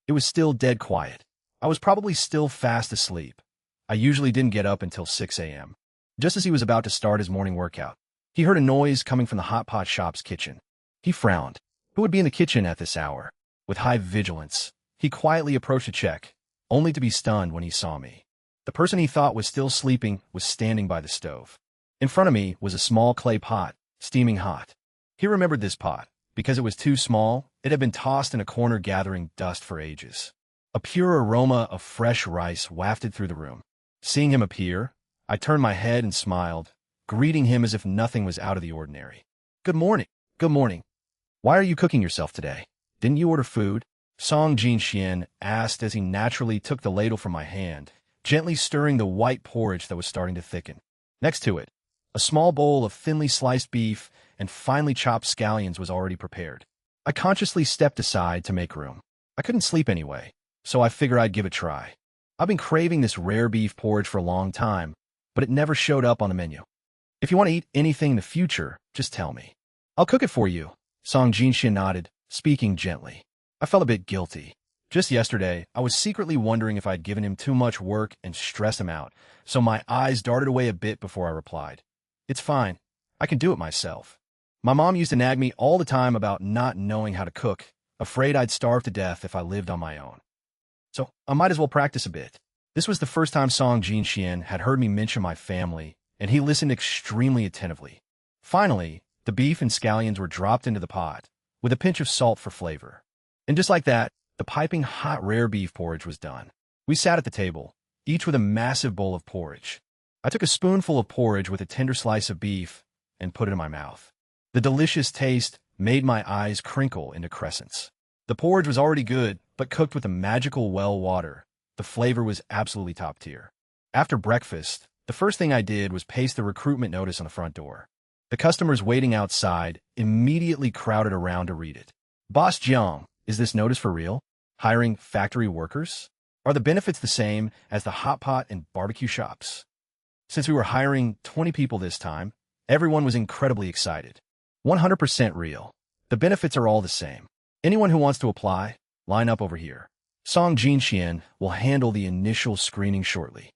It was still dead quiet. I was probably still fast asleep. I usually didn't get up until 6 a.m. Just as he was about to start his morning workout, he heard a noise coming from the Hotpot shop's kitchen. He frowned. Who would be in the kitchen at this hour? With high vigilance, he quietly approached to check, only to be stunned when he saw me. The person he thought was still sleeping was standing by the stove. In front of me was a small clay pot, steaming hot. He remembered this pot. Because it was too small, it had been tossed in a corner gathering dust for ages. A pure aroma of fresh rice wafted through the room. Seeing him appear, I turned my head and smiled, greeting him as if nothing was out of the ordinary. "Good morning. Good morning. Why are you cooking yourself today? Didn't you order food?" Song Jinxian asked as he naturally took the ladle from my hand, gently stirring the white porridge that was starting to thicken. Next to it, a small bowl of thinly sliced beef and finely chopped scallions was already prepared. I consciously stepped aside to make room. I couldn't sleep anyway, so I figured I'd give it a try. I've been craving this rare beef porridge for a long time, but it never showed up on the menu. "If you want to eat anything in the future, just tell me. I'll cook it for you." Song Jinxian nodded, speaking gently. I felt a bit guilty. Just yesterday, I was secretly wondering if I'd given him too much work and stressed him out, so my eyes darted away a bit before I replied. "It's fine. I can do it myself. My mom used to nag me all the time about not knowing how to cook, afraid I'd starve to death if I lived on my own. So I might as well practice a bit. This was the first time Song Jinxian had heard me mention my family, and he listened extremely attentively. Finally, the beef and scallions were dropped into the pot, with a pinch of salt for flavor. And just like that, the piping hot rare beef porridge was done. We sat at the table, each with a massive bowl of porridge. I took a spoonful of porridge with a tender slice of beef and put it in my mouth. The delicious taste made my eyes crinkle into crescents. The porridge was already good, but cooked with a magical well water. The flavor was absolutely top tier. After breakfast, the first thing I did was paste the recruitment notice on the front door. The customers waiting outside immediately crowded around to read it. Boss Jiang, is this notice for real? Hiring factory workers? Are the benefits the same as the Hotpot and barbecue shops? Since we were hiring 20 people this time, everyone was incredibly excited. 100% real. The benefits are all the same. Anyone who wants to apply, line up over here. Song Jinxian will handle the initial screening shortly.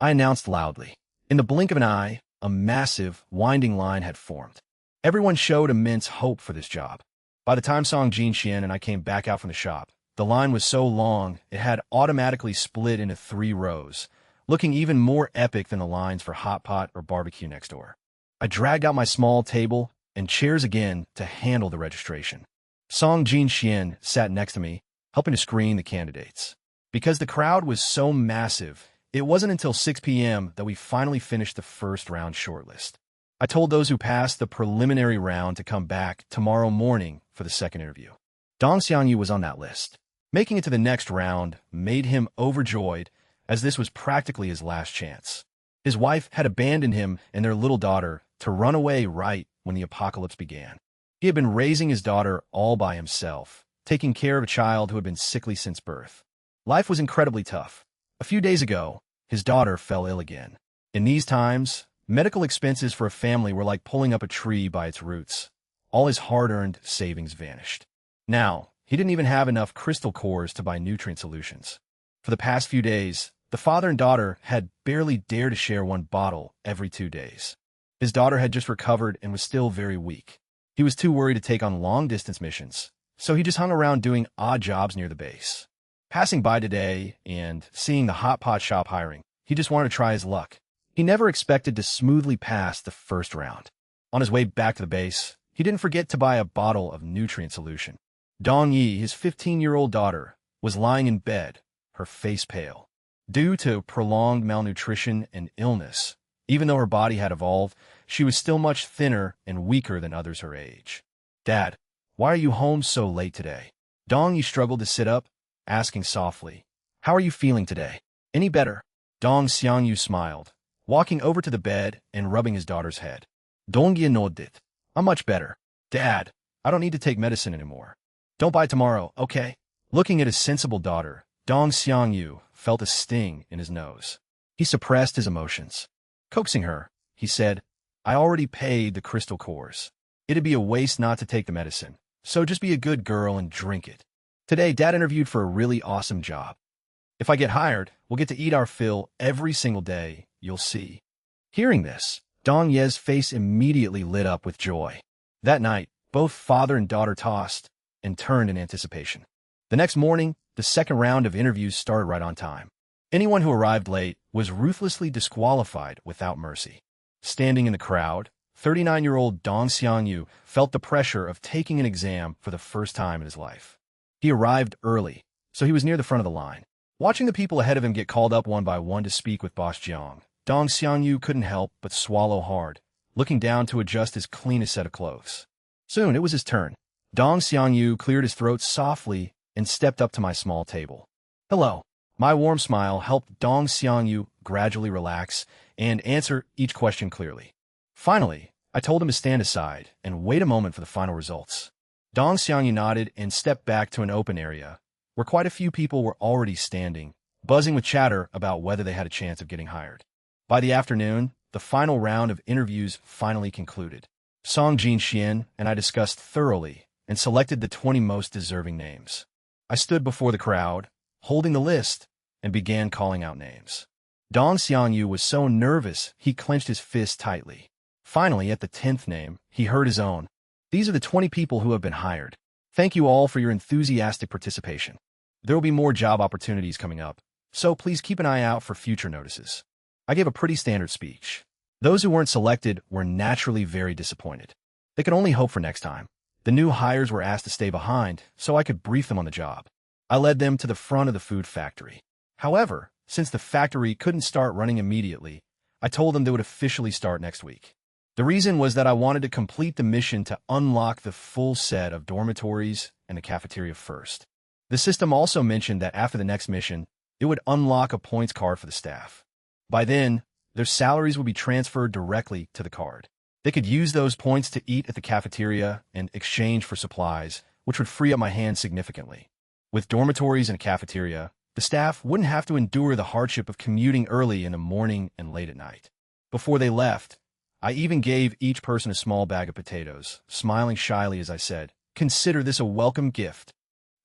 I announced loudly. In the blink of an eye, a massive, winding line had formed. Everyone showed immense hope for this job. By the time Song Jinxian and I came back out from the shop, the line was so long it had automatically split into 3 rows, looking even more epic than the lines for hot pot or barbecue next door. I dragged out my small table and chairs again to handle the registration. Song Jinxian sat next to me, helping to screen the candidates. Because the crowd was so massive, it wasn't until 6 p.m. that we finally finished the first round shortlist. I told those who passed the preliminary round to come back tomorrow morning for the second interview. Dong Xiangyu was on that list. Making it to the next round made him overjoyed, as this was practically his last chance. His wife had abandoned him and their little daughter to run away right when the apocalypse began. He had been raising his daughter all by himself, taking care of a child who had been sickly since birth. Life was incredibly tough. A few days ago, his daughter fell ill again. In these times, medical expenses for a family were like pulling up a tree by its roots. All his hard-earned savings vanished. Now, he didn't even have enough crystal cores to buy nutrient solutions. For the past few days, the father and daughter had barely dared to share one bottle every 2 days. His daughter had just recovered and was still very weak. He was too worried to take on long-distance missions, so he just hung around doing odd jobs near the base. Passing by today and seeing the hot pot shop hiring, he just wanted to try his luck. He never expected to smoothly pass the first round. On his way back to the base, he didn't forget to buy a bottle of nutrient solution. Dong Yi, his 15-year-old daughter, was lying in bed, her face pale. Due to prolonged malnutrition and illness, even though her body had evolved, she was still much thinner and weaker than others her age. "Dad, why are you home so late today?" Dong Yi struggled to sit up, asking softly, "How are you feeling today? Any better?" Dong Xiangyu smiled, walking over to the bed and rubbing his daughter's head. Dong Yi nodded. "I'm much better. Dad, I don't need to take medicine anymore. Don't buy tomorrow, okay?" Looking at his sensible daughter, Dong Xiangyu felt a sting in his nose. He suppressed his emotions. Coaxing her, he said, "I already paid the crystal cores. It'd be a waste not to take the medicine, so just be a good girl and drink it. Today, Dad interviewed for a really awesome job. If I get hired, we'll get to eat our fill every single day, you'll see." Hearing this, Dong Ye's face immediately lit up with joy. That night, both father and daughter tossed and turned in anticipation. The next morning, the second round of interviews started right on time. Anyone who arrived late was ruthlessly disqualified without mercy. Standing in the crowd, 39-year-old Dong Xiangyu felt the pressure of taking an exam for the first time in his life. He arrived early, so he was near the front of the line. Watching the people ahead of him get called up one by one to speak with Boss Jiang, Dong Xiangyu couldn't help but swallow hard, looking down to adjust his cleanest set of clothes. Soon, it was his turn. Dong Xiangyu cleared his throat softly and stepped up to my small table. "Hello." My warm smile helped Dong Xiangyu gradually relax and answer each question clearly. Finally, I told him to stand aside and wait a moment for the final results. Dong Xiangyu nodded and stepped back to an open area, where quite a few people were already standing, buzzing with chatter about whether they had a chance of getting hired. By the afternoon, the final round of interviews finally concluded. Song Jinxian and I discussed thoroughly and selected the 20 most deserving names. I stood before the crowd, holding the list, and began calling out names. Dong Xiangyu was so nervous he clenched his fist tightly. Finally, at the 10th name, he heard his own. "These are the 20 people who have been hired. Thank you all for your enthusiastic participation. There will be more job opportunities coming up, so please keep an eye out for future notices. I gave a pretty standard speech. Those who weren't selected were naturally very disappointed. They could only hope for next time. The new hires were asked to stay behind, so I could brief them on the job. I led them to the front of the food factory. However, since the factory couldn't start running immediately, I told them they would officially start next week. The reason was that I wanted to complete the mission to unlock the full set of dormitories and the cafeteria first. The system also mentioned that after the next mission, it would unlock a points card for the staff. By then, their salaries would be transferred directly to the card. They could use those points to eat at the cafeteria and exchange for supplies, which would free up my hands significantly. With dormitories and a cafeteria, the staff wouldn't have to endure the hardship of commuting early in the morning and late at night. Before they left, I even gave each person a small bag of potatoes, smiling shyly as I said, "Consider this a welcome gift."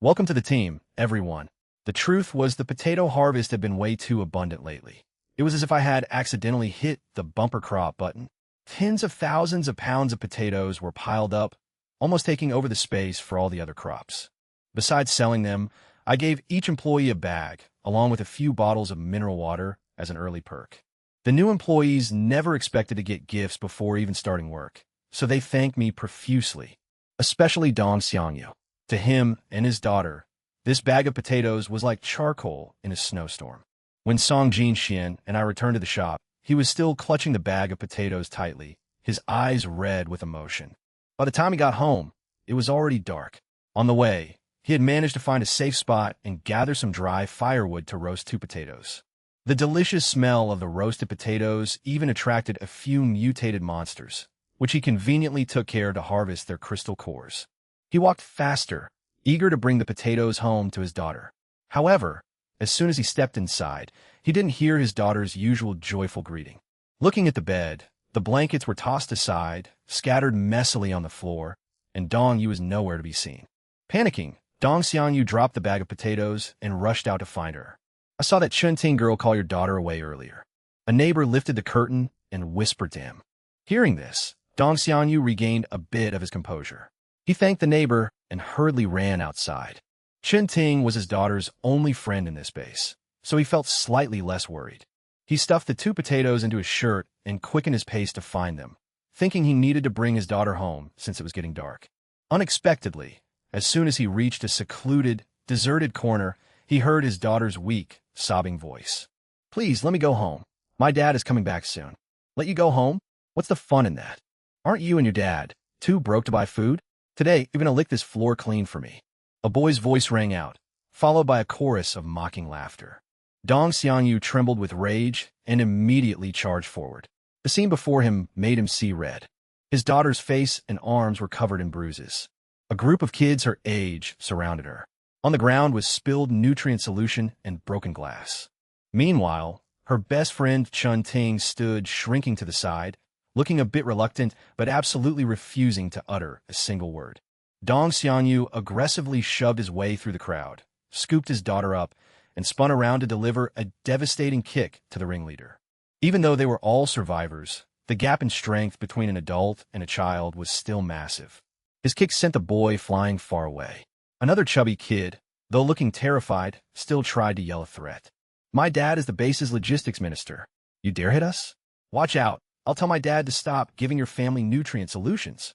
Welcome to the team, everyone. The truth was the potato harvest had been way too abundant lately. It was as if I had accidentally hit the bumper crop button. Tens of thousands of pounds of potatoes were piled up, almost taking over the space for all the other crops. Besides selling them, I gave each employee a bag, along with a few bottles of mineral water as an early perk. The new employees never expected to get gifts before even starting work, so they thanked me profusely, especially Dong Xiangyu. To him and his daughter, this bag of potatoes was like charcoal in a snowstorm. When Song Jinxian and I returned to the shop, he was still clutching the bag of potatoes tightly, his eyes red with emotion. By the time he got home, it was already dark. On the way, he had managed to find a safe spot and gather some dry firewood to roast 2 potatoes. The delicious smell of the roasted potatoes even attracted a few mutated monsters, which he conveniently took care to harvest their crystal cores. He walked faster, eager to bring the potatoes home to his daughter. However, as soon as he stepped inside, he didn't hear his daughter's usual joyful greeting. Looking at the bed, the blankets were tossed aside, scattered messily on the floor, and Dong Yu was nowhere to be seen. Panicking, Dong Xiangyu dropped the bag of potatoes and rushed out to find her. "I saw that Chun-Ting girl call your daughter away earlier." A neighbor lifted the curtain and whispered to him. Hearing this, Dong Xiangyu regained a bit of his composure. He thanked the neighbor and hurriedly ran outside. Chun-Ting was his daughter's only friend in this base, so he felt slightly less worried. He stuffed the 2 potatoes into his shirt and quickened his pace to find them, thinking he needed to bring his daughter home since it was getting dark. Unexpectedly, as soon as he reached a secluded, deserted corner, he heard his daughter's weak, sobbing voice. "Please, let me go home. My dad is coming back soon." "Let you go home? What's the fun in that? Aren't you and your dad too broke to buy food? Today, you're going to lick this floor clean for me." A boy's voice rang out, followed by a chorus of mocking laughter. Dong Xiangyu trembled with rage and immediately charged forward. The scene before him made him see red. His daughter's face and arms were covered in bruises. A group of kids her age surrounded her. On the ground was spilled nutrient solution and broken glass. Meanwhile, her best friend Chun-Ting stood shrinking to the side, looking a bit reluctant but absolutely refusing to utter a single word. Dong Xiangyu aggressively shoved his way through the crowd, scooped his daughter up, and spun around to deliver a devastating kick to the ringleader. Even though they were all survivors, the gap in strength between an adult and a child was still massive. His kick sent the boy flying far away. Another chubby kid, though looking terrified, still tried to yell a threat. "My dad is the base's logistics minister. You dare hit us? Watch out. I'll tell my dad to stop giving your family nutrient solutions.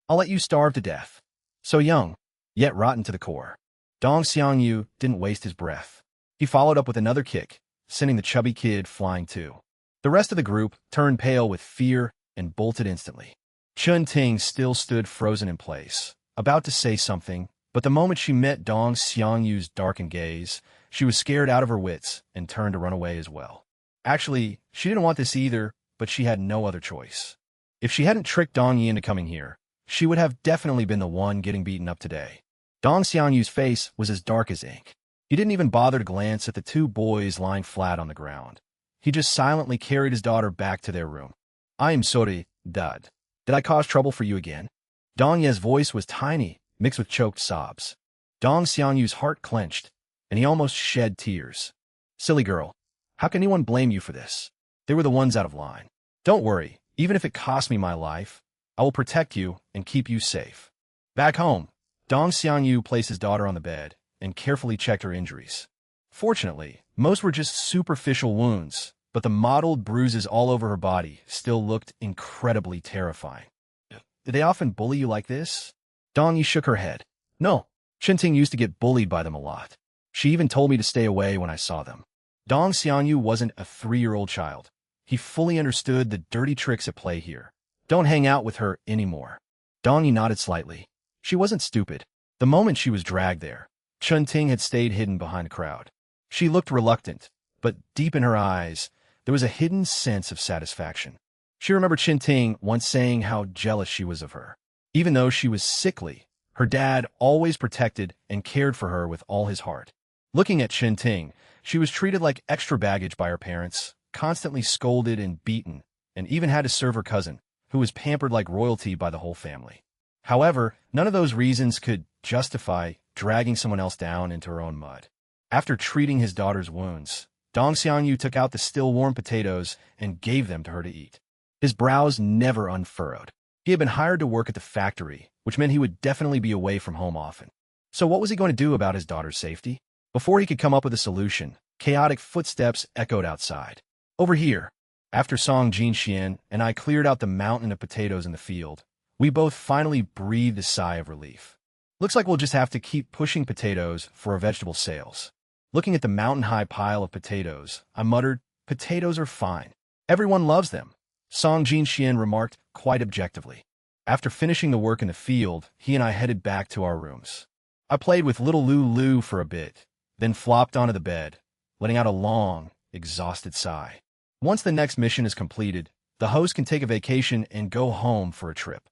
I'll let you starve to death." So young, yet rotten to the core. Dong Xiangyu didn't waste his breath. He followed up with another kick, sending the chubby kid flying too. The rest of the group turned pale with fear and bolted instantly. Chun-Ting still stood frozen in place, about to say something, but the moment she met Dong Xiangyu's darkened gaze, she was scared out of her wits and turned to run away as well. Actually, she didn't want this either, but she had no other choice. If she hadn't tricked Dong Yi into coming here, she would have definitely been the one getting beaten up today. Dong Xiangyu's face was as dark as ink. He didn't even bother to glance at the 2 boys lying flat on the ground. He just silently carried his daughter back to their room. "I am sorry, Dad. Did I cause trouble for you again?" Dong Ye's voice was tiny, mixed with choked sobs. Dong Xiangyu's heart clenched, and he almost shed tears. "Silly girl, how can anyone blame you for this? They were the ones out of line. Don't worry, even if it costs me my life, I will protect you and keep you safe." Back home, Dong Xiangyu placed his daughter on the bed and carefully checked her injuries. Fortunately, most were just superficial wounds, but the mottled bruises all over her body still looked incredibly terrifying. Did they often bully you like this? Dong Yi shook her head. No, Chinting used to get bullied by them a lot. She even told me to stay away when I saw them. Dong Xiangyu wasn't a 3-year-old child. He fully understood the dirty tricks at play here. Don't hang out with her anymore. Dong Yi nodded slightly. She wasn't stupid. The moment she was dragged there, Chun-Ting had stayed hidden behind a crowd. She looked reluctant, but deep in her eyes, there was a hidden sense of satisfaction. She remembered Chin-Ting once saying how jealous she was of her. Even though she was sickly, her dad always protected and cared for her with all his heart. Looking at Chin-Ting, she was treated like extra baggage by her parents, constantly scolded and beaten, and even had to serve her cousin, who was pampered like royalty by the whole family. However, none of those reasons could justify dragging someone else down into her own mud. After treating his daughter's wounds, Dong Xiangyu took out the still warm potatoes and gave them to her to eat. His brows never unfurrowed. He had been hired to work at the factory, which meant he would definitely be away from home often. So what was he going to do about his daughter's safety? Before he could come up with a solution, chaotic footsteps echoed outside. Over here. After Song Jinxian and I cleared out the mountain of potatoes in the field, we both finally breathed a sigh of relief. Looks like we'll just have to keep pushing potatoes for our vegetable sales. Looking at the mountain-high pile of potatoes, I muttered, potatoes are fine. Everyone loves them. Song Jinxian remarked quite objectively. After finishing the work in the field, he and I headed back to our rooms. I played with little Lulu for a bit, then flopped onto the bed, letting out a long, exhausted sigh. Once the next mission is completed, the host can take a vacation and go home for a trip.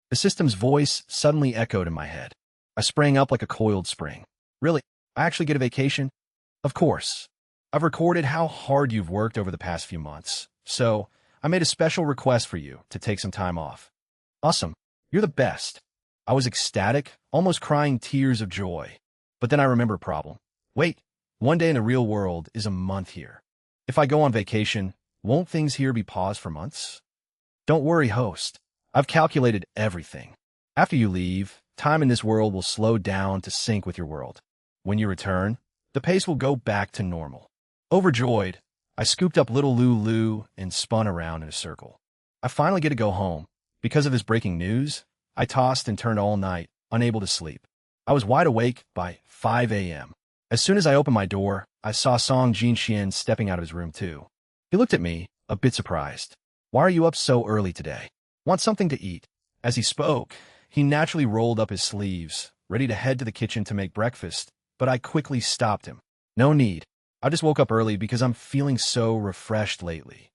The system's voice suddenly echoed in my head. I sprang up like a coiled spring. Really? I actually get a vacation? Of course. I've recorded how hard you've worked over the past few months, so I made a special request for you to take some time off. Awesome. You're the best. I was ecstatic, almost crying tears of joy. But then I remember a problem. Wait, one day in the real world is a month here. If I go on vacation, won't things here be paused for months? Don't worry, host. I've calculated everything. After you leave, time in this world will slow down to sync with your world. When you return, the pace will go back to normal. Overjoyed, I scooped up little Lulu and spun around in a circle. I finally get to go home. Because of this breaking news, I tossed and turned all night, unable to sleep. I was wide awake by 5 a.m. As soon as I opened my door, I saw Song Jinxian stepping out of his room too. He looked at me, a bit surprised. Why are you up so early today? Want something to eat? As he spoke, he naturally rolled up his sleeves, ready to head to the kitchen to make breakfast, but I quickly stopped him. No need. I just woke up early because I'm feeling so refreshed lately.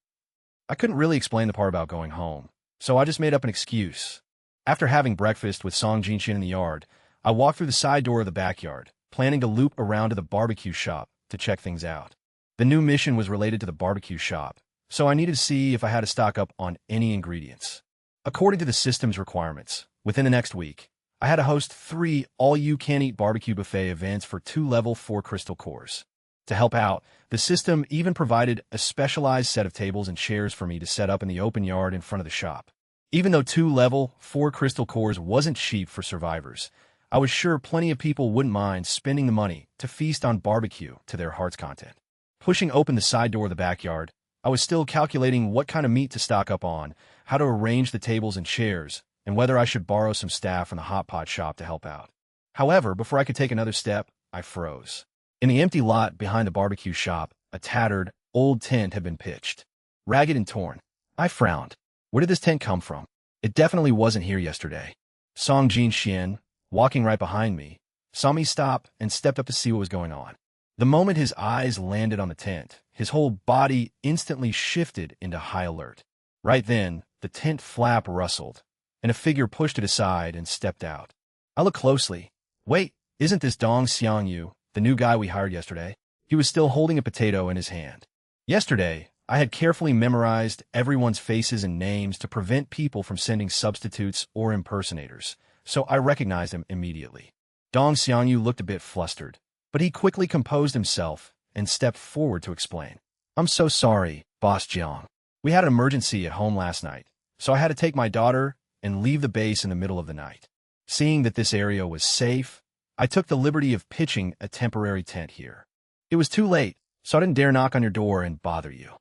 I couldn't really explain the part about going home, so I just made up an excuse. After having breakfast with Song Jinxian in the yard, I walked through the side door of the backyard, planning to loop around to the barbecue shop to check things out. The new mission was related to the barbecue shop, so I needed to see if I had to stock up on any ingredients. According to the system's requirements, within the next week, I had to host 3 all-you-can-eat barbecue buffet events for 2 level 4 crystal cores. To help out, the system even provided a specialized set of tables and chairs for me to set up in the open yard in front of the shop. Even though 2 level 4 crystal cores wasn't cheap for survivors, I was sure plenty of people wouldn't mind spending the money to feast on barbecue to their heart's content. Pushing open the side door of the backyard, I was still calculating what kind of meat to stock up on, how to arrange the tables and chairs, and whether I should borrow some staff from the Hotpot shop to help out. However, before I could take another step, I froze. In the empty lot behind the barbecue shop, a tattered, old tent had been pitched. Ragged and torn. I frowned. Where did this tent come from? It definitely wasn't here yesterday. Song Jinxian, walking right behind me, saw me stop and stepped up to see what was going on. The moment his eyes landed on the tent, his whole body instantly shifted into high alert. Right then, the tent flap rustled, and a figure pushed it aside and stepped out. I looked closely. Wait, isn't this Dong Xiangyu, the new guy we hired yesterday? He was still holding a potato in his hand. Yesterday, I had carefully memorized everyone's faces and names to prevent people from sending substitutes or impersonators, so I recognized him immediately. Dong Xiangyu looked a bit flustered, but he quickly composed himself and stepped forward to explain. I'm so sorry, Boss Jiang. We had an emergency at home last night, so I had to take my daughter and leave the base in the middle of the night. Seeing that this area was safe, I took the liberty of pitching a temporary tent here. It was too late, so I didn't dare knock on your door and bother you.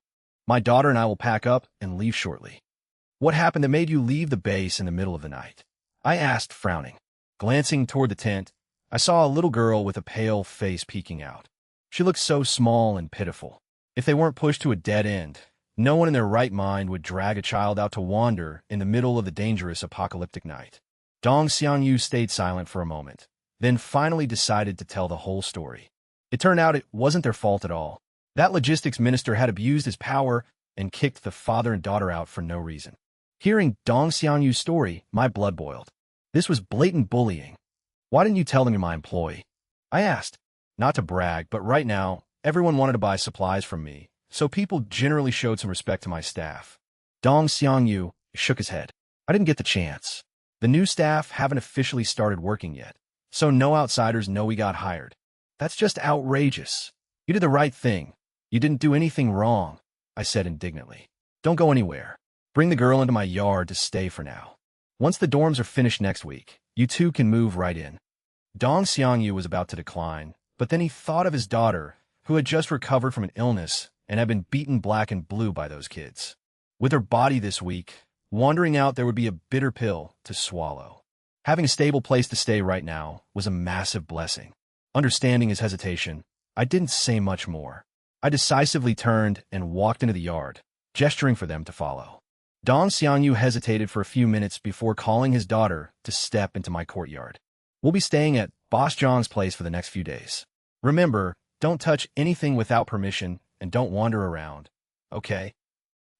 My daughter and I will pack up and leave shortly. What happened that made you leave the base in the middle of the night? I asked, frowning. Glancing toward the tent, I saw a little girl with a pale face peeking out. She looked so small and pitiful. If they weren't pushed to a dead end, no one in their right mind would drag a child out to wander in the middle of the dangerous apocalyptic night. Dong Xiangyu stayed silent for a moment, then finally decided to tell the whole story. It turned out it wasn't their fault at all. That logistics minister had abused his power and kicked the father and daughter out for no reason. Hearing Dong Xiangyu's story, my blood boiled. This was blatant bullying. Why didn't you tell them you're my employee? I asked. Not to brag, but right now, everyone wanted to buy supplies from me, so people generally showed some respect to my staff. Dong Xiangyu shook his head. I didn't get the chance. The new staff haven't officially started working yet, so no outsiders know we got hired. That's just outrageous. You did the right thing. You didn't do anything wrong, I said indignantly. Don't go anywhere. Bring the girl into my yard to stay for now. Once the dorms are finished next week, you two can move right in. Dong Xiangyu was about to decline, but then he thought of his daughter, who had just recovered from an illness and had been beaten black and blue by those kids. With her body this weak, wandering out there would be a bitter pill to swallow. Having a stable place to stay right now was a massive blessing. Understanding his hesitation, I didn't say much more. I decisively turned and walked into the yard, gesturing for them to follow. Dong Xiangyu hesitated for a few minutes before calling his daughter to step into my courtyard. We'll be staying at Boss Zhang's place for the next few days. Remember, don't touch anything without permission and don't wander around, okay?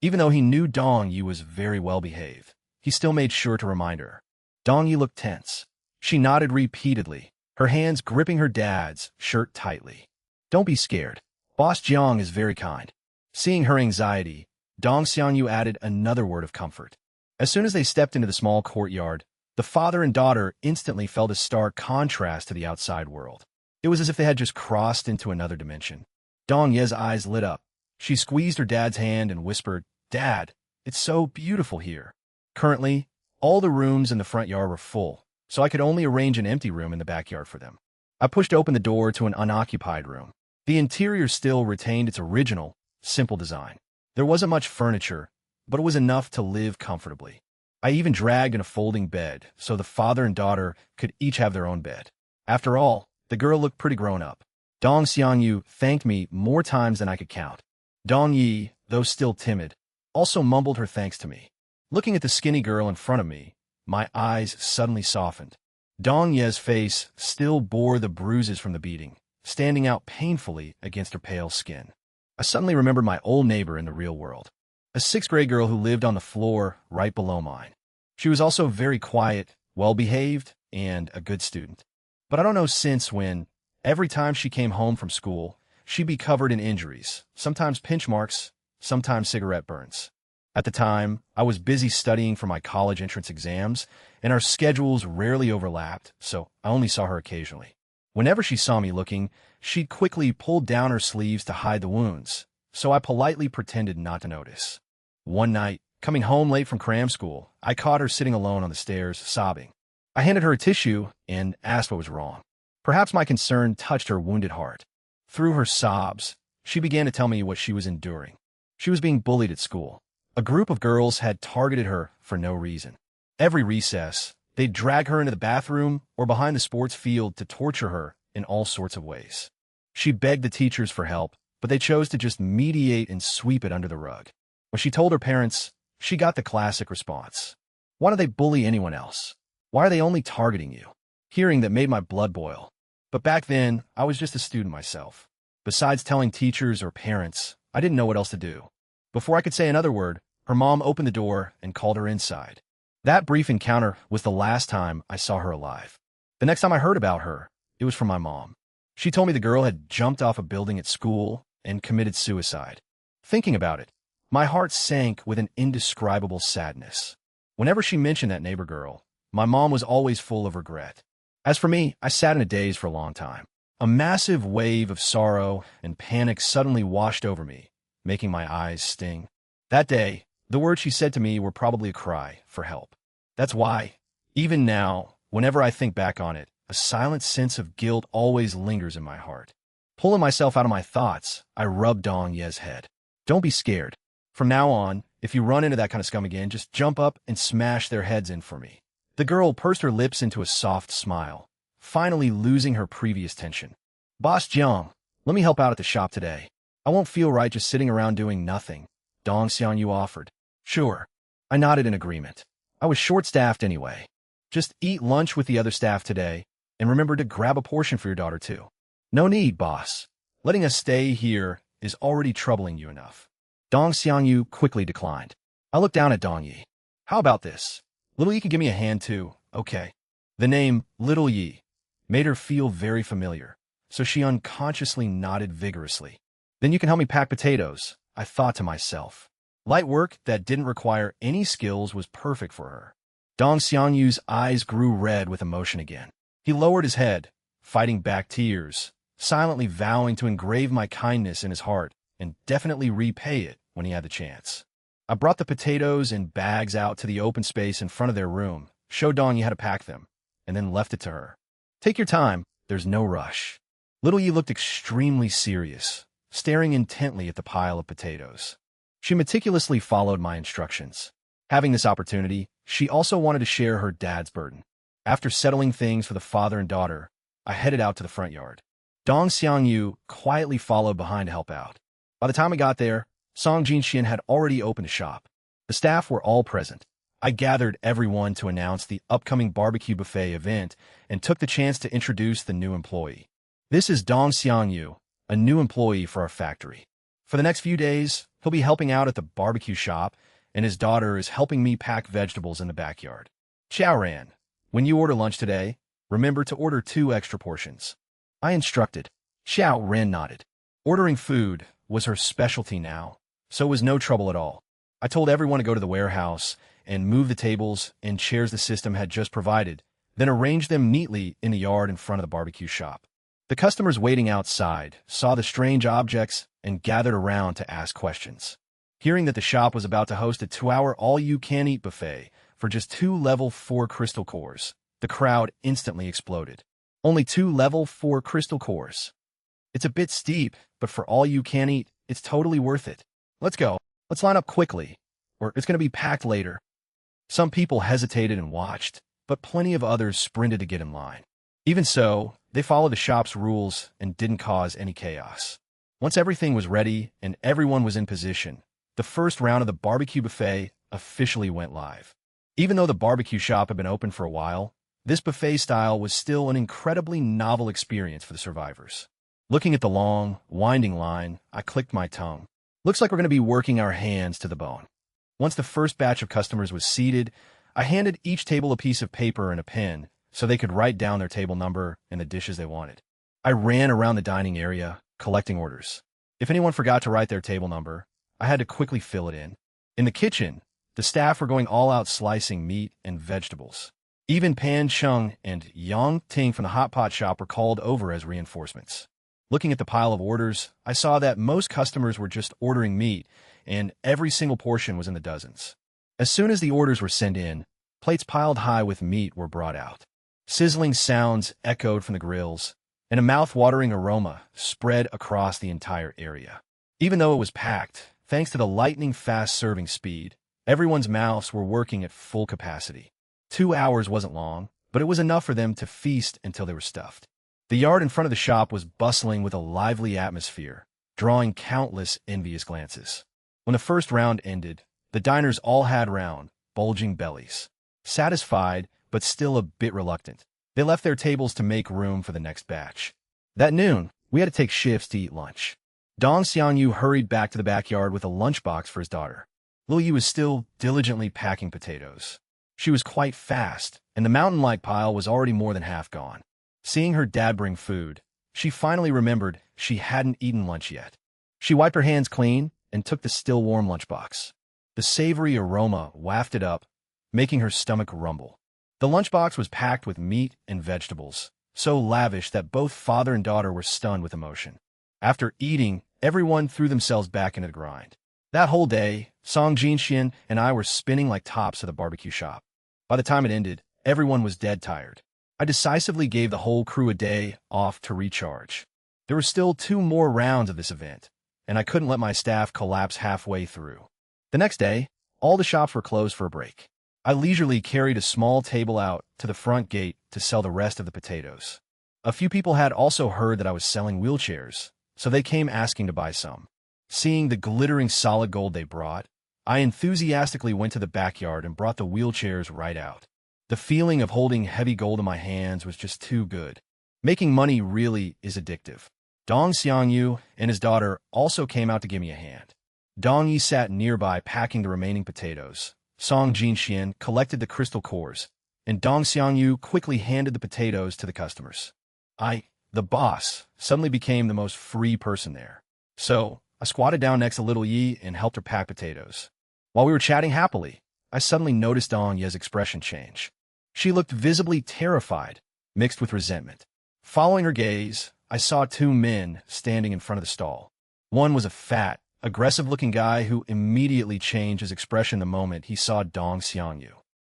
Even though he knew Dong Yu was very well behaved, he still made sure to remind her. Dong Yu looked tense. She nodded repeatedly, her hands gripping her dad's shirt tightly. Don't be scared. Boss Jiang is very kind. Seeing her anxiety, Dong Xiangyu added another word of comfort. As soon as they stepped into the small courtyard, the father and daughter instantly felt a stark contrast to the outside world. It was as if they had just crossed into another dimension. Dong Ye's eyes lit up. She squeezed her dad's hand and whispered, Dad, it's so beautiful here. Currently, all the rooms in the front yard were full, so I could only arrange an empty room in the backyard for them. I pushed open the door to an unoccupied room. The interior still retained its original, simple design. There wasn't much furniture, but it was enough to live comfortably. I even dragged in a folding bed so the father and daughter could each have their own bed. After all, the girl looked pretty grown up. Dong Xiangyu thanked me more times than I could count. Dong Yi, though still timid, also mumbled her thanks to me. Looking at the skinny girl in front of me, my eyes suddenly softened. Dong Ye's face still bore the bruises from the beating, standing out painfully against her pale skin. I suddenly remembered my old neighbor in the real world, a sixth-grade girl who lived on the floor right below mine. She was also very quiet, well-behaved, and a good student. But I don't know since when, every time she came home from school, she'd be covered in injuries, sometimes pinch marks, sometimes cigarette burns. At the time, I was busy studying for my college entrance exams, and our schedules rarely overlapped, so I only saw her occasionally. Whenever she saw me looking, she'd quickly pull down her sleeves to hide the wounds, so I politely pretended not to notice. One night, coming home late from cram school, I caught her sitting alone on the stairs, sobbing. I handed her a tissue and asked what was wrong. Perhaps my concern touched her wounded heart. Through her sobs, she began to tell me what she was enduring. She was being bullied at school. A group of girls had targeted her for no reason. Every recess, they'd drag her into the bathroom or behind the sports field to torture her in all sorts of ways. She begged the teachers for help, but they chose to just mediate and sweep it under the rug. When she told her parents, she got the classic response. Why do they bully anyone else? Why are they only targeting you? Hearing that made my blood boil. But back then, I was just a student myself. Besides telling teachers or parents, I didn't know what else to do. Before I could say another word, her mom opened the door and called her inside. That brief encounter was the last time I saw her alive. The next time I heard about her, it was from my mom. She told me the girl had jumped off a building at school and committed suicide. Thinking about it, my heart sank with an indescribable sadness. Whenever she mentioned that neighbor girl, my mom was always full of regret. As for me, I sat in a daze for a long time. A massive wave of sorrow and panic suddenly washed over me, making my eyes sting. That day, the words she said to me were probably a cry for help. That's why, even now, Whenever I think back on it, a silent sense of guilt always lingers in my heart. Pulling myself out of my thoughts, I rubbed Dong Ye's head. Don't be scared. From now on, if you run into that kind of scum again, just jump up and smash their heads in for me. The girl pursed her lips into a soft smile, finally losing her previous tension. Boss Jiang, let me help out at the shop today. I won't feel right just sitting around doing nothing, Dong Xiangyu offered. Sure. I nodded in agreement. I was short-staffed anyway. Just eat lunch with the other staff today, and remember to grab a portion for your daughter too. No need, boss. Letting us stay here is already troubling you enough. Dong Xiangyu quickly declined. I looked down at Dong Yi. How about this? Little Yi can give me a hand too, okay? The name Little Yi made her feel very familiar, so she unconsciously nodded vigorously. Then you can help me pack potatoes, I thought to myself. Light work that didn't require any skills was perfect for her. Dong Xiangyu's eyes grew red with emotion again. He lowered his head, fighting back tears, silently vowing to engrave my kindness in his heart and definitely repay it when he had the chance. I brought the potatoes in bags out to the open space in front of their room, showed Dong Yi how to pack them, and then left it to her. Take your time, there's no rush. Little Yi looked extremely serious, staring intently at the pile of potatoes. She meticulously followed my instructions. Having this opportunity, she also wanted to share her dad's burden. After settling things for the father and daughter, I headed out to the front yard. Dong Xiangyu quietly followed behind to help out. By the time I got there, Song Jinxian had already opened a shop. The staff were all present. I gathered everyone to announce the upcoming barbecue buffet event and took the chance to introduce the new employee. This is Dong Xiangyu, a new employee for our factory. For the next few days, he'll be helping out at the barbecue shop, and his daughter is helping me pack vegetables in the backyard. Xiaoran, when you order lunch today, remember to order 2 extra portions. I instructed. Xiaoran nodded. Ordering food was her specialty now, so it was no trouble at all. I told everyone to go to the warehouse and move the tables and chairs the system had just provided, then arrange them neatly in the yard in front of the barbecue shop. The customers waiting outside saw the strange objects and gathered around to ask questions. Hearing that the shop was about to host a 2-hour all-you-can-eat buffet for just 2 level 4 crystal cores, the crowd instantly exploded. Only 2 level 4 crystal cores. It's a bit steep, but for all you can eat, it's totally worth it. Let's go. Let's line up quickly, or it's going to be packed later. Some people hesitated and watched, but plenty of others sprinted to get in line. Even so, they followed the shop's rules and didn't cause any chaos. Once everything was ready and everyone was in position, the first round of the barbecue buffet officially went live. Even though the barbecue shop had been open for a while, this buffet style was still an incredibly novel experience for the survivors. Looking at the long, winding line, I clicked my tongue. Looks like we're going to be working our hands to the bone. Once the first batch of customers was seated, I handed each table a piece of paper and a pen so they could write down their table number and the dishes they wanted. I ran around the dining area, collecting orders. If anyone forgot to write their table number, I had to quickly fill it in. In the kitchen, the staff were going all out slicing meat and vegetables. Even Pan Chung and Yang Ting from the Hotpot shop were called over as reinforcements. Looking at the pile of orders, I saw that most customers were just ordering meat, and every single portion was in the dozens. As soon as the orders were sent in, plates piled high with meat were brought out. Sizzling sounds echoed from the grills, and a mouth-watering aroma spread across the entire area. Even though it was packed, thanks to the lightning-fast serving speed, everyone's mouths were working at full capacity. 2 hours wasn't long, but it was enough for them to feast until they were stuffed. The yard in front of the shop was bustling with a lively atmosphere, drawing countless envious glances. When the first round ended, the diners all had round, bulging bellies. Satisfied, but still a bit reluctant, they left their tables to make room for the next batch. That noon, we had to take shifts to eat lunch. Dong Xiangyu hurried back to the backyard with a lunchbox for his daughter. Lil Yu was still diligently packing potatoes. She was quite fast, and the mountain-like pile was already more than half gone. Seeing her dad bring food, she finally remembered she hadn't eaten lunch yet. She wiped her hands clean and took the still-warm lunchbox. The savory aroma wafted up, making her stomach rumble. The lunchbox was packed with meat and vegetables, so lavish that both father and daughter were stunned with emotion. After eating, everyone threw themselves back into the grind. That whole day, Song Jinxian and I were spinning like tops at the barbecue shop. By the time it ended, Everyone was dead tired. I decisively gave the whole crew a day off to recharge. There were still 2 more rounds of this event, and I couldn't let my staff collapse halfway through. The next day, all the shops were closed for a break. I leisurely carried a small table out to the front gate to sell the rest of the potatoes. A few people had also heard that I was selling wheelchairs, so they came asking to buy some. Seeing the glittering solid gold they brought, I enthusiastically went to the backyard and brought the wheelchairs right out. The feeling of holding heavy gold in my hands was just too good. Making money really is addictive. Dong Xiangyu and his daughter also came out to give me a hand. Dong Yi sat nearby packing the remaining potatoes. Song Jinxian collected the crystal cores, and Dong Xiangyu quickly handed the potatoes to the customers. I, the boss, suddenly became the most free person there. So, I squatted down next to little Yi and helped her pack potatoes. While we were chatting happily, I suddenly noticed Dong Ye's expression change. She looked visibly terrified, mixed with resentment. Following her gaze, I saw 2 men standing in front of the stall. One was a fat, aggressive-looking guy who immediately changed his expression the moment he saw Dong Xiangyu.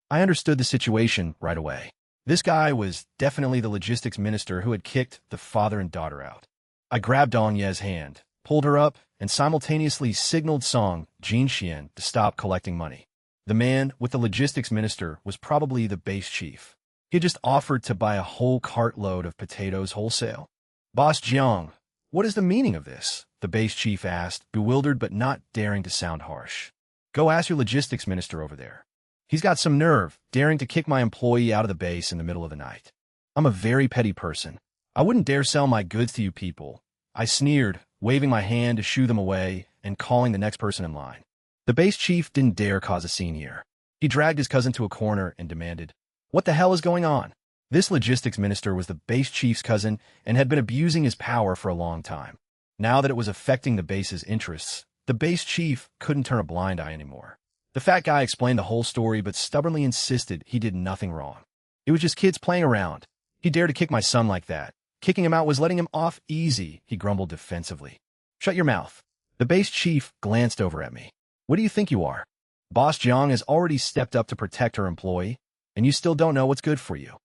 I understood the situation right away. This guy was definitely the logistics minister who had kicked the father and daughter out. I grabbed Dong Ye's hand, pulled her up, and simultaneously signaled Song Jinxian to stop collecting money. The man with the logistics minister was probably the base chief. He had just offered to buy a whole cartload of potatoes wholesale. Boss Jiang, what is the meaning of this? The base chief asked, bewildered but not daring to sound harsh. Go ask your logistics minister over there. He's got some nerve, daring to kick my employee out of the base in the middle of the night. I'm a very petty person. I wouldn't dare sell my goods to you people. I sneered, waving my hand to shoo them away and calling the next person in line. The base chief didn't dare cause a scene here. He dragged his cousin to a corner and demanded, "What the hell is going on?" This logistics minister was the base chief's cousin and had been abusing his power for a long time. Now that it was affecting the base's interests, the base chief couldn't turn a blind eye anymore. The fat guy explained the whole story but stubbornly insisted he did nothing wrong. It was just kids playing around. He dared to kick my son like that. Kicking him out was letting him off easy, he grumbled defensively. Shut your mouth. The base chief glanced over at me. What do you think you are? Boss Jiang has already stepped up to protect her employee, and you still don't know what's good for you.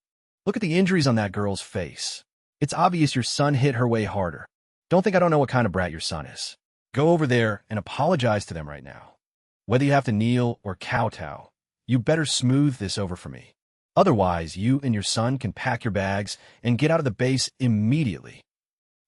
Look at the injuries on that girl's face. It's obvious your son hit her way harder. Don't think I don't know what kind of brat your son is. Go over there and apologize to them right now. Whether you have to kneel or kowtow, you better smooth this over for me. Otherwise, you and your son can pack your bags and get out of the base immediately.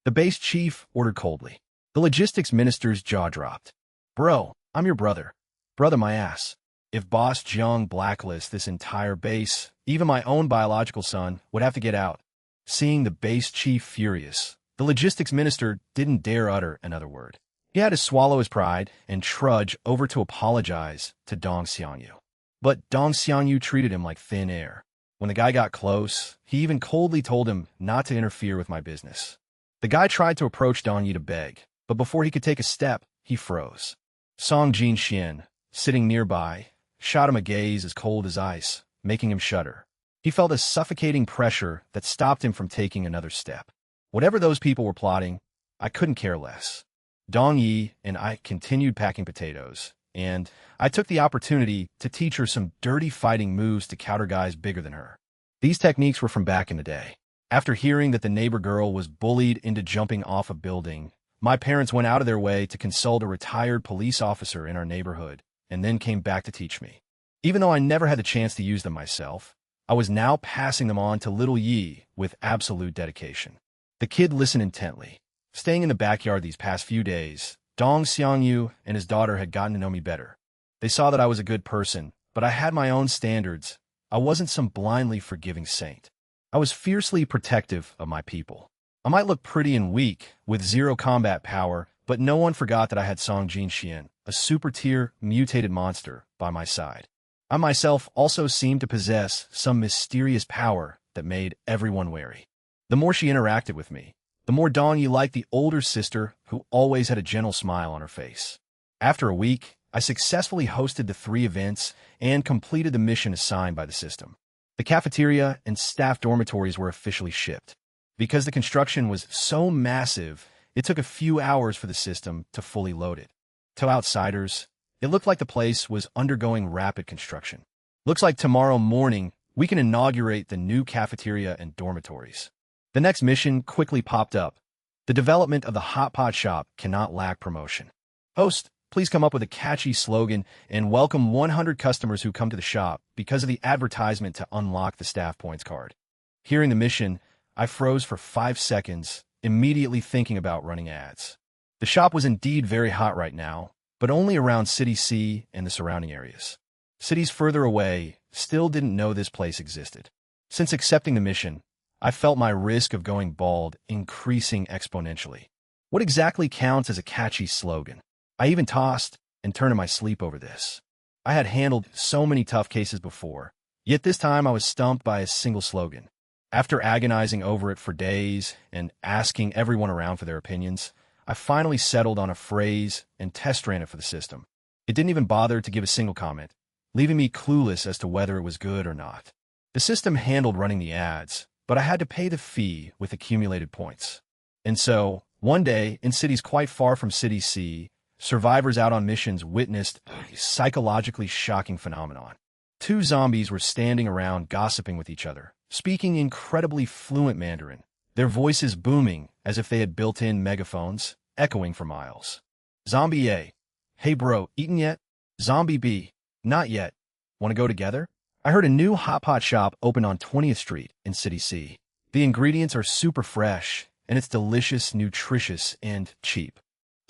The base chief ordered coldly. The logistics minister's jaw dropped. Bro, I'm your brother. Brother my ass. If Boss Jiang blacklists this entire base, even my own biological son would have to get out. Seeing the base chief furious, the logistics minister didn't dare utter another word. He had to swallow his pride and trudge over to apologize to Dong Xiangyu. But Dong Xiangyu treated him like thin air. When the guy got close, he even coldly told him not to interfere with my business. The guy tried to approach Dong Yi to beg, but before he could take a step, he froze. Song Jinxian, sitting nearby, shot him a gaze as cold as ice, making him shudder. He felt a suffocating pressure that stopped him from taking another step. Whatever those people were plotting, I couldn't care less. Dong Yi and I continued packing potatoes, and I took the opportunity to teach her some dirty fighting moves to counter guys bigger than her. These techniques were from back in the day. After hearing that the neighbor girl was bullied into jumping off a building, my parents went out of their way to consult a retired police officer in our neighborhood, and then came back to teach me. Even though I never had the chance to use them myself, I was now passing them on to little Yi with absolute dedication. The kid listened intently. Staying in the backyard these past few days, Dong Xiangyu and his daughter had gotten to know me better. They saw that I was a good person, but I had my own standards. I wasn't some blindly forgiving saint. I was fiercely protective of my people. I might look pretty and weak, with zero combat power, but no one forgot that I had Song Jinxian, a super-tier, mutated monster, by my side. I myself also seemed to possess some mysterious power that made everyone wary. The more she interacted with me, the more Dong Yi liked the older sister who always had a gentle smile on her face. After a week, I successfully hosted the 3 events and completed the mission assigned by the system. The cafeteria and staff dormitories were officially shipped. Because the construction was so massive, it took a few hours for the system to fully load it. To outsiders, it looked like the place was undergoing rapid construction. Looks like tomorrow morning We can inaugurate the new cafeteria and dormitories. The next mission quickly popped up. The development of the Hotpot shop cannot lack promotion. Host, please come up with a catchy slogan and welcome 100 customers who come to the shop because of the advertisement to unlock the staff points card. Hearing the mission, I froze for 5 seconds, immediately thinking about running ads. The shop was indeed very hot right now, but only around City C and the surrounding areas. Cities further away still didn't know this place existed. Since accepting the mission, I felt my risk of going bald increasing exponentially. What exactly counts as a catchy slogan? I even tossed and turned in my sleep over this. I had handled so many tough cases before, yet this time I was stumped by a single slogan. After agonizing over it for days and asking everyone around for their opinions, I finally settled on a phrase and test ran it for the system. It didn't even bother to give a single comment, leaving me clueless as to whether it was good or not. The system handled running the ads, but I had to pay the fee with accumulated points. And so, one day, in cities quite far from City C, survivors out on missions witnessed a psychologically shocking phenomenon. 2 zombies were standing around gossiping with each other, speaking incredibly fluent Mandarin, their voices booming as if they had built-in megaphones, echoing for miles. Zombie A: "Hey bro, eaten yet?" Zombie B: "Not yet. Want to go together?" I heard a new Hotpot shop opened on 20th Street in City C. The ingredients are super fresh, and it's delicious, nutritious, and cheap.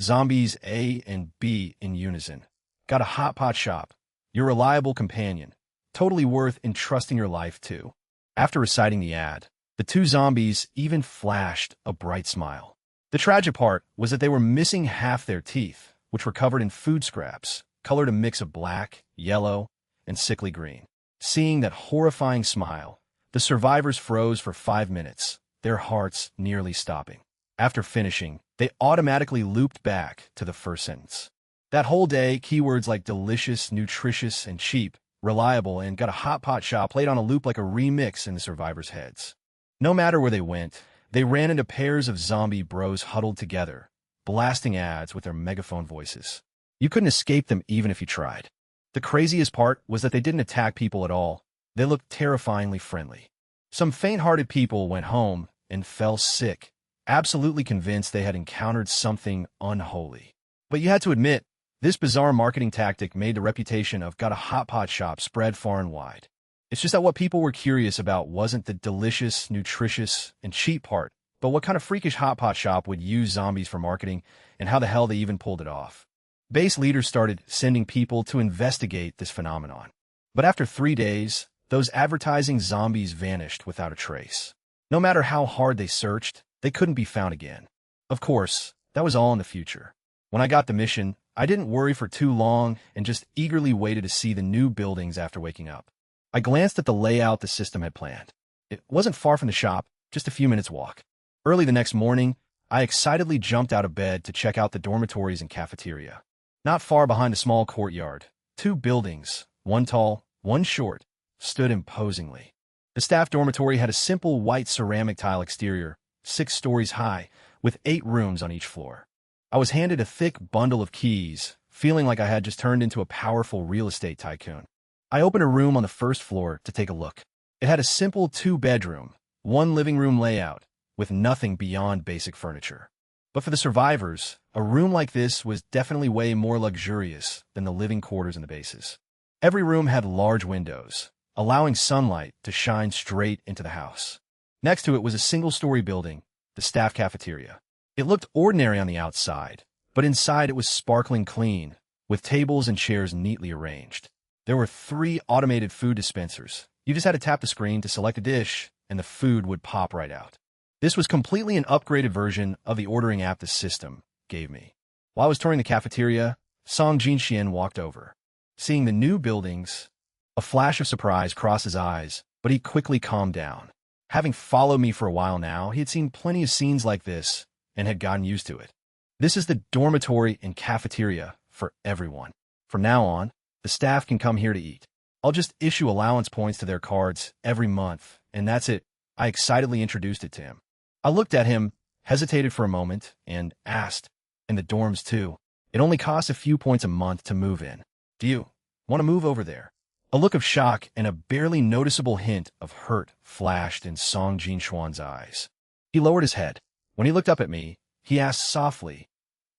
Zombies A and B in unison. Got a Hotpot shop. Your reliable companion. Totally worth entrusting your life to. After reciting the ad, the 2 zombies even flashed a bright smile. The tragic part was that they were missing half their teeth, which were covered in food scraps, colored a mix of black, yellow, and sickly green. Seeing that horrifying smile, the survivors froze for 5 minutes, their hearts nearly stopping. After finishing, they automatically looped back to the first sentence. That whole day, keywords like delicious, nutritious, and cheap, reliable, and got a Hotpot shop played on a loop like a remix in the survivors' heads. No matter where they went, they ran into pairs of zombie bros huddled together, blasting ads with their megaphone voices. You couldn't escape them even if you tried. The craziest part was that they didn't attack people at all. They looked terrifyingly friendly. Some faint-hearted people went home and fell sick, absolutely convinced they had encountered something unholy. But you had to admit, this bizarre marketing tactic made the reputation of Got a Hotpot shop spread far and wide. It's just that what people were curious about wasn't the delicious, nutritious, and cheap part, but what kind of freakish Hotpot shop would use zombies for marketing and how the hell they even pulled it off. Base leaders started sending people to investigate this phenomenon. But after 3 days, those advertising zombies vanished without a trace. No matter how hard they searched, they couldn't be found again. Of course, that was all in the future. When I got the mission, I didn't worry for too long and just eagerly waited to see the new buildings after waking up. I glanced at the layout the system had planned. It wasn't far from the shop, just a few minutes' walk. Early the next morning, I excitedly jumped out of bed to check out the dormitories and cafeteria. Not far behind a small courtyard, 2 buildings, one tall, one short, stood imposingly. The staff dormitory had a simple white ceramic tile exterior, 6 stories high, with 8 rooms on each floor. I was handed a thick bundle of keys, feeling like I had just turned into a powerful real estate tycoon. I opened a room on the first floor to take a look. It had a simple 2-bedroom, 1 living room layout, with nothing beyond basic furniture. But for the survivors, a room like this was definitely way more luxurious than the living quarters in the bases. Every room had large windows, allowing sunlight to shine straight into the house. Next to it was a single-story building, the staff cafeteria. It looked ordinary on the outside, but inside it was sparkling clean, with tables and chairs neatly arranged. There were 3 automated food dispensers. You just had to tap the screen to select a dish, and the food would pop right out. This was completely an upgraded version of the ordering app the system gave me. While I was touring the cafeteria, Song Jinxian walked over. Seeing the new buildings, a flash of surprise crossed his eyes, but he quickly calmed down. Having followed me for a while now, he had seen plenty of scenes like this and had gotten used to it. This is the dormitory and cafeteria for everyone. From now on, the staff can come here to eat. I'll just issue allowance points to their cards every month, and that's it. I excitedly introduced it to him. I looked at him, hesitated for a moment, and asked, "And the dorms too? It only costs a few points a month to move in. Do you want to move over there?" A look of shock and a barely noticeable hint of hurt flashed in Song Jinxuan's eyes. He lowered his head. When he looked up at me, he asked softly,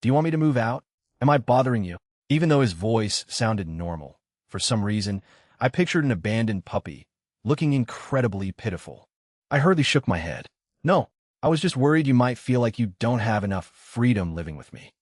"Do you want me to move out? Am I bothering you?" Even though his voice sounded normal, for some reason, I pictured an abandoned puppy, looking incredibly pitiful. I hurriedly shook my head. "No, I was just worried you might feel like you don't have enough freedom living with me.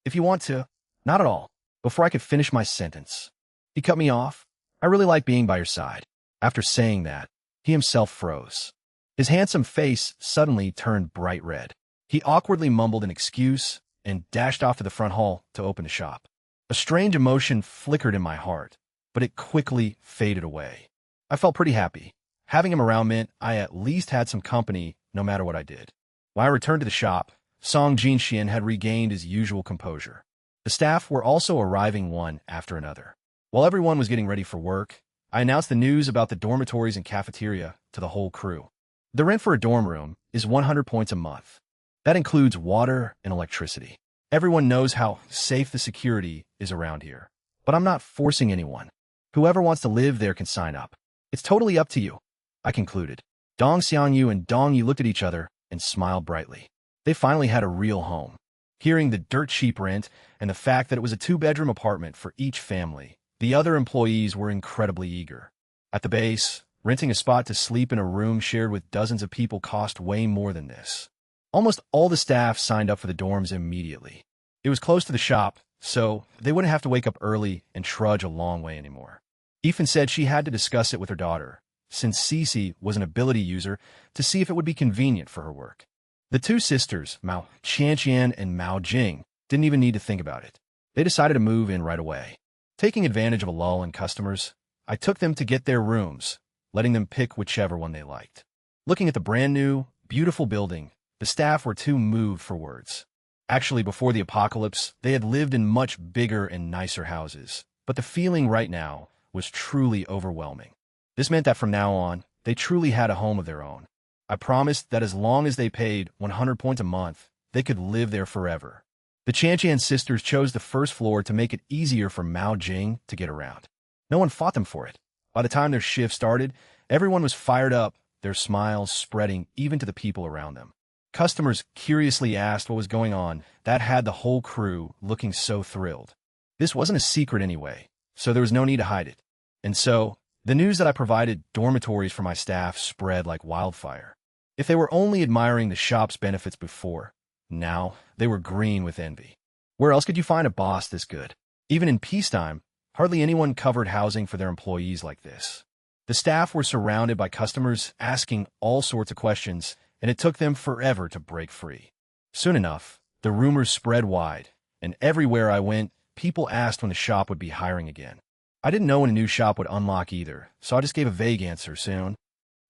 If you want to, not at all." Before I could finish my sentence, he cut me off. "I really like being by your side." After saying that, he himself froze. His handsome face suddenly turned bright red. He awkwardly mumbled an excuse and dashed off to the front hall to open the shop. A strange emotion flickered in my heart, but it quickly faded away. I felt pretty happy. Having him around meant I at least had some company no matter what I did. When I returned to the shop, Song Jinxian had regained his usual composure. The staff were also arriving one after another. While everyone was getting ready for work, I announced the news about the dormitories and cafeteria to the whole crew. The rent for a dorm room is 100 points a month. That includes water and electricity. Everyone knows how safe the security is around here, but I'm not forcing anyone. Whoever wants to live there can sign up. It's totally up to you, I concluded. Dong Xiangyu and Dong Yi looked at each other and smiled brightly. They finally had a real home. Hearing the dirt cheap rent and the fact that it was a 2-bedroom apartment for each family, the other employees were incredibly eager. At the base, renting a spot to sleep in a room shared with dozens of people cost way more than this. Almost all the staff signed up for the dorms immediately. It was close to the shop, so they wouldn't have to wake up early and trudge a long way anymore. Ethan said she had to discuss it with her daughter, since Cece was an ability user, to see if it would be convenient for her work. The two sisters, Mao Qianqian and Mao Jing, didn't even need to think about it. They decided to move in right away. Taking advantage of a lull in customers, I took them to get their rooms, letting them pick whichever one they liked. Looking at the brand new, beautiful building, the staff were too moved for words. Actually, before the apocalypse, they had lived in much bigger and nicer houses, but the feeling right now was truly overwhelming. This meant that from now on, they truly had a home of their own. I promised that as long as they paid 100 points a month, they could live there forever. The Chanchian sisters chose the first floor to make it easier for Mao Jing to get around. No one fought them for it. By the time their shift started, everyone was fired up, their smiles spreading even to the people around them. Customers curiously asked what was going on. That had the whole crew looking so thrilled. This wasn't a secret anyway, so there was no need to hide it. And so, the news that I provided dormitories for my staff spread like wildfire. If they were only admiring the shop's benefits before, now they were green with envy. Where else could you find a boss this good? Even in peacetime, hardly anyone covered housing for their employees like this. The staff were surrounded by customers asking all sorts of questions, and it took them forever to break free. Soon enough, the rumors spread wide, and everywhere I went, people asked when the shop would be hiring again. I didn't know when a new shop would unlock either, so I just gave a vague answer: soon.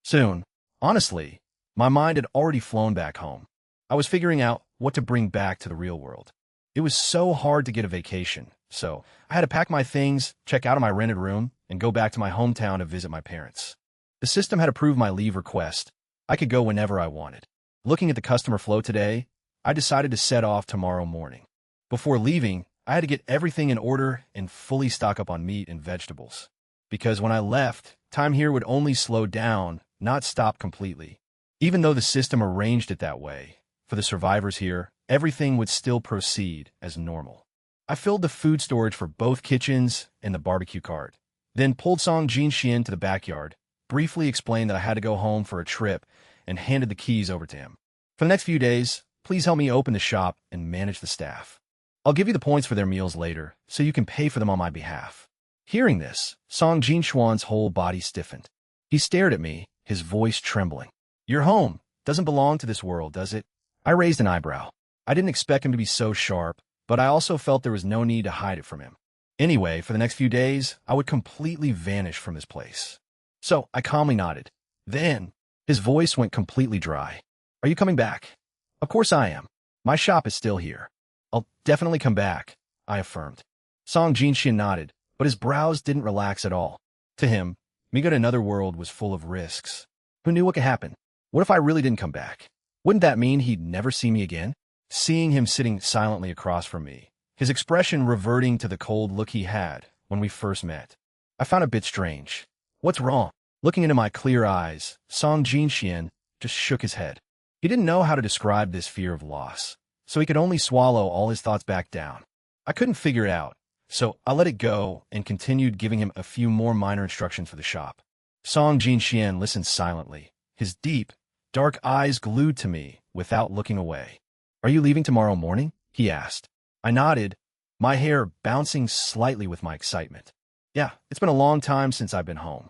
Soon. Honestly, my mind had already flown back home. I was figuring out what to bring back to the real world. It was so hard to get a vacation, so I had to pack my things, check out of my rented room, and go back to my hometown to visit my parents. The system had approved my leave request. I could go whenever I wanted. Looking at the customer flow today, I decided to set off tomorrow morning. Before leaving, I had to get everything in order and fully stock up on meat and vegetables. Because when I left, time here would only slow down, not stop completely. Even though the system arranged it that way, for the survivors here, everything would still proceed as normal. I filled the food storage for both kitchens and the barbecue cart, then pulled Song Jinxian to the backyard, briefly explained that I had to go home for a trip, and handed the keys over to him. For the next few days, please help me open the shop and manage the staff. I'll give you the points for their meals later, so you can pay for them on my behalf. Hearing this, Song Jinxuan's whole body stiffened. He stared at me, his voice trembling. Your home doesn't belong to this world, does it? I raised an eyebrow. I didn't expect him to be so sharp, but I also felt there was no need to hide it from him. Anyway, for the next few days, I would completely vanish from this place. So I calmly nodded. Then, his voice went completely dry. Are you coming back? Of course I am. My shop is still here. I'll definitely come back, I affirmed. Song Jinxian nodded, but his brows didn't relax at all. To him, me going to another world was full of risks. Who knew what could happen? What if I really didn't come back? Wouldn't that mean he'd never see me again? Seeing him sitting silently across from me, his expression reverting to the cold look he had when we first met, I found it a bit strange. What's wrong? Looking into my clear eyes, Song Jinxian just shook his head. He didn't know how to describe this fear of loss, so he could only swallow all his thoughts back down. I couldn't figure it out, so I let it go and continued giving him a few more minor instructions for the shop. Song Jinxian listened silently, his deep, dark eyes glued to me without looking away. Are you leaving tomorrow morning? He asked. I nodded, my hair bouncing slightly with my excitement. Yeah, it's been a long time since I've been home.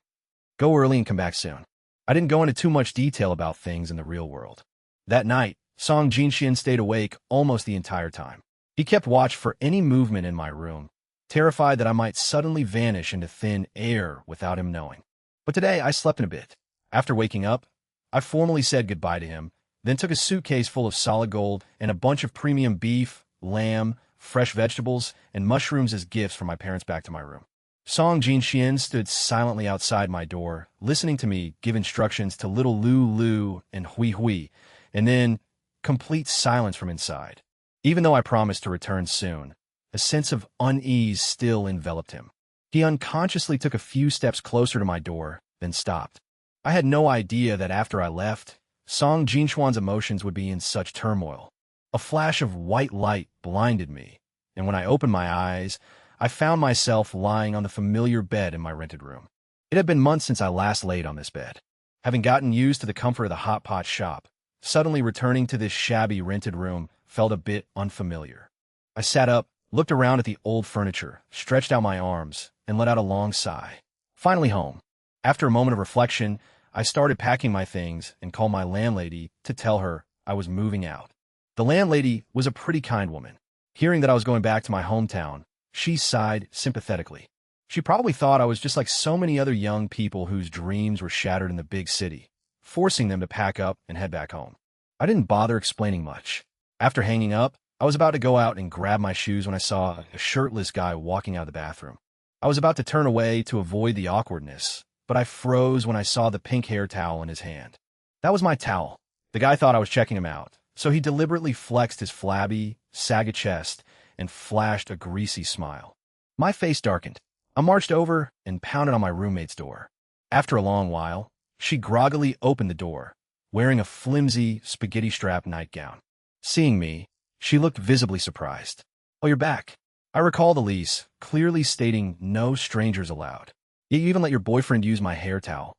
Go early and come back soon. I didn't go into too much detail about things in the real world. That night, Song Jinxian stayed awake almost the entire time. He kept watch for any movement in my room, terrified that I might suddenly vanish into thin air without him knowing. But today, I slept in a bit. After waking up, I formally said goodbye to him, then took a suitcase full of solid gold and a bunch of premium beef, lamb, fresh vegetables, and mushrooms as gifts from my parents back to my room. Song Jinxian stood silently outside my door, listening to me give instructions to little Lu and Hui, and then complete silence from inside. Even though I promised to return soon, a sense of unease still enveloped him. He unconsciously took a few steps closer to my door, then stopped. I had no idea that after I left, Song Jinxuan's emotions would be in such turmoil. A flash of white light blinded me, and when I opened my eyes, I found myself lying on the familiar bed in my rented room. It had been months since I last laid on this bed. Having gotten used to the comfort of the Hotpot shop, suddenly returning to this shabby rented room felt a bit unfamiliar. I sat up, looked around at the old furniture, stretched out my arms, and let out a long sigh. Finally home. After a moment of reflection, I started packing my things and called my landlady to tell her I was moving out. The landlady was a pretty kind woman. Hearing that I was going back to my hometown, she sighed sympathetically. She probably thought I was just like so many other young people whose dreams were shattered in the big city, forcing them to pack up and head back home. I didn't bother explaining much. After hanging up, I was about to go out and grab my shoes when I saw a shirtless guy walking out of the bathroom. I was about to turn away to avoid the awkwardness, but I froze when I saw the pink hair towel in his hand. That was my towel. The guy thought I was checking him out, so he deliberately flexed his flabby, saggy chest and flashed a greasy smile. My face darkened. I marched over and pounded on my roommate's door. After a long while, she groggily opened the door, wearing a flimsy, spaghetti-strap nightgown. Seeing me, she looked visibly surprised. Oh, you're back. I recall the lease, clearly stating no strangers allowed. Yet you even let your boyfriend use my hair towel.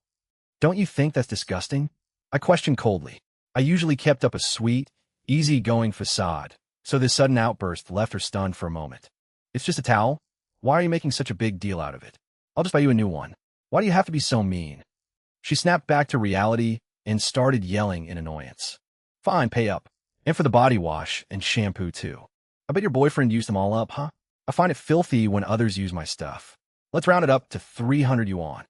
Don't you think that's disgusting? I questioned coldly. I usually kept up a sweet, easy-going facade, so this sudden outburst left her stunned for a moment. It's just a towel? Why are you making such a big deal out of it? I'll just buy you a new one. Why do you have to be so mean? She snapped back to reality and started yelling in annoyance. Fine, pay up. And for the body wash and shampoo, too. I bet your boyfriend used them all up, huh? I find it filthy when others use my stuff. Let's round it up to 300 yuan.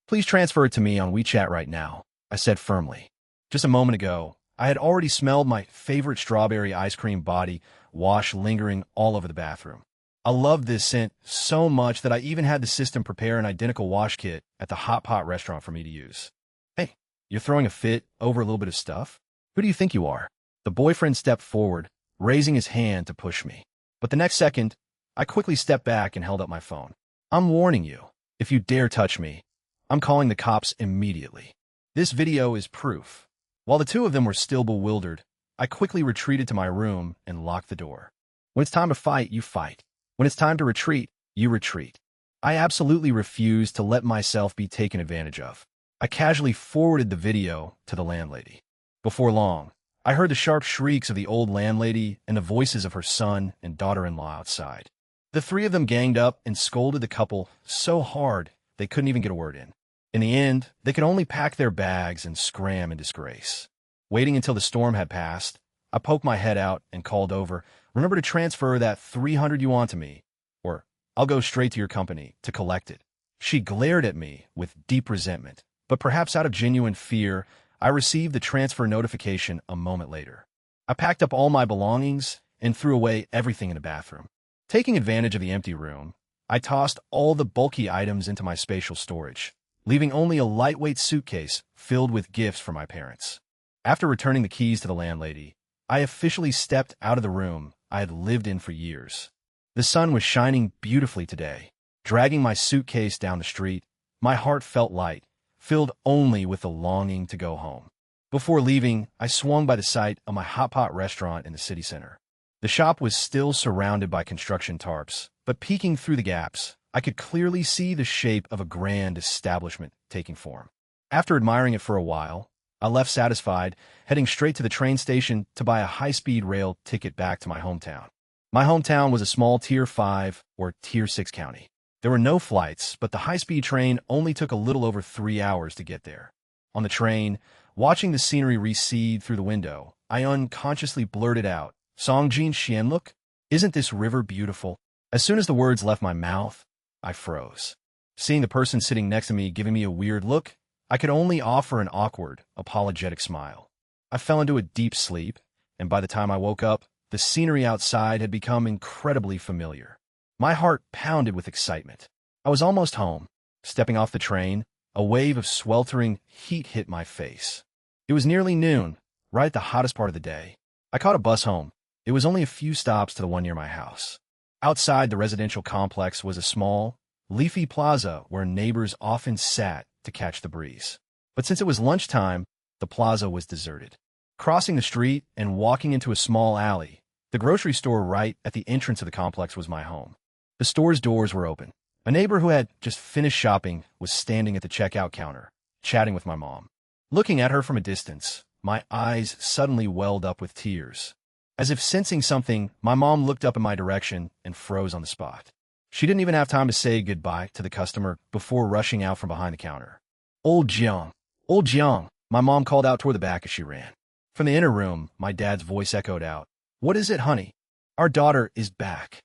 Please transfer it to me on WeChat right now, I said firmly. Just a moment ago, I had already smelled my favorite strawberry ice cream body wash lingering all over the bathroom. I loved this scent so much that I even had the system prepare an identical wash kit at the Hotpot restaurant for me to use. Hey, you're throwing a fit over a little bit of stuff? Who do you think you are? The boyfriend stepped forward, raising his hand to push me. But the next second, I quickly stepped back and held up my phone. I'm warning you, if you dare touch me, I'm calling the cops immediately. This video is proof. While the two of them were still bewildered, I quickly retreated to my room and locked the door. When it's time to fight, you fight. When it's time to retreat, you retreat. I absolutely refused to let myself be taken advantage of. I casually forwarded the video to the landlady. Before long, I heard the sharp shrieks of the old landlady and the voices of her son and daughter-in-law outside. The three of them ganged up and scolded the couple so hard they couldn't even get a word in. In the end, they could only pack their bags and scram in disgrace. Waiting until the storm had passed, I poked my head out and called over, remember to transfer that 300 yuan to me, or I'll go straight to your company to collect it. She glared at me with deep resentment, but perhaps out of genuine fear, I received the transfer notification a moment later. I packed up all my belongings and threw away everything in the bathroom. Taking advantage of the empty room, I tossed all the bulky items into my spatial storage, leaving only a lightweight suitcase filled with gifts for my parents. After returning the keys to the landlady, I officially stepped out of the room I had lived in for years. The sun was shining beautifully today, Dragging my suitcase down the street, my heart felt light, filled only with the longing to go home. Before leaving, I swung by the site of my Hotpot restaurant in the city center. The shop was still surrounded by construction tarps, but peeking through the gaps, I could clearly see the shape of a grand establishment taking form. After admiring it for a while, I left satisfied, heading straight to the train station to buy a high-speed rail ticket back to my hometown. My hometown was a small Tier 5 or Tier 6 county. There were no flights, but the high-speed train only took a little over 3 hours to get there. On the train, watching the scenery recede through the window, I unconsciously blurted out, "Songjin Xianluk? Isn't this river beautiful?" As soon as the words left my mouth, I froze. Seeing the person sitting next to me giving me a weird look, I could only offer an awkward, apologetic smile. I fell into a deep sleep, and by the time I woke up, the scenery outside had become incredibly familiar. My heart pounded with excitement. I was almost home. Stepping off the train, a wave of sweltering heat hit my face. It was nearly noon, right at the hottest part of the day. I caught a bus home. It was only a few stops to the one near my house. Outside the residential complex was a small, leafy plaza where neighbors often sat to catch the breeze. But since it was lunchtime, the plaza was deserted. Crossing the street and walking into a small alley, the grocery store right at the entrance of the complex was my home. The store's doors were open. A neighbor who had just finished shopping was standing at the checkout counter, chatting with my mom. Looking at her from a distance, my eyes suddenly welled up with tears. As if sensing something, my mom looked up in my direction and froze on the spot. She didn't even have time to say goodbye to the customer before rushing out from behind the counter. Old Jiang, my mom called out toward the back as she ran. From the inner room, my dad's voice echoed out, "What is it, honey? Our daughter is back."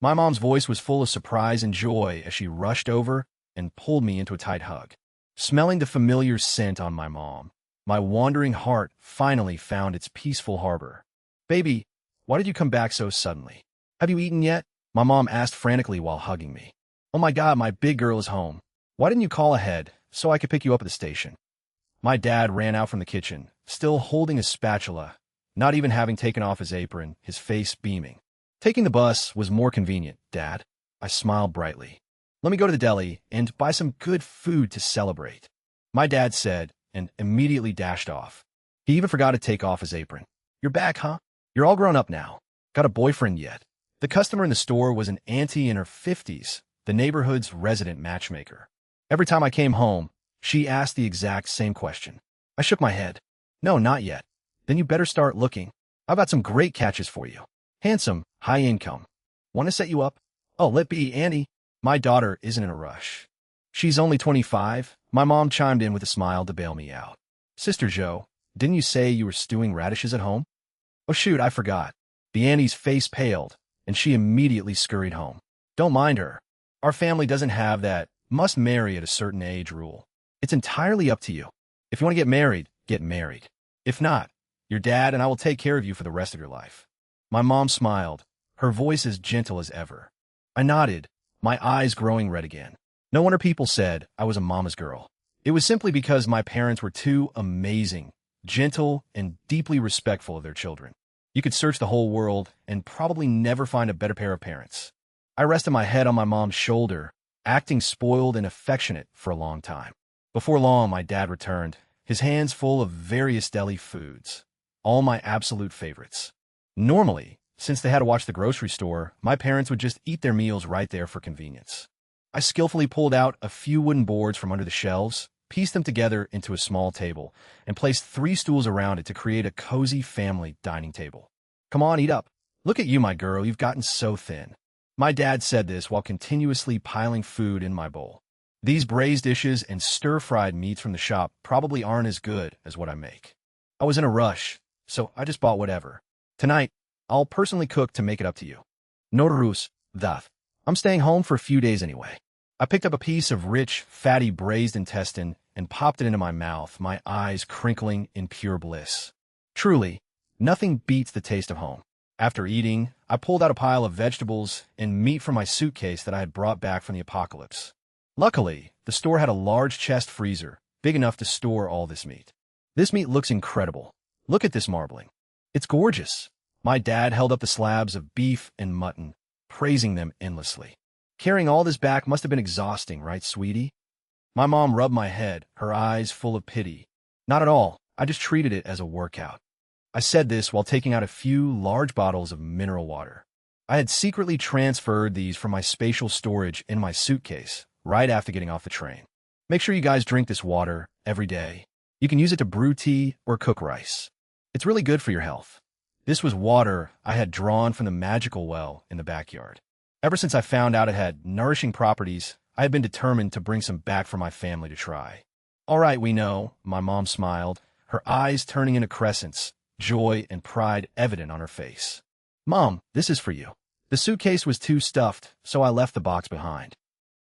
My mom's voice was full of surprise and joy as she rushed over and pulled me into a tight hug. Smelling the familiar scent on my mom, my wandering heart finally found its peaceful harbor. "Baby, why did you come back so suddenly? Have you eaten yet?" My mom asked frantically while hugging me. "Oh my God, my big girl is home. Why didn't you call ahead so I could pick you up at the station?" My dad ran out from the kitchen, still holding a spatula, not even having taken off his apron, his face beaming. "Taking the bus was more convenient, Dad." I smiled brightly. "Let me go to the deli and buy some good food to celebrate," my dad said, and immediately dashed off. He even forgot to take off his apron. "You're back, huh? You're all grown up now. Got a boyfriend yet?" The customer in the store was an auntie in her 50s, the neighborhood's resident matchmaker. Every time I came home, she asked the exact same question. I shook my head. "No, not yet." "Then you better start looking. I've got some great catches for you. Handsome, high income. Want to set you up?" "Oh, let be, Annie. My daughter isn't in a rush." "She's only 25, my mom chimed in with a smile to bail me out. "Sister Joe, didn't you say you were stewing radishes at home?" "Oh shoot, I forgot." The Annie's face paled, and she immediately scurried home. "Don't mind her. Our family doesn't have that must marry at a certain age rule. It's entirely up to you. If you want to get married, get married. If not, your dad and I will take care of you for the rest of your life." My mom smiled, her voice as gentle as ever. I nodded, my eyes growing red again. No wonder people said I was a mama's girl. It was simply because my parents were too amazing, gentle, and deeply respectful of their children. You could search the whole world and probably never find a better pair of parents. I rested my head on my mom's shoulder, acting spoiled and affectionate for a long time. Before long, my dad returned, his hands full of various deli foods, all my absolute favorites. Normally, since they had to watch the grocery store, my parents would just eat their meals right there for convenience. I skillfully pulled out a few wooden boards from under the shelves, pieced them together into a small table, and placed 3 stools around it to create a cozy family dining table. "Come on, eat up. Look at you, my girl, you've gotten so thin." My dad said this while continuously piling food in my bowl. These braised dishes and stir-fried meats from the shop probably aren't as good as what I make. I was in a rush, so I just bought whatever. Tonight, I'll personally cook to make it up to you. Norus, that. I'm staying home for a few days anyway. I picked up a piece of rich, fatty braised intestine and popped it into my mouth, my eyes crinkling in pure bliss. Truly, nothing beats the taste of home. After eating, I pulled out a pile of vegetables and meat from my suitcase that I had brought back from the apocalypse. Luckily, the store had a large chest freezer, big enough to store all this meat. "This meat looks incredible. Look at this marbling. It's gorgeous." My dad held up the slabs of beef and mutton, praising them endlessly. Carrying all this back must have been exhausting, right, sweetie? My mom rubbed my head, her eyes full of pity. Not at all. I just treated it as a workout. I said this while taking out a few large bottles of mineral water. I had secretly transferred these from my spatial storage in my suitcase right after getting off the train. Make sure you guys drink this water every day. You can use it to brew tea or cook rice. It's really good for your health. This was water I had drawn from the magical well in the backyard. Ever since I found out it had nourishing properties, I had been determined to bring some back for my family to try. All right, we know, my mom smiled, her eyes turning into crescents, joy and pride evident on her face. Mom, this is for you. The suitcase was too stuffed, so I left the box behind.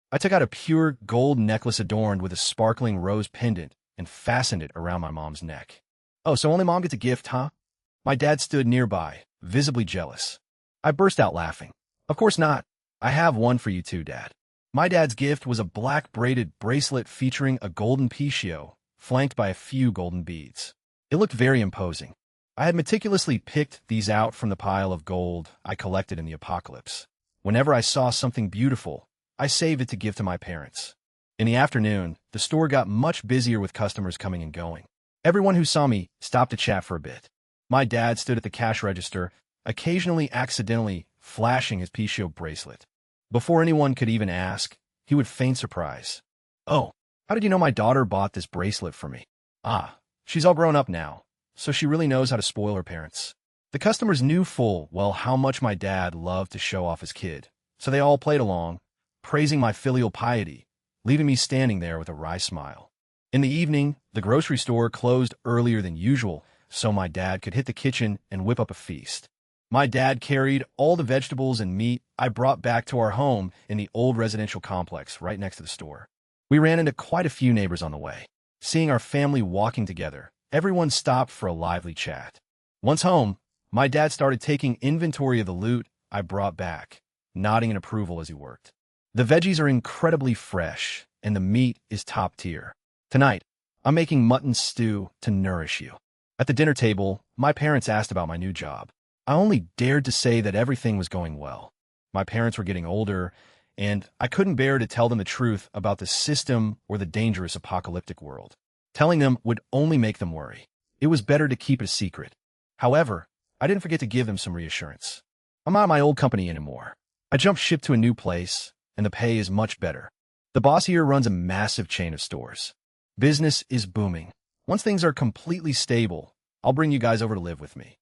I took out a pure gold necklace adorned with a sparkling rose pendant and fastened it around my mom's neck. Oh, so only Mom gets a gift, huh? My dad stood nearby, visibly jealous. I burst out laughing. Of course not. I have one for you too, Dad. My dad's gift was a black braided bracelet featuring a golden piccio, flanked by a few golden beads. It looked very imposing. I had meticulously picked these out from the pile of gold I collected in the apocalypse. Whenever I saw something beautiful, I saved it to give to my parents. In the afternoon, the store got much busier with customers coming and going. Everyone who saw me stopped to chat for a bit. My dad stood at the cash register, occasionally accidentally flashing his piccio bracelet. Before anyone could even ask, he would feign surprise. Oh, how did you know my daughter bought this bracelet for me? Ah, she's all grown up now, so she really knows how to spoil her parents. The customers knew full well how much my dad loved to show off his kid, so they all played along, praising my filial piety, leaving me standing there with a wry smile. In the evening, the grocery store closed earlier than usual, so my dad could hit the kitchen and whip up a feast. My dad carried all the vegetables and meat I brought back to our home in the old residential complex right next to the store. We ran into quite a few neighbors on the way. Seeing our family walking together, everyone stopped for a lively chat. Once home, my dad started taking inventory of the loot I brought back, nodding in approval as he worked. The veggies are incredibly fresh, and the meat is top tier. Tonight, I'm making mutton stew to nourish you. At the dinner table, my parents asked about my new job. I only dared to say that everything was going well. My parents were getting older, and I couldn't bear to tell them the truth about the system or the dangerous apocalyptic world. Telling them would only make them worry. It was better to keep it a secret. However, I didn't forget to give them some reassurance. I'm not at my old company anymore. I jumped ship to a new place, and the pay is much better. The boss here runs a massive chain of stores. Business is booming. Once things are completely stable, I'll bring you guys over to live with me.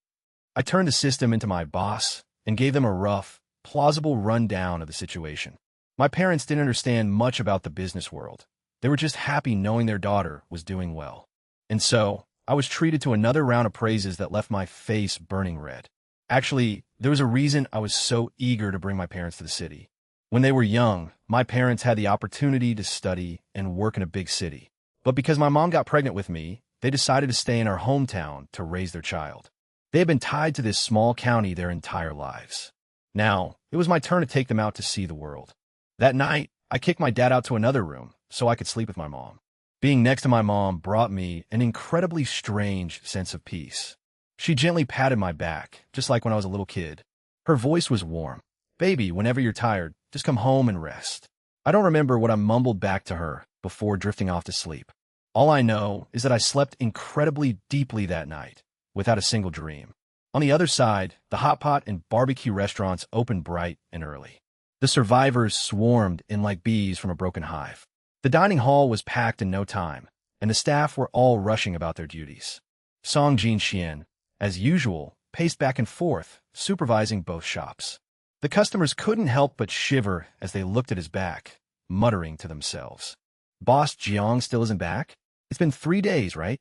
I turned the system into my boss and gave them a rough, plausible rundown of the situation. My parents didn't understand much about the business world. They were just happy knowing their daughter was doing well. And so, I was treated to another round of praises that left my face burning red. Actually, there was a reason I was so eager to bring my parents to the city. When they were young, my parents had the opportunity to study and work in a big city. But because my mom got pregnant with me, they decided to stay in our hometown to raise their child. They had been tied to this small county their entire lives. Now, it was my turn to take them out to see the world. That night, I kicked my dad out to another room so I could sleep with my mom. Being next to my mom brought me an incredibly strange sense of peace. She gently patted my back, just like when I was a little kid. Her voice was warm. Baby, whenever you're tired, just come home and rest. I don't remember what I mumbled back to her before drifting off to sleep. All I know is that I slept incredibly deeply that night, without a single dream. On the other side, the Hotpot and barbecue restaurants opened bright and early. The survivors swarmed in like bees from a broken hive. The dining hall was packed in no time, and the staff were all rushing about their duties. Song Jin-xian, as usual, paced back and forth, supervising both shops. The customers couldn't help but shiver as they looked at his back, muttering to themselves. Boss Jiang still isn't back? It's been 3 days, right?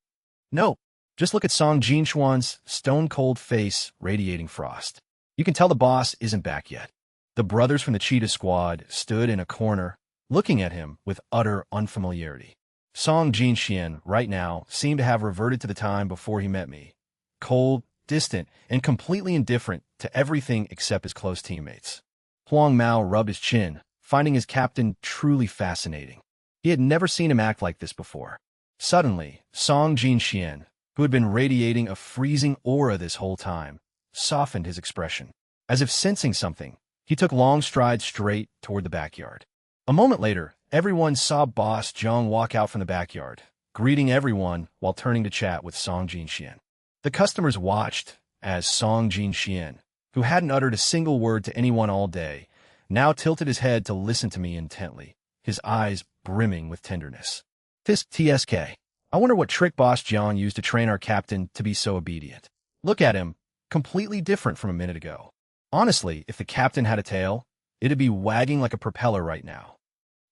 No. Just look at Song Jin-xuan's stone-cold face radiating frost. You can tell the boss isn't back yet. The brothers from the Cheetah Squad stood in a corner, looking at him with utter unfamiliarity. Song Jin-xian, right now, seemed to have reverted to the time before he met me. Cold, distant, and completely indifferent to everything except his close teammates. Huang Mao rubbed his chin, finding his captain truly fascinating. He had never seen him act like this before. Suddenly, Song Jin-xian, who had been radiating a freezing aura this whole time, softened his expression. As if sensing something, He took long strides straight toward the backyard. A moment later, everyone saw Boss Jiang walk out from the backyard, greeting everyone while turning to chat with Song Jinxian. The customers watched as Song Jinxian, who hadn't uttered a single word to anyone all day, now tilted his head to listen to me intently, his eyes brimming with tenderness. TSK. I wonder what trick Boss Jiang used to train our captain to be so obedient. Look at him, completely different from a minute ago. Honestly, if the captain had a tail, it'd be wagging like a propeller right now.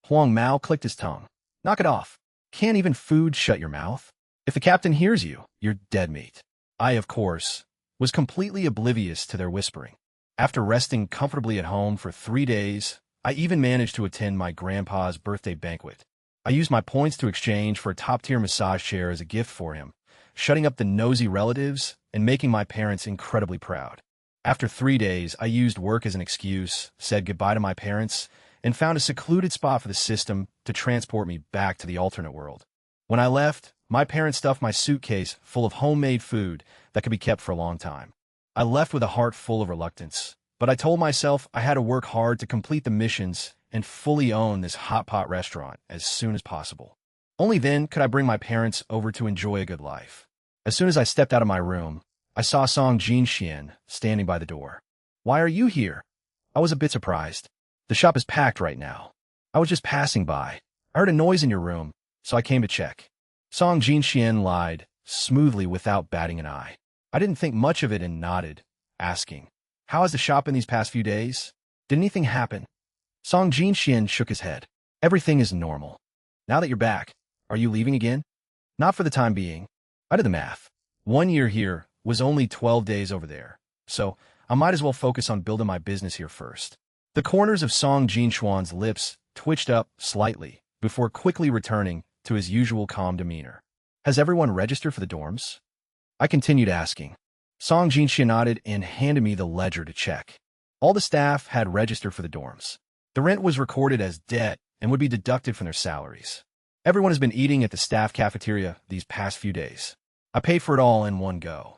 Huang Mao clicked his tongue. Knock it off. Can't even food shut your mouth? If the captain hears you, you're dead meat. I, of course, was completely oblivious to their whispering. After resting comfortably at home for 3 days, I even managed to attend my grandpa's birthday banquet. I used my points to exchange for a top-tier massage chair as a gift for him, shutting up the nosy relatives and making my parents incredibly proud. After 3 days, I used work as an excuse, said goodbye to my parents, and found a secluded spot for the system to transport me back to the alternate world. When I left, my parents stuffed my suitcase full of homemade food that could be kept for a long time. I left with a heart full of reluctance, but I told myself I had to work hard to complete the missions and fully own this Hotpot restaurant as soon as possible. Only then could I bring my parents over to enjoy a good life. As soon as I stepped out of my room, I saw Song Jinxian standing by the door. Why are you here? I was a bit surprised. The shop is packed right now. I was just passing by. I heard a noise in your room, so I came to check. Song Jinxian lied, smoothly without batting an eye. I didn't think much of it and nodded, asking, how has the shop been these past few days? Did anything happen? Song Jinxian shook his head. Everything is normal. Now that you're back, are you leaving again? Not for the time being. I did the math. 1 year here was only 12 days over there, so I might as well focus on building my business here first. The corners of Song Jinxuan's lips twitched up slightly before quickly returning to his usual calm demeanor. Has everyone registered for the dorms? I continued asking. Song Jinxian nodded and handed me the ledger to check. All the staff had registered for the dorms. The rent was recorded as debt and would be deducted from their salaries. Everyone has been eating at the staff cafeteria these past few days. I paid for it all in one go.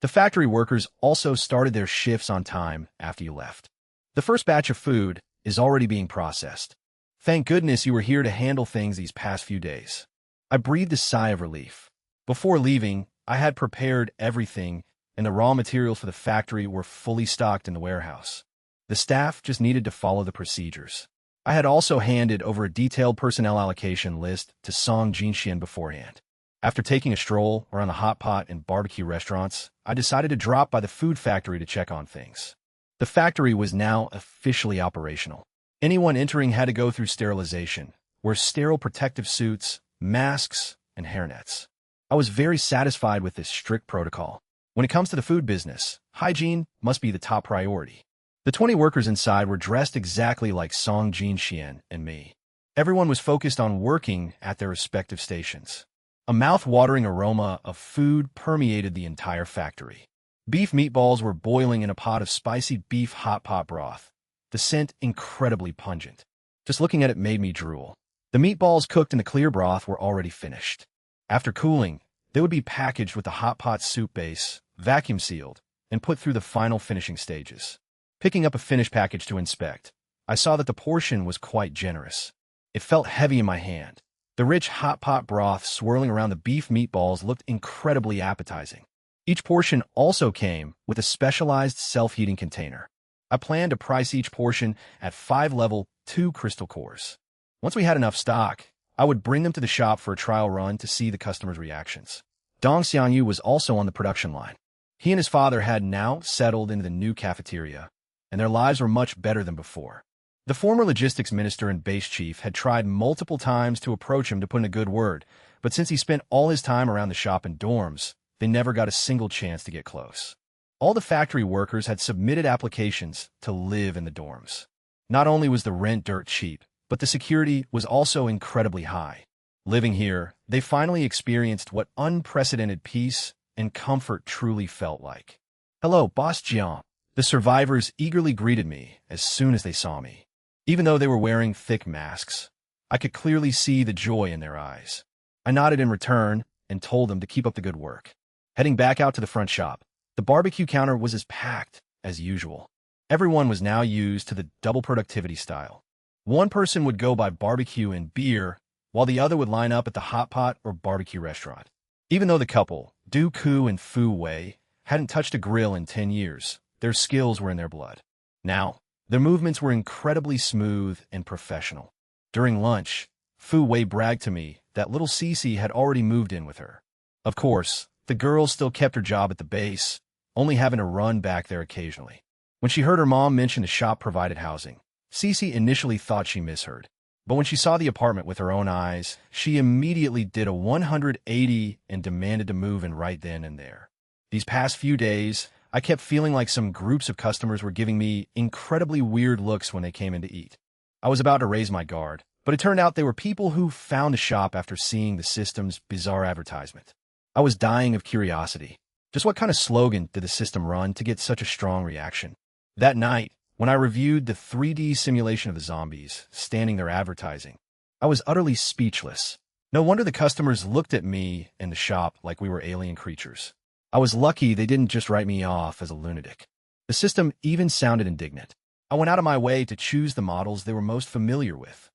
The factory workers also started their shifts on time after you left. The first batch of food is already being processed. Thank goodness you were here to handle things these past few days. I breathed a sigh of relief. Before leaving, I had prepared everything, and the raw materials for the factory were fully stocked in the warehouse. The staff just needed to follow the procedures. I had also handed over a detailed personnel allocation list to Song Jinxian beforehand. After taking a stroll around the Hotpot and barbecue restaurants, I decided to drop by the food factory to check on things. The factory was now officially operational. Anyone entering had to go through sterilization, wear sterile protective suits, masks, and hairnets. I was very satisfied with this strict protocol. When it comes to the food business, hygiene must be the top priority. The 20 workers inside were dressed exactly like Song Jinxian and me. Everyone was focused on working at their respective stations. A mouth-watering aroma of food permeated the entire factory. Beef meatballs were boiling in a pot of spicy beef hot pot broth, the scent incredibly pungent. Just looking at it made me drool. The meatballs cooked in the clear broth were already finished. After cooling, they would be packaged with the hot pot soup base, vacuum-sealed, and put through the final finishing stages. Picking up a finished package to inspect, I saw that the portion was quite generous. It felt heavy in my hand. The rich hot pot broth swirling around the beef meatballs looked incredibly appetizing. Each portion also came with a specialized self-heating container. I planned to price each portion at 5 level 2 crystal cores. Once we had enough stock, I would bring them to the shop for a trial run to see the customers' reactions. Dong Xiangyu was also on the production line. He and his father had now settled into the new cafeteria, and their lives were much better than before. The former logistics minister and base chief had tried multiple times to approach him to put in a good word, but since he spent all his time around the shop and dorms, they never got a single chance to get close. All the factory workers had submitted applications to live in the dorms. Not only was the rent dirt cheap, but the security was also incredibly high. Living here, they finally experienced what unprecedented peace and comfort truly felt like. Hello, Boss Jiang. The survivors eagerly greeted me as soon as they saw me. Even though they were wearing thick masks, I could clearly see the joy in their eyes. I nodded in return and told them to keep up the good work. Heading back out to the front shop, the barbecue counter was as packed as usual. Everyone was now used to the double productivity style. One person would go buy barbecue and beer, while the other would line up at the Hotpot or barbecue restaurant. Even though the couple, Du Ku and Fu Wei, hadn't touched a grill in 10 years, their skills were in their blood. Now, their movements were incredibly smooth and professional. During lunch, Fu Wei bragged to me that little Cece had already moved in with her. Of course, the girl still kept her job at the base, only having to run back there occasionally. When she heard her mom mention the shop provided housing, Cece initially thought she misheard. But when she saw the apartment with her own eyes, she immediately did a 180 and demanded to move in right then and there. These past few days, I kept feeling like some groups of customers were giving me incredibly weird looks when they came in to eat. I was about to raise my guard, but it turned out they were people who found the shop after seeing the system's bizarre advertisement. I was dying of curiosity. Just what kind of slogan did the system run to get such a strong reaction? That night, when I reviewed the 3D simulation of the zombies standing there advertising, I was utterly speechless. No wonder the customers looked at me and the shop like we were alien creatures. I was lucky they didn't just write me off as a lunatic. The system even sounded indignant. I went out of my way to choose the models they were most familiar with.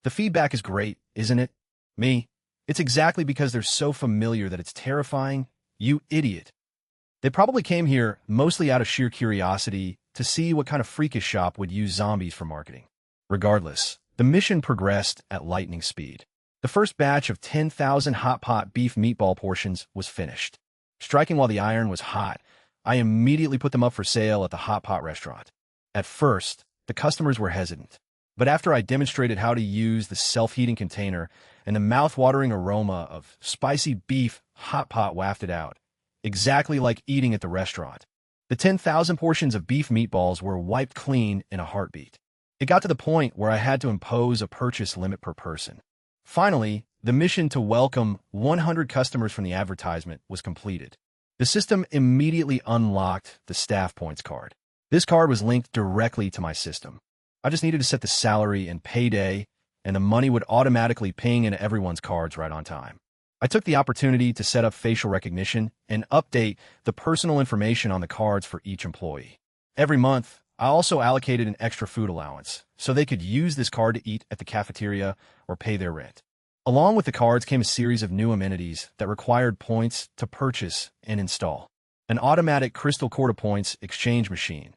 The feedback is great, isn't it? Me? It's exactly because they're so familiar that it's terrifying. You idiot. They probably came here mostly out of sheer curiosity to see what kind of freakish shop would use zombies for marketing. Regardless, the mission progressed at lightning speed. The first batch of 10,000 hot pot beef meatball portions was finished. Striking while the iron was hot, I immediately put them up for sale at the hot pot restaurant. At first, the customers were hesitant, but after I demonstrated how to use the self-heating container and the mouth-watering aroma of spicy beef hot pot wafted out, exactly like eating at the restaurant, the 10,000 portions of beef meatballs were wiped clean in a heartbeat. It got to the point where I had to impose a purchase limit per person. Finally, the mission to welcome 100 customers from the advertisement was completed. The system immediately unlocked the staff points card. This card was linked directly to my system. I just needed to set the salary and payday, and the money would automatically ping into everyone's cards right on time. I took the opportunity to set up facial recognition and update the personal information on the cards for each employee. Every month, I also allocated an extra food allowance, so they could use this card to eat at the cafeteria or pay their rent. Along with the cards came a series of new amenities that required points to purchase and install. An automatic crystal quarter points exchange machine,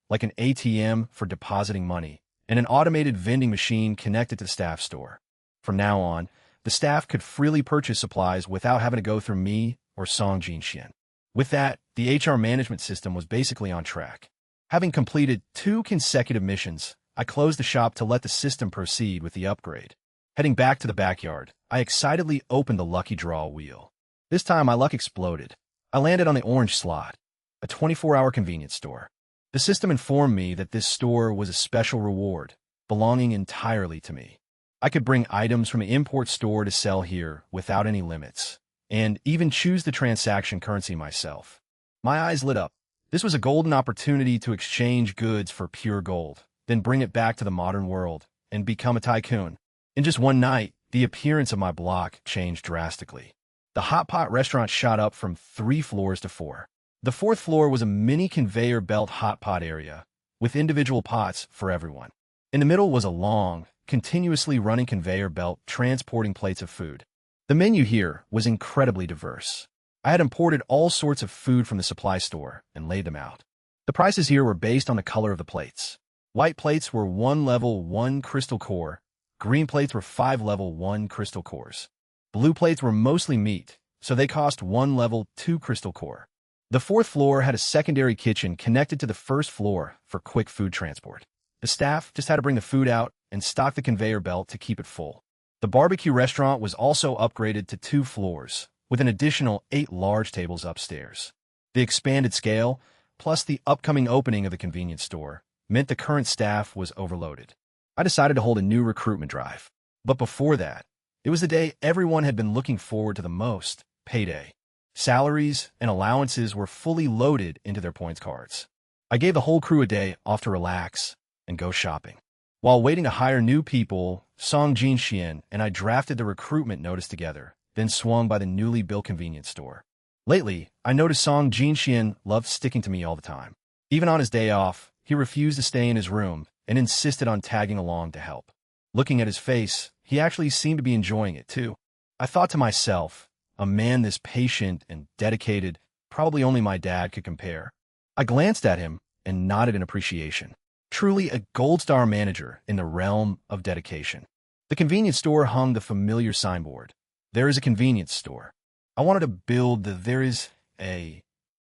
like an ATM for depositing money, and an automated vending machine connected to the staff store. From now on, the staff could freely purchase supplies without having to go through me or Song Jinxian. With that, the HR management system was basically on track. Having completed 2 consecutive missions, I closed the shop to let the system proceed with the upgrade. Heading back to the backyard, I excitedly opened the lucky draw wheel. This time my luck exploded. I landed on the orange slot, a 24-hour convenience store. The system informed me that this store was a special reward, belonging entirely to me. I could bring items from the import store to sell here without any limits, and even choose the transaction currency myself. My eyes lit up. This was a golden opportunity to exchange goods for pure gold, then bring it back to the modern world and become a tycoon. In just one night, the appearance of my block changed drastically. The Hot Pot restaurant shot up from 3 floors to 4. The 4th floor was a mini conveyor belt hot pot area, with individual pots for everyone. In the middle was a long, continuously running conveyor belt transporting plates of food. The menu here was incredibly diverse. I had imported all sorts of food from the supply store and laid them out. The prices here were based on the color of the plates. White plates were 1 level 1 crystal core. Green plates were 5 level 1 crystal cores. Blue plates were mostly meat, so they cost 1 level 2 crystal core. The 4th floor had a secondary kitchen connected to the 1st floor for quick food transport. The staff just had to bring the food out and stock the conveyor belt to keep it full. The barbecue restaurant was also upgraded to 2 floors, with an additional 8 large tables upstairs. The expanded scale, plus the upcoming opening of the convenience store, meant the current staff was overloaded. I decided to hold a new recruitment drive. But before that, it was the day everyone had been looking forward to the most, payday. Salaries and allowances were fully loaded into their points cards. I gave the whole crew a day off to relax and go shopping. While waiting to hire new people, Song Jinxian and I drafted the recruitment notice together, then swung by the newly built convenience store. Lately, I noticed Song Jinxian loved sticking to me all the time. Even on his day off, he refused to stay in his room and insisted on tagging along to help. Looking at his face, he actually seemed to be enjoying it too. I thought to myself, a man this patient and dedicated, probably only my dad could compare. I glanced at him and nodded in appreciation. Truly a gold star manager in the realm of dedication. The convenience store hung the familiar signboard. There is a convenience store. I wanted to build the there is a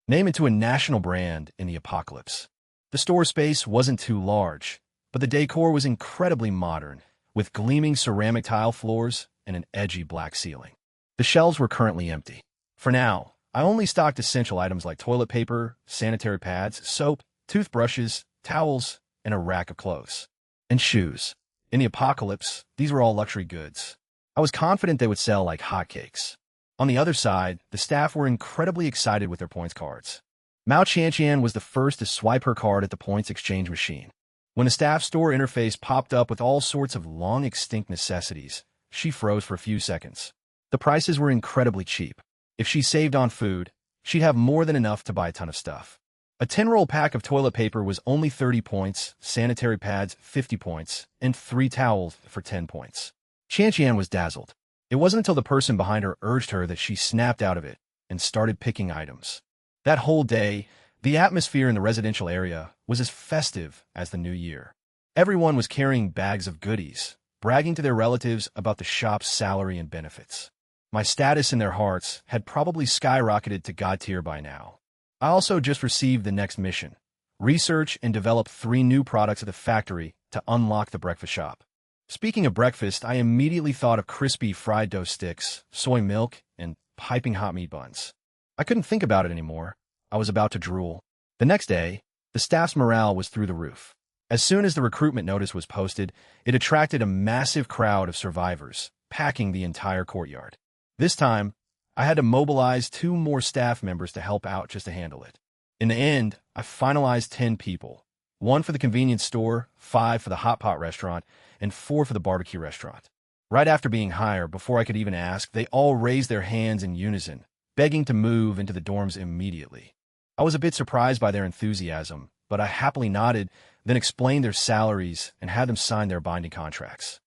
name into a national brand in the apocalypse. The store space wasn't too large, but the decor was incredibly modern, with gleaming ceramic tile floors and an edgy black ceiling. The shelves were currently empty. For now, I only stocked essential items like toilet paper, sanitary pads, soap, toothbrushes, towels, and a rack of clothes. And shoes. In the apocalypse, these were all luxury goods. I was confident they would sell like hotcakes. On the other side, the staff were incredibly excited with their points cards. Mao Qianqian was the first to swipe her card at the points exchange machine. When the staff store interface popped up with all sorts of long-extinct necessities, she froze for a few seconds. The prices were incredibly cheap. If she saved on food, she'd have more than enough to buy a ton of stuff. A 10-roll pack of toilet paper was only 30 points, sanitary pads 50 points, and 3 towels for 10 points. Qianqian was dazzled. It wasn't until the person behind her urged her that she snapped out of it and started picking items. That whole day, the atmosphere in the residential area was as festive as the new year. Everyone was carrying bags of goodies, bragging to their relatives about the shop's salary and benefits. My status in their hearts had probably skyrocketed to God tier by now. I also just received the next mission: research and develop 3 new products at the factory to unlock the breakfast shop. Speaking of breakfast, I immediately thought of crispy fried dough sticks, soy milk, and piping hot meat buns. I couldn't think about it anymore. I was about to drool. The next day, the staff's morale was through the roof. As soon as the recruitment notice was posted, it attracted a massive crowd of survivors, packing the entire courtyard. This time, I had to mobilize 2 more staff members to help out just to handle it. In the end, I finalized 10 people. 1 for the convenience store, 5 for the Hotpot restaurant, and 4 for the barbecue restaurant. Right after being hired, before I could even ask, they all raised their hands in unison, begging to move into the dorms immediately. I was a bit surprised by their enthusiasm, but I happily nodded, then explained their salaries and had them sign their binding contracts.